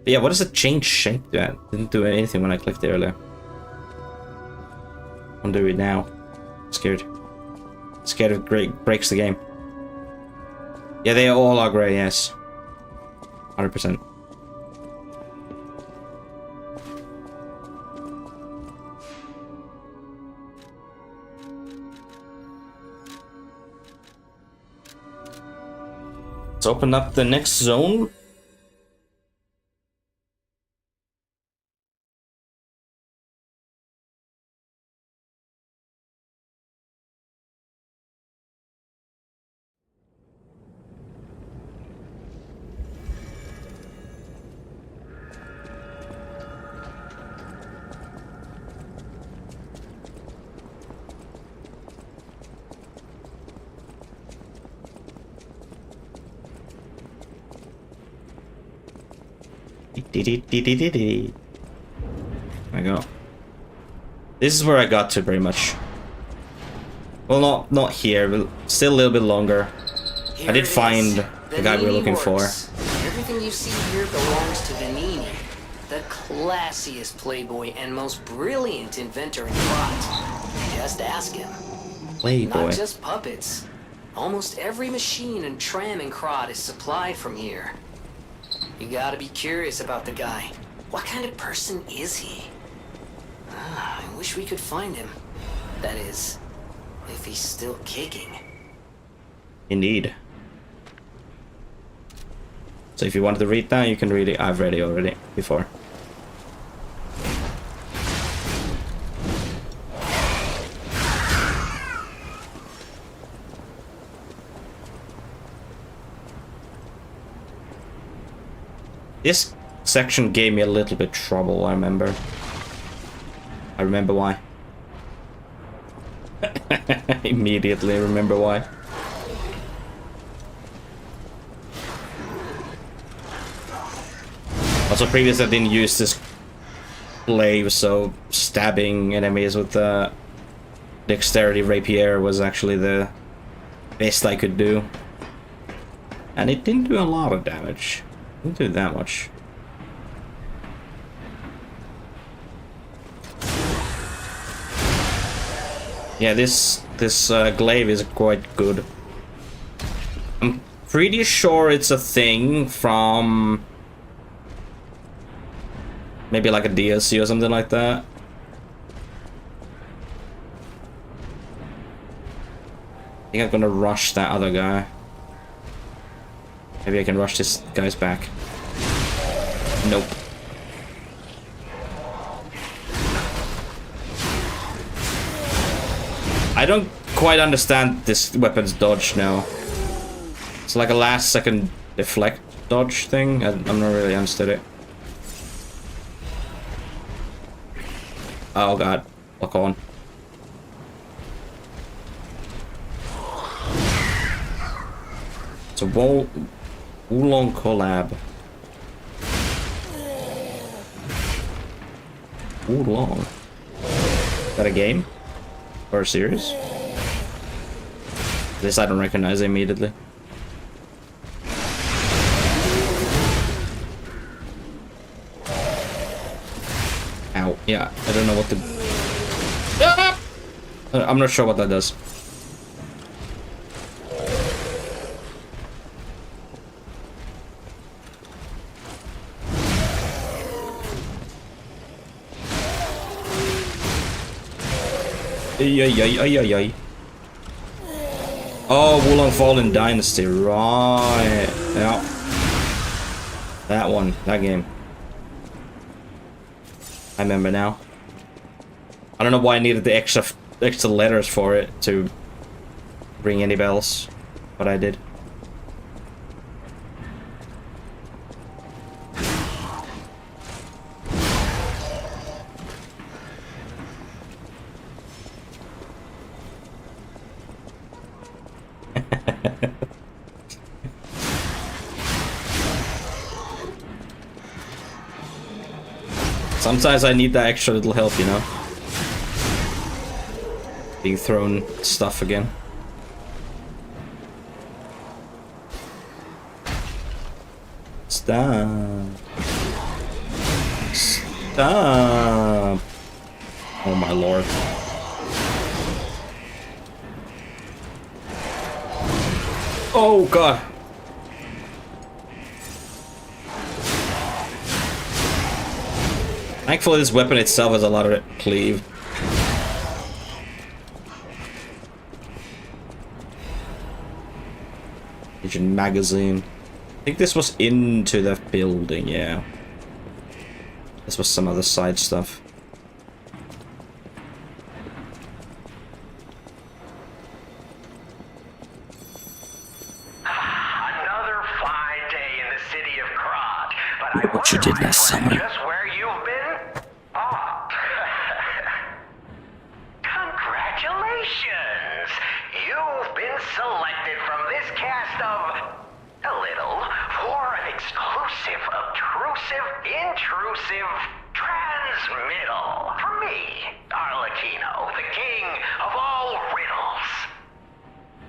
But yeah, what does it change shape do? Didn't do anything when I clicked earlier. I'll do it now. Scared. Scared of breaks the game. Yeah, they all are grey, yes. 100%. Let's open up the next zone. There we go. This is where I got to pretty much. Well, not here, but still a little bit longer. Here I did it is. find the guy we were looking for. Everything you see here belongs to Vanini, the classiest playboy and most brilliant inventor in Krot. Just ask him. Playboy. Not just puppets. Almost every machine and tram in Krot is supplied from here. You gotta be curious about the guy. What kind of person is he? I wish we could find him. That is, if he's still kicking. Indeed. So if you wanted to read that, you can read it. I've read it already before. This section gave me a little bit trouble, I remember. I remember why. Immediately remember why. Also, previously I didn't use this glaive, so stabbing enemies with the dexterity rapier was actually the best I could do. And it didn't do a lot of damage. Didn't do that much. Yeah, this glaive is quite good. I'm pretty sure it's a thing from maybe like a DLC or something like that. I think I'm gonna rush that other guy. Maybe I can rush this guy's back. Nope. I don't quite understand this weapon's dodge now. It's like a last second deflect dodge thing. I'm not really understood it. Oh god, lock on. It's a Wulong collab. Wulong. Is that a game? Or a series? This I don't recognize immediately. Ow. Yeah, I don't know what to... Ah! I'm not sure what that does. Ay. Oh, Wulong Fallen Dynasty, right. Yeah. That one, that game. I remember now. I don't know why I needed the extra letters for it to ring any bells, but I did. Sometimes I need that extra little help, you know? Being thrown stuff again. Stop. Stop. Oh my lord. Oh god. Thankfully this weapon itself has a lot of cleave. Agent magazine. I think this was into the building, yeah. This was some other side stuff. Another fine day in the city of Krot, but I What you did last summer. just where you've been? Oh. Congratulations! You've been selected from this cast of a little for an exclusive, obtrusive, intrusive transmittal for me, Arlecchino, the king of all riddles.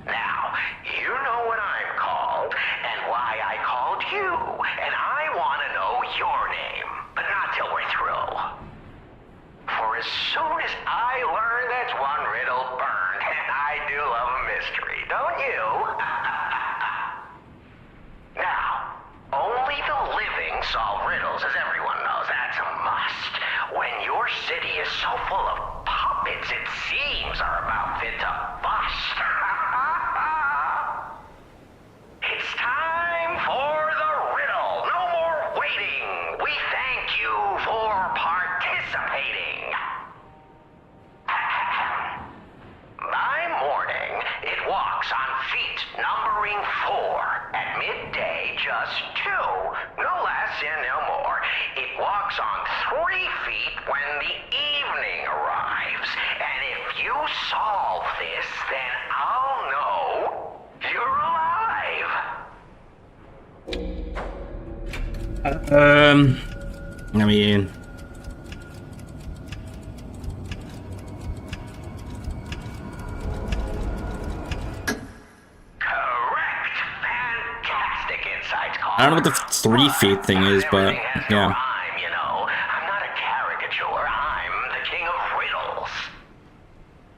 Now, you know what I'm called, and why I called you, and I want to know your name, but not till we're through. For as soon as I learn that's one riddle burned, and I do love a mystery, don't you? Now, only the living solve riddles, as everyone knows. That's a must. When your city is so full of puppets, it seems are about fit to bust. It's time for the riddle. No more waiting. We thank you for participating. By morning, it walks on feet numbering 4. At midday, just 2. No less and no more. It walks on 3 feet when the evening arrives. And if you solve this, then I'll know you're alive. I mean... Correct. Fantastic insights, caller. I don't know what the 3 feet thing is, but yeah. Rhyme, you know. I'm not a caricature. I'm the king of riddles.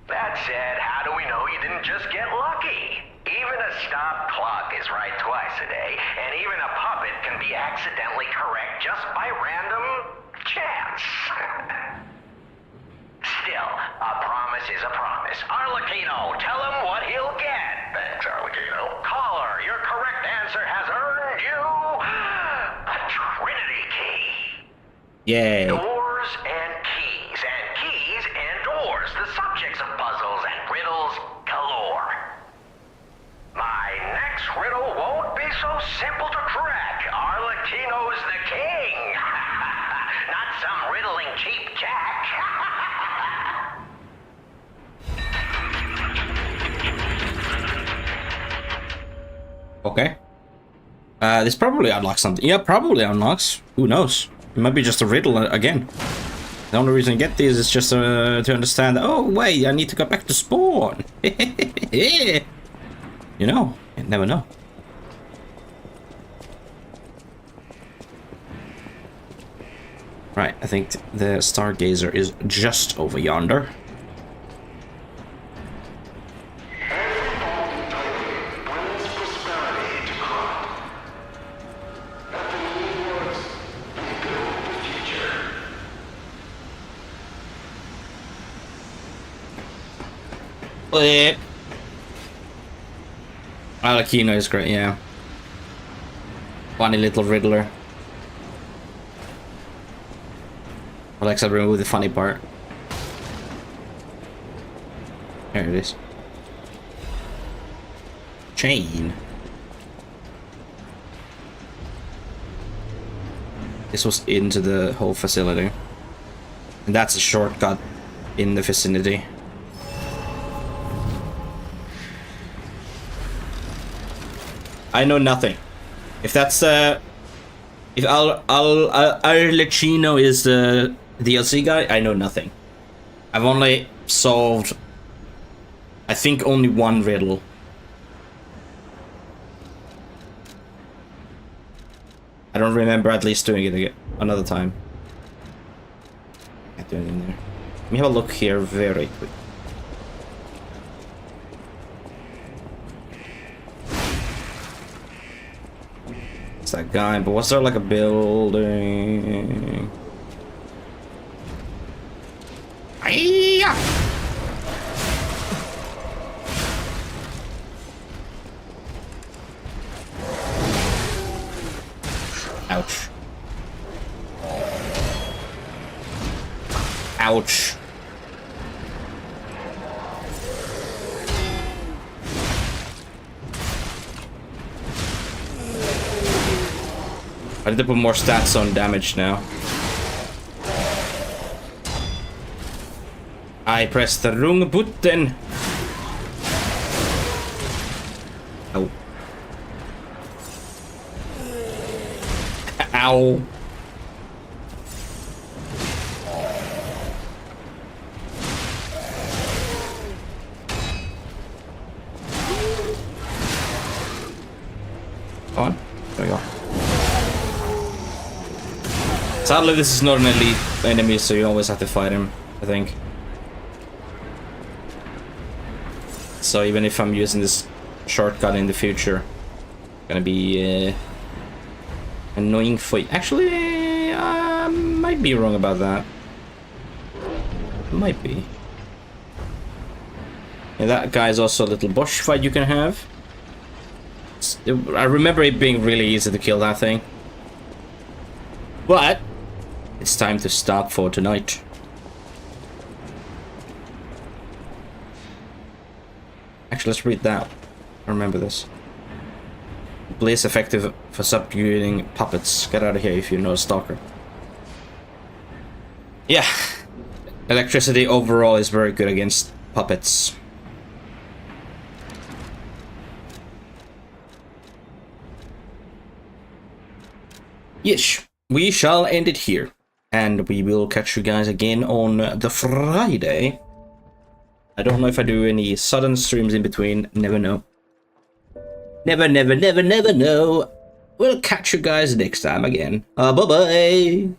That said, how do we know you didn't just get lucky? Even a stop clock is right twice a day, and even a puppet can be accidentally correct just by random chance. Still, a promise is a promise. Arlecchino, tell him what he'll get. Thanks, Arlecchino. Caller, your correct answer has earned you a Trinity key. Yay. Doors and keys and doors, the subjects of puzzles and riddles galore. My next riddle won't be so simple to crack. Arlecchino's the king. Not some riddling cheap jack. Okay. This probably unlocks something. Yeah, probably unlocks. Who knows? It might be just a riddle again. The only reason I get these is just to understand, oh, wait, I need to go back to spawn. You know, you never know. Right, I think the Stargazer is just over yonder. Arlecchino is great, yeah. Funny little riddler. Alexa, remove the funny part. There it is. Chain. This was into the whole facility. And that's a shortcut in the vicinity. I know nothing. If that's if Arlecchino is the DLC guy, I know nothing. I've only solved, I think, only one riddle. I don't remember at least doing it again another time. Can't do anything there. Let me have a look here very quick. It's that guy, but was there like a building? Hi-ya! Ouch. Ouch. I need to put more stats on damage now. I pressed the wrong button. Ow. Ow. Come on. There we go. Sadly, this is not an elite enemy, so you always have to fight him, I think. So even if I'm using this shortcut in the future, it's gonna be annoying for you. Actually, I might be wrong about that. Might be. And that guy's also a little bush fight you can have. I remember it being really easy to kill that thing. But it's time to stop for tonight. Actually, let's read that. I remember this. Blaze effective for subduing puppets. Get out of here if you're not a stalker. Yeah. Electricity overall is very good against puppets. Yes, we shall end it here. And we will catch you guys again on the Friday. I don't know if I do any sudden streams in between. Never know. Never know. We'll catch you guys next time again. Bye-bye.